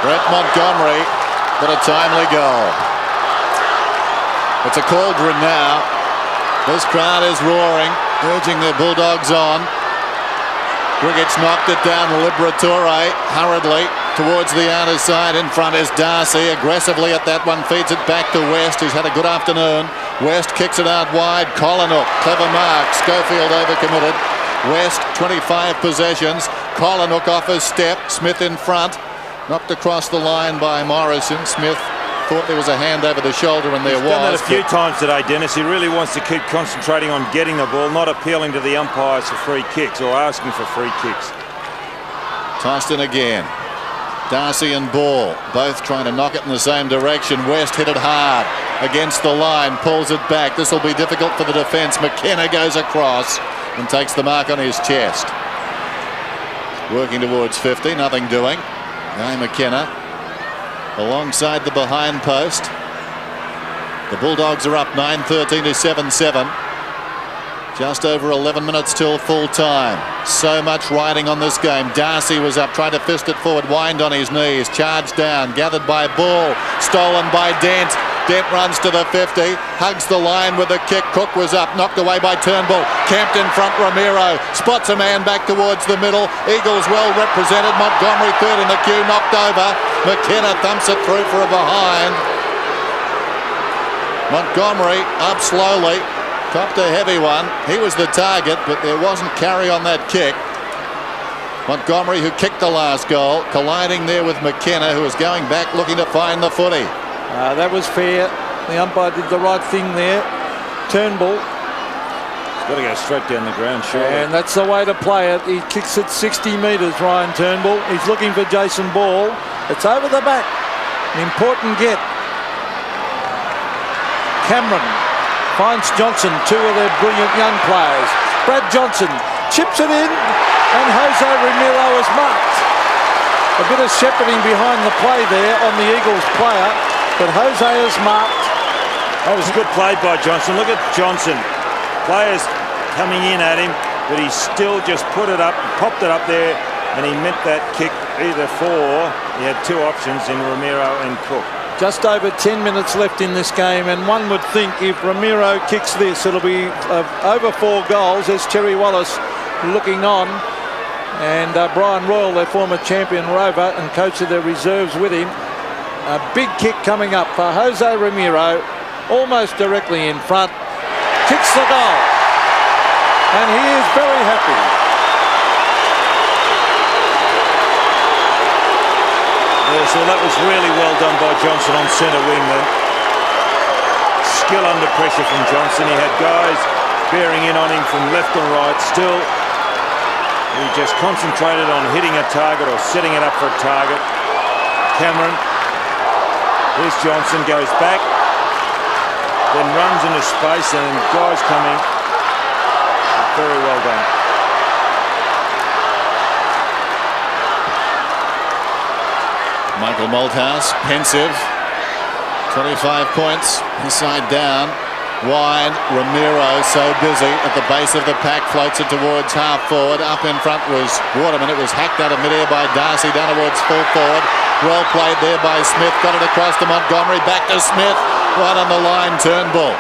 Brett Montgomery, but a timely goal. It's a cauldron now. This crowd is roaring, urging their Bulldogs on. Grigich knocked it down. Liberatore hurriedly towards the outer side. In front is Darcy. Aggressively at that one. Feeds it back to West, who's had a good afternoon. West kicks it out wide. Collinhook, clever mark. Schofield overcommitted. West 25 possessions. Collinhook off his step. Smith in front. Knocked across the line by Morrison. Smith thought there was a hand over the shoulder, and there was. He's done that a few times today, Dennis. He really wants to keep concentrating on getting the ball, not appealing to the umpires for free kicks or asking for free kicks. Tossed in again. Darcy and Ball both trying to knock it in the same direction. West hit it hard against the line, pulls it back. This will be difficult for the defence. McKenna goes across and takes the mark on his chest. Working towards 50, nothing doing. Guy McKenna alongside the behind post. The Bulldogs are up 9-13 to 7-7. Just over 11 minutes till full time. So much riding on this game. Darcy was up, tried to fist it forward, whined on his knees, charged down, gathered by Ball, stolen by Dent. Dent runs to the 50, hugs the line with a kick. Cook was up, knocked away by Turnbull. Camped in front, Ramiro spots a man back towards the middle. Eagles well represented. Montgomery third in the queue, knocked over. McKenna thumps it through for a behind. Montgomery up slowly. Copped a heavy one. He was the target, but there wasn't carry on that kick. Montgomery, who kicked the last goal, colliding there with McKenna, who was going back looking to find the footy. That was fair. The umpire did the right thing there. Turnbull. He's got to go straight down the ground, sure. And that's the way to play it. He kicks it 60 metres, Ryan Turnbull. He's looking for Jason Ball. It's over the back. An important get. Cameron finds Johnson, two of their brilliant young players. Brad Johnson chips it in, and Jose Ramiro is marked. A bit of shepherding behind the play there on the Eagles player, but Jose is marked. That was good play by Johnson. Look at Johnson. Players coming in at him, but he still just put it up, popped it up there, and he meant that kick either for, he had two options in Ramiro and Cook. Just over 10 minutes left in this game, and one would think if Ramiro kicks this, it'll be over 4 goals. There's Terry Wallace looking on, and Brian Royal, their former champion rover and coach of their reserves, with him. A big kick coming up for Jose Ramiro, almost directly in front. Kicks the goal, and he is very happy. So that was really well done by Johnson on centre wing then. Skill under pressure from Johnson. He had guys bearing in on him from left and right. Still, he just concentrated on hitting a target or setting it up for a target. Cameron. Here's Johnson, goes back, then runs into space, and guys coming. Very well done. Michael Malthouse, pensive. 25 points, his side down. Wide, Ramiro so busy at the base of the pack, floats it towards half forward. Up in front was Waterman. It was hacked out of midair by Darcy down towards full forward. Well played there by Smith. Got it across to Montgomery. Back to Smith. Right on the line, Turnbull.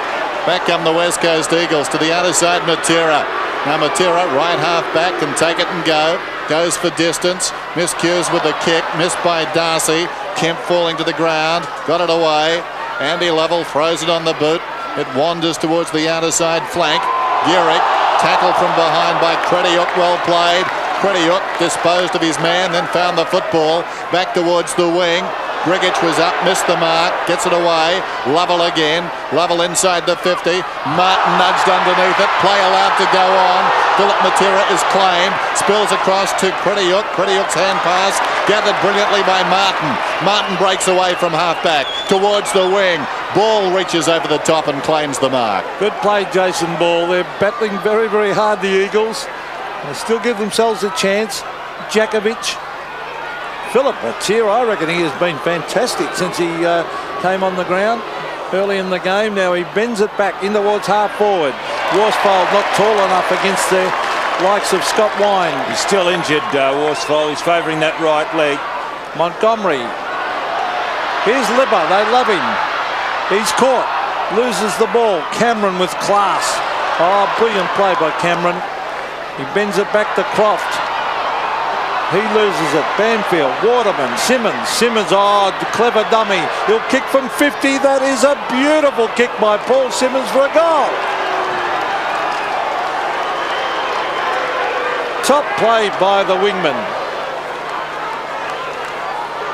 Back come the West Coast Eagles to the outer side, Matera. Now Matera, right half back, can take it and go. Goes for distance. Miscues with the kick. Missed by Darcy. Kemp falling to the ground. Got it away. Andy Lovell throws it on the boot. It wanders towards the outer side flank. Gehrig, tackled from behind by Krediuk. Well played. Krediuk disposed of his man, then found the football. Back towards the wing. Grigic was up, missed the mark, gets it away. Lovell again. Lovell inside the 50. Martin nudged underneath it. Play allowed to go on. Philip Matera is claimed. Spills across to Krediuk. Krediuk's hand pass gathered brilliantly by Martin. Martin breaks away from half-back towards the wing. Ball reaches over the top and claims the mark. Good play, Jason Ball. They're battling very, very hard, the Eagles. They still give themselves a chance. Jakovic. Philip Matera, I reckon he has been fantastic since he came on the ground early in the game. Now he bends it back in towards half forward. Worsfold not tall enough against the likes of Scott Wine. He's still injured, Worsfold. He's favouring that right leg. Montgomery. Here's Libba. They love him. He's caught. Loses the ball. Cameron with class. Oh, brilliant play by Cameron. He bends it back to Croft. He loses it. Banfield, Waterman, Simmons. Simmons, oh, clever dummy. He'll kick from 50. That is a beautiful kick by Paul Simmons for a goal. Top play by the wingman.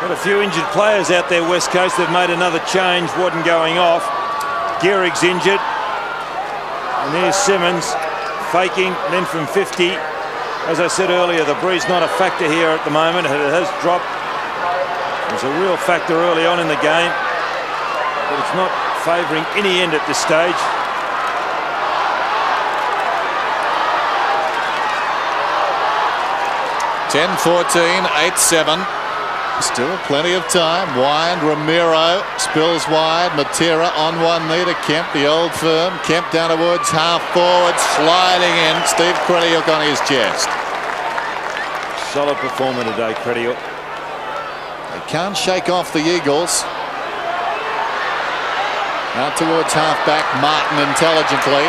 Got a few injured players out there, West Coast. They've made another change. Warden going off. Gehrig's injured. And here's Simmons faking, then from 50. As I said earlier, the breeze not a factor here at the moment. It has dropped. It was a real factor early on in the game, but it's not favouring any end at this stage. (10-14), 8-7. Still plenty of time. Wide, Ramiro spills wide. Matera on one knee to Kemp, the old firm. Kemp down towards half forward, sliding in. Steve Krediuk on his chest. Solid performer today, Krediuk. They can't shake off the Eagles. Out towards half back, Martin intelligently.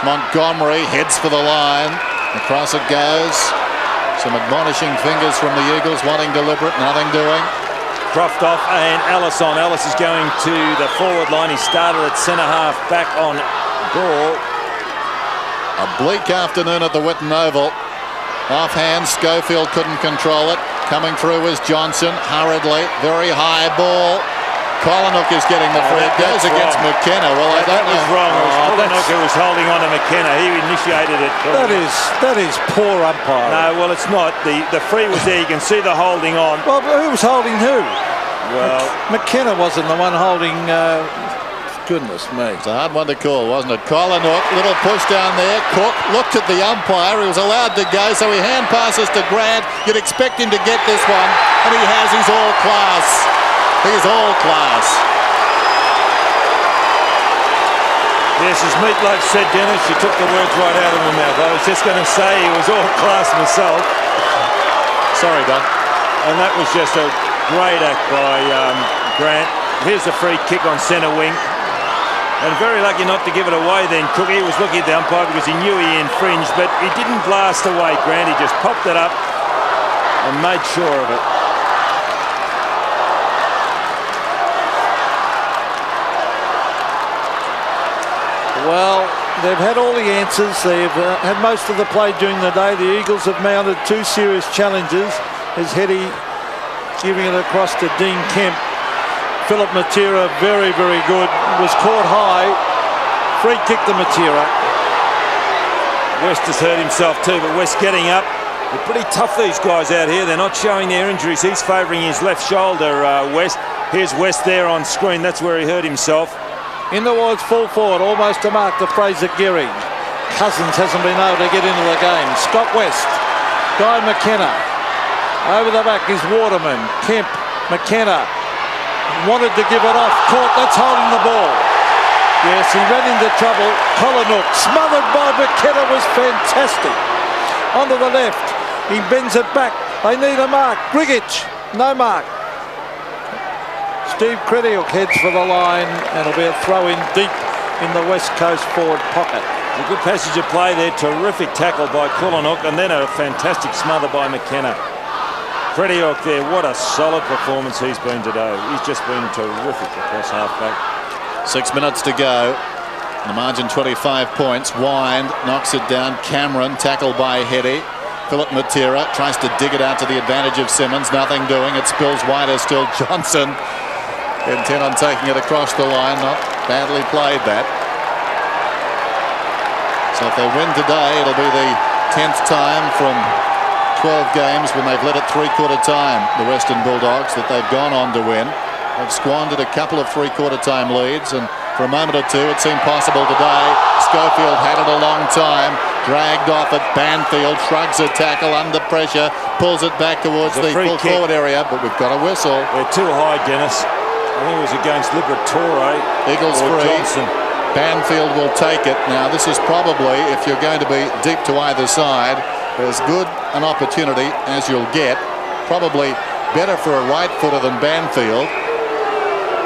Montgomery heads for the line. Across it goes. Some admonishing fingers from the Eagles, wanting deliberate, nothing doing. Croft off and Ellis on. Ellis is going to the forward line. He started at centre half, back on ball. A bleak afternoon at the Whitten Oval. Offhand, Schofield couldn't control it. Coming through was Johnson, hurriedly. Very high ball. Kolanuk is getting the free. It goes against McKenna. Well, I don't know. That was wrong. It was Kolanuk who was holding on to McKenna. He initiated it. That is poor umpiring. No, well, it's not. The free was there. You can see the holding on. Well, who was holding who? Well, McKenna wasn't the one holding. Goodness me. It's a hard one to call, wasn't it? Kolanuk, little push down there. Cook looked at the umpire. He was allowed to go, so he hand passes to Grant. You'd expect him to get this one, and he has. He's all class. He's all class. Yes, as Meatloaf said, Dennis, you took the words right out of my mouth. I was just going to say he was all class myself. Sorry, Don. And that was just a great act by Grant. Here's the free kick on centre wing. And very lucky not to give it away then, Cookie. He was looking at the umpire because he knew he infringed, but he didn't blast away, Grant. He just popped it up and made sure of it. Well, they've had all the answers. They've had most of the play during the day. The Eagles have mounted two serious challenges. As Hetty giving it across to Dean Kemp. Philip Matera, very, very good. Was caught high. Free kick to Matera. West has hurt himself too, but West getting up. They're pretty tough, these guys out here. They're not showing their injuries. He's favouring his left shoulder, West. Here's West there on screen. That's where he hurt himself. In towards full forward, almost to mark to Fraser Gehrig. Cousins hasn't been able to get into the game. Scott West. Guy McKenna. Over the back is Waterman. Kemp. McKenna. Wanted to give it off. Caught. That's holding the ball. Yes, he ran into trouble. Kolanuk. Smothered by McKenna was fantastic. Onto the left. He bends it back. They need a mark. Grigic. No mark. Steve Krediuk heads for the line, and it'll be a throw in deep in the West Coast forward pocket. A good passage of play there. Terrific tackle by Kullenhoek, and then a fantastic smother by McKenna. Freddie Hawk there, what a solid performance he's been today. He's just been terrific across halfback. 6 minutes to go. The margin 25 points. Wind knocks it down. Cameron tackled by Heady. Philip Matera tries to dig it out to the advantage of Simmons. Nothing doing. It spills wider still. Johnson intent on taking it across the line. Not badly played that. So if they win today, it'll be the 10th time from 12 games when they've led it three-quarter time, the Western Bulldogs, that they've gone on to win. They've squandered a couple of three-quarter time leads, and for a moment or two it seemed possible today. Schofield had it a long time, dragged off at Banfield, shrugs a tackle under pressure, pulls it back towards the full forward area, but we've got a whistle. They're too high, Dennis. I think it was against Liberatore. Eagles or free. Johnson. Banfield will take it. Now this is probably, if you're going to be deep to either side, as good an opportunity as you'll get. Probably better for a right footer than Banfield,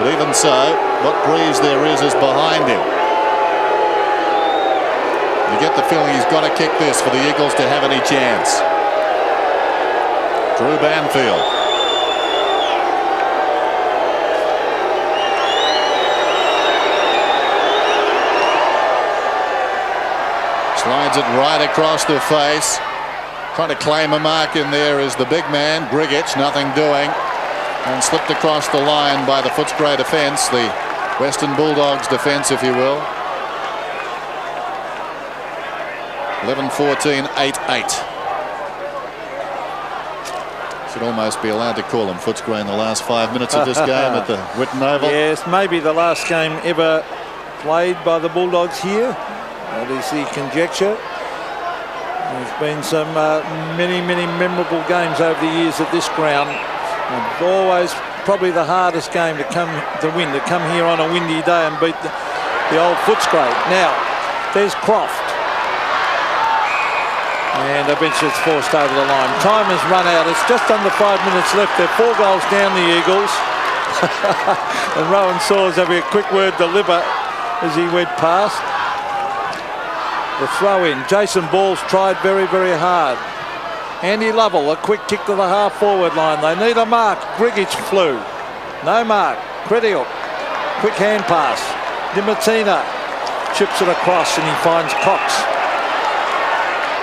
but even so, what breeze there is behind him. You get the feeling he's got to kick this for the Eagles to have any chance. Drew Banfield. Slides it right across the face. Trying to claim a mark in there is the big man, Grgic, nothing doing. And slipped across the line by the Footscray defence, the Western Bulldogs defence, if you will. 11-14, 8-8. Should almost be allowed to call them Footscray in the last 5 minutes of this game at the Whitten Oval. Yes, maybe the last game ever played by the Bulldogs here. That is the conjecture. There's been some many memorable games over the years at this ground. And always probably the hardest game to come here on a windy day and beat the old Footscray. Now, there's Croft. And eventually it's forced over the line. Time has run out. It's just under 5 minutes left. They're 4 goals down, the Eagles. And Rowan Saws having a quick word to Libba as he went past. The throw in. Jason Ball's tried very hard. Andy Lovell, a quick kick to the half forward line. They need a mark. Grgic flew. No mark. Credial. Quick hand pass. Dimatina chips it across and he finds Cox.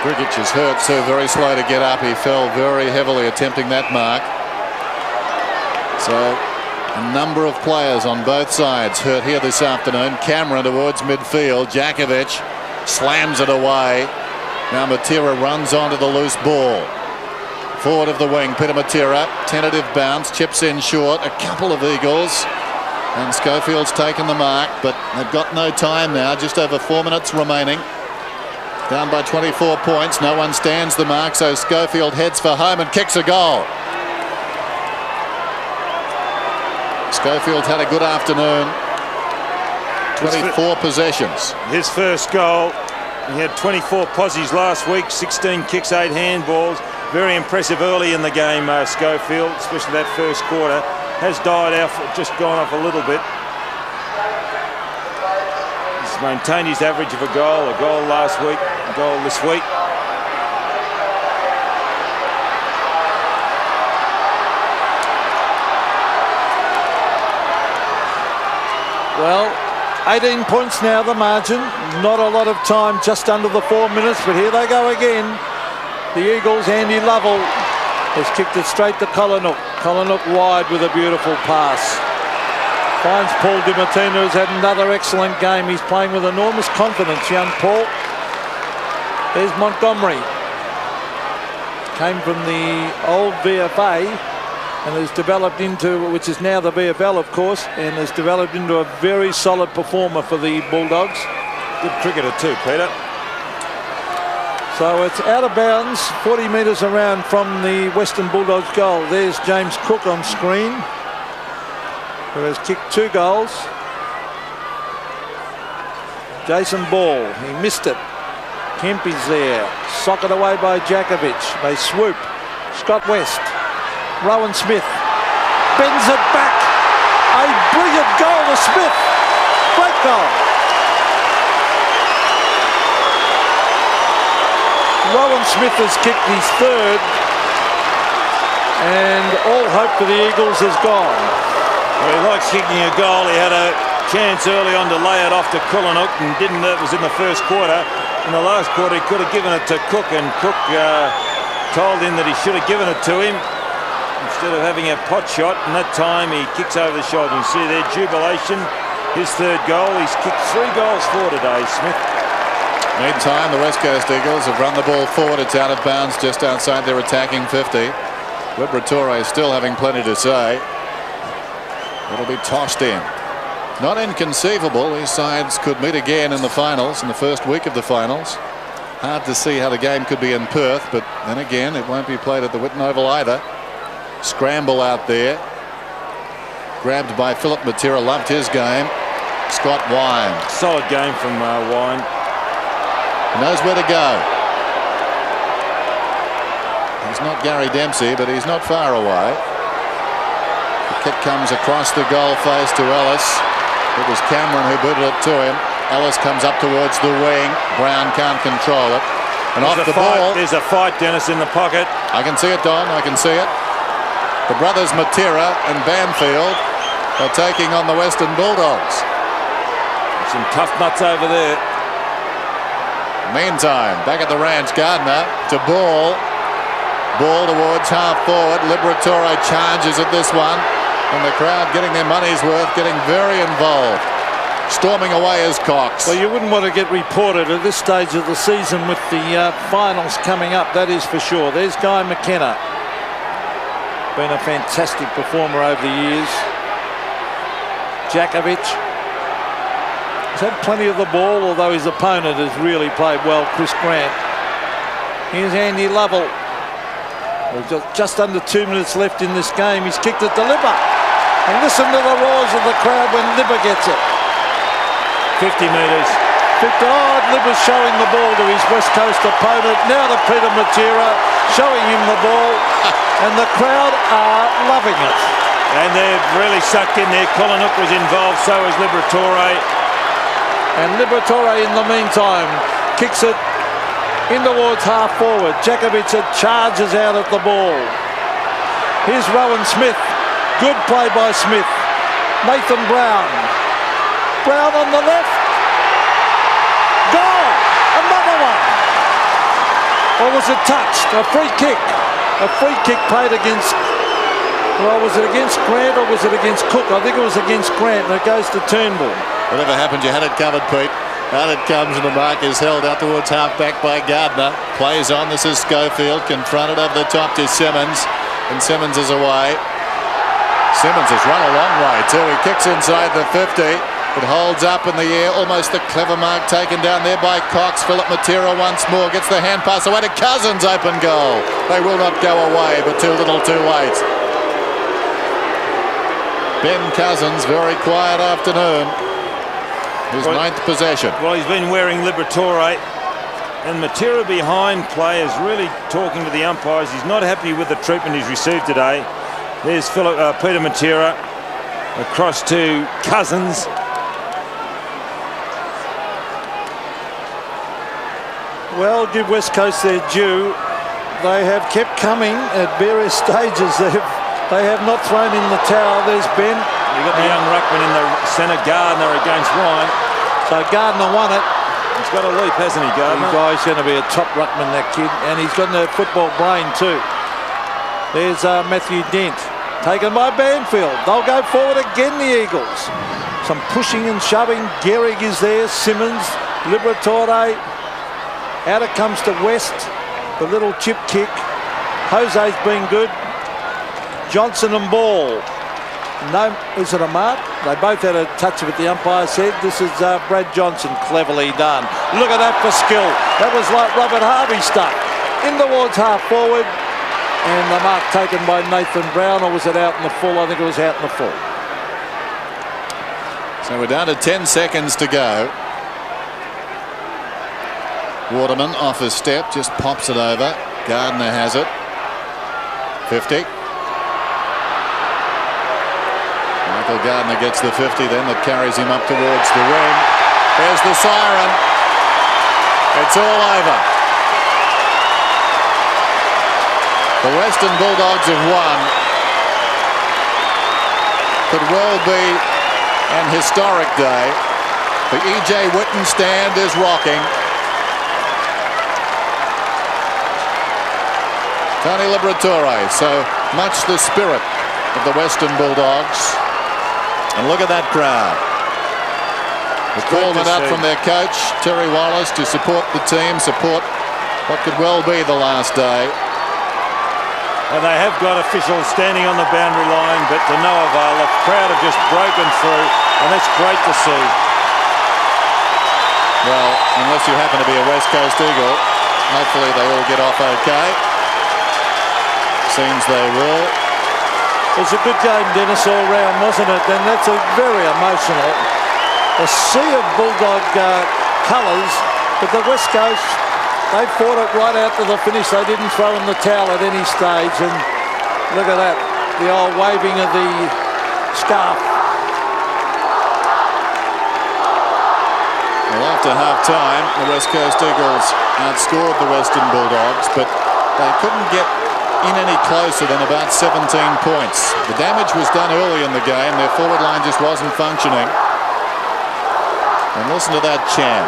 Grgic is hurt, so very slow to get up. He fell very heavily attempting that mark. So a number of players on both sides hurt here this afternoon. Cameron towards midfield. Jakovic slams it away. Now Matera runs onto the loose ball. Forward of the wing, Peter Matera, tentative bounce, chips in short. A couple of Eagles. And Schofield's taken the mark, but they've got no time now. Just over 4 minutes remaining. Down by 24 points. No one stands the mark, so Schofield heads for home and kicks a goal. Schofield had a good afternoon. 24 possessions. His first goal. He had 24 posies last week, 16 kicks, 8 handballs. Very impressive early in the game, Schofield, especially that first quarter. Has died off, just gone off a little bit. He's maintained his average of a goal last week, a goal this week. Well, 18 points now, the margin. Not a lot of time, just under the 4 minutes, but here they go again. The Eagles, Andy Lovell has kicked it straight to Kullenhoek. Kullenhoek wide with a beautiful pass. Finds Paul Dimatina, who's had another excellent game. He's playing with enormous confidence, young Paul. There's Montgomery. Came from the old VFA and has developed into, which is now the VFL, of course, and has developed into a very solid performer for the Bulldogs. Good cricketer too, Peter. So it's out of bounds, 40 metres around from the Western Bulldogs goal. There's James Cook on screen, who has kicked 2 goals. Jason Ball, he missed it. Kempy's there. Socket away by Jakovic. They swoop. Scott West. Rowan Smith bends it back. A brilliant goal to Smith. Great goal. Rowan Smith has kicked his third, and all hope for the Eagles is gone. Well, he likes kicking a goal. He had a chance early on to lay it off to Kullenhoek and didn't. It was in the first quarter. In the last quarter, he could have given it to Cook, and Cook told him that he should have given it to him instead of having a pot shot. And that time, he kicks over the shoulder. You see their jubilation. His third goal. He's kicked 3 goals for today, Smith. Meantime, the West Coast Eagles have run the ball forward. It's out of bounds just outside their attacking 50. Liberatore still having plenty to say. It'll be tossed in. Not inconceivable. These sides could meet again in the finals, in the first week of the finals. Hard to see how the game could be in Perth, but then again, it won't be played at the Whitten Oval either. Scramble out there. Grabbed by Philip Matera. Loved his game. Scott Wine. Solid game from Wine. He knows where to go. He's not Gary Dempsey, but he's not far away. The kick comes across the goal face to Ellis. It was Cameron who booted it to him. Ellis comes up towards the wing. Brown can't control it. And off the ball. There's a fight, Dennis, in the pocket. I can see it, Don. I can see it. The brothers Matera and Banfield are taking on the Western Bulldogs. Some tough nuts over there. Meantime, back at the ranch, Gardner to Ball. Ball towards half forward. Liberatore charges at this one. And the crowd getting their money's worth, getting very involved. Storming away is Cox. Well, you wouldn't want to get reported at this stage of the season with the finals coming up, that is for sure. There's Guy McKenna. Been a fantastic performer over the years. Jakovic. He's had plenty of the ball, although his opponent has really played well, Chris Grant. Here's Andy Lovell. Well, just under 2 minutes left in this game. He's kicked it to Libba. And listen to the roars of the crowd when Libba gets it. 50 metres. Libba's showing the ball to his West Coast opponent. Now to Peter Matera, showing him the ball. And the crowd are loving it. And they're really sucked in there. Kullenhoek was involved, so was Liberatore. And Liberatore in the meantime kicks it in towards half forward. Jakovic charges out at the ball. Here's Rowan Smith. Good play by Smith. Nathan Brown. Brown on the left. Goal! Another one! Or was it touched? A free kick. A free kick played against... Well, was it against Grant or was it against Cook? I think it was against Grant, and it goes to Turnbull. Whatever happened, you had it covered, Pete. Out it comes, and the mark is held out towards half-back by Gardner. Plays on. This is Schofield. Confronted over the top to Simmons. And Simmons is away. Simmons has run a long way, too. He kicks inside the 50. It holds up in the air. Almost a clever mark taken down there by Cox. Philip Matera once more gets the hand pass away to Cousins. Open goal. They will not go away, but too little too late. Ben Cousins, very quiet afternoon. His ninth possession. Well, he's been wearing Liberatore. And Matera behind play is really talking to the umpires. He's not happy with the treatment he's received today. There's Peter Matera across to Cousins. Well, give West Coast their due. They have kept coming at various stages. They have not thrown in the towel. There's Ben. You've got the young ruckman in the centre, Gardner against Wine. So Gardner won it. He's got a leap, hasn't he, Gardner? He's going to be a top ruckman, that kid. And he's got the football brain too. There's Matthew Dent. Taken by Banfield. They'll go forward again, the Eagles. Some pushing and shoving. Gehrig is there. Simmons. Liberatore. Out it comes to West. The little chip kick. Jose's been good. Johnson and Ball. No, is it a mark? They both had a touch of it, the umpire said. This is Brad Johnson, cleverly done. Look at that for skill. That was like Robert Harvey stuff. In towards half forward. And the mark taken by Nathan Brown, or was it out in the full? I think it was out in the full. So we're down to 10 seconds to go. Waterman off his step, just pops it over. Gardner has it. 50. Michael Gardner gets the 50 then. That carries him up towards the ring. There's the siren. It's all over. The Western Bulldogs have won. Could well be an historic day. The E.J. Whitten stand is rocking. Tony Liberatore, so much the spirit of the Western Bulldogs. And look at that crowd. The call went out from their coach, Terry Wallace, to support the team, support what could well be the last day. And they have got officials standing on the boundary line, but to no avail. The crowd have just broken through, and that's great to see. Well, unless you happen to be a West Coast Eagle, hopefully they all get off okay. Seems they will. It was a good game, Dennis, all round, wasn't it? And that's a very emotional. A sea of Bulldog colours, but the West Coast, they fought it right out to the finish. They didn't throw in the towel at any stage. And look at that, the old waving of the scarf. Well, after half-time, the West Coast Eagles outscored the Western Bulldogs, but they couldn't get in any closer than about 17 points. The damage was done early in the game. Their forward line just wasn't functioning. And listen to that chant.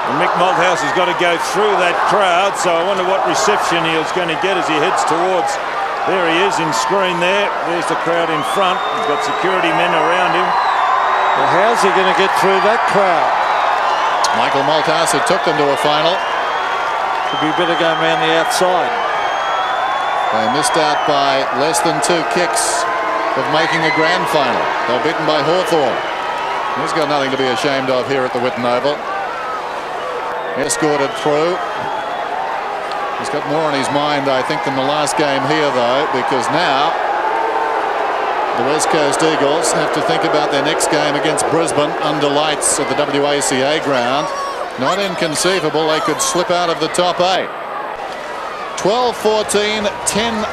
And Mick Malthouse has got to go through that crowd, so I wonder what reception he's going to get as he heads towards. There he is in screen there. There's the crowd in front. He's got security men around him. Well, how's he going to get through that crowd? Michael Malthouse, who took them to a final. Could be better going around the outside. They missed out by less than 2 kicks of making a grand final. They were beaten by Hawthorn. He's got nothing to be ashamed of here at the Whitten Oval. Escorted through. He's got more on his mind, I think, than the last game here, though, because now the West Coast Eagles have to think about their next game against Brisbane under lights at the WACA ground. Not inconceivable they could slip out of the top 8. 12-14, 10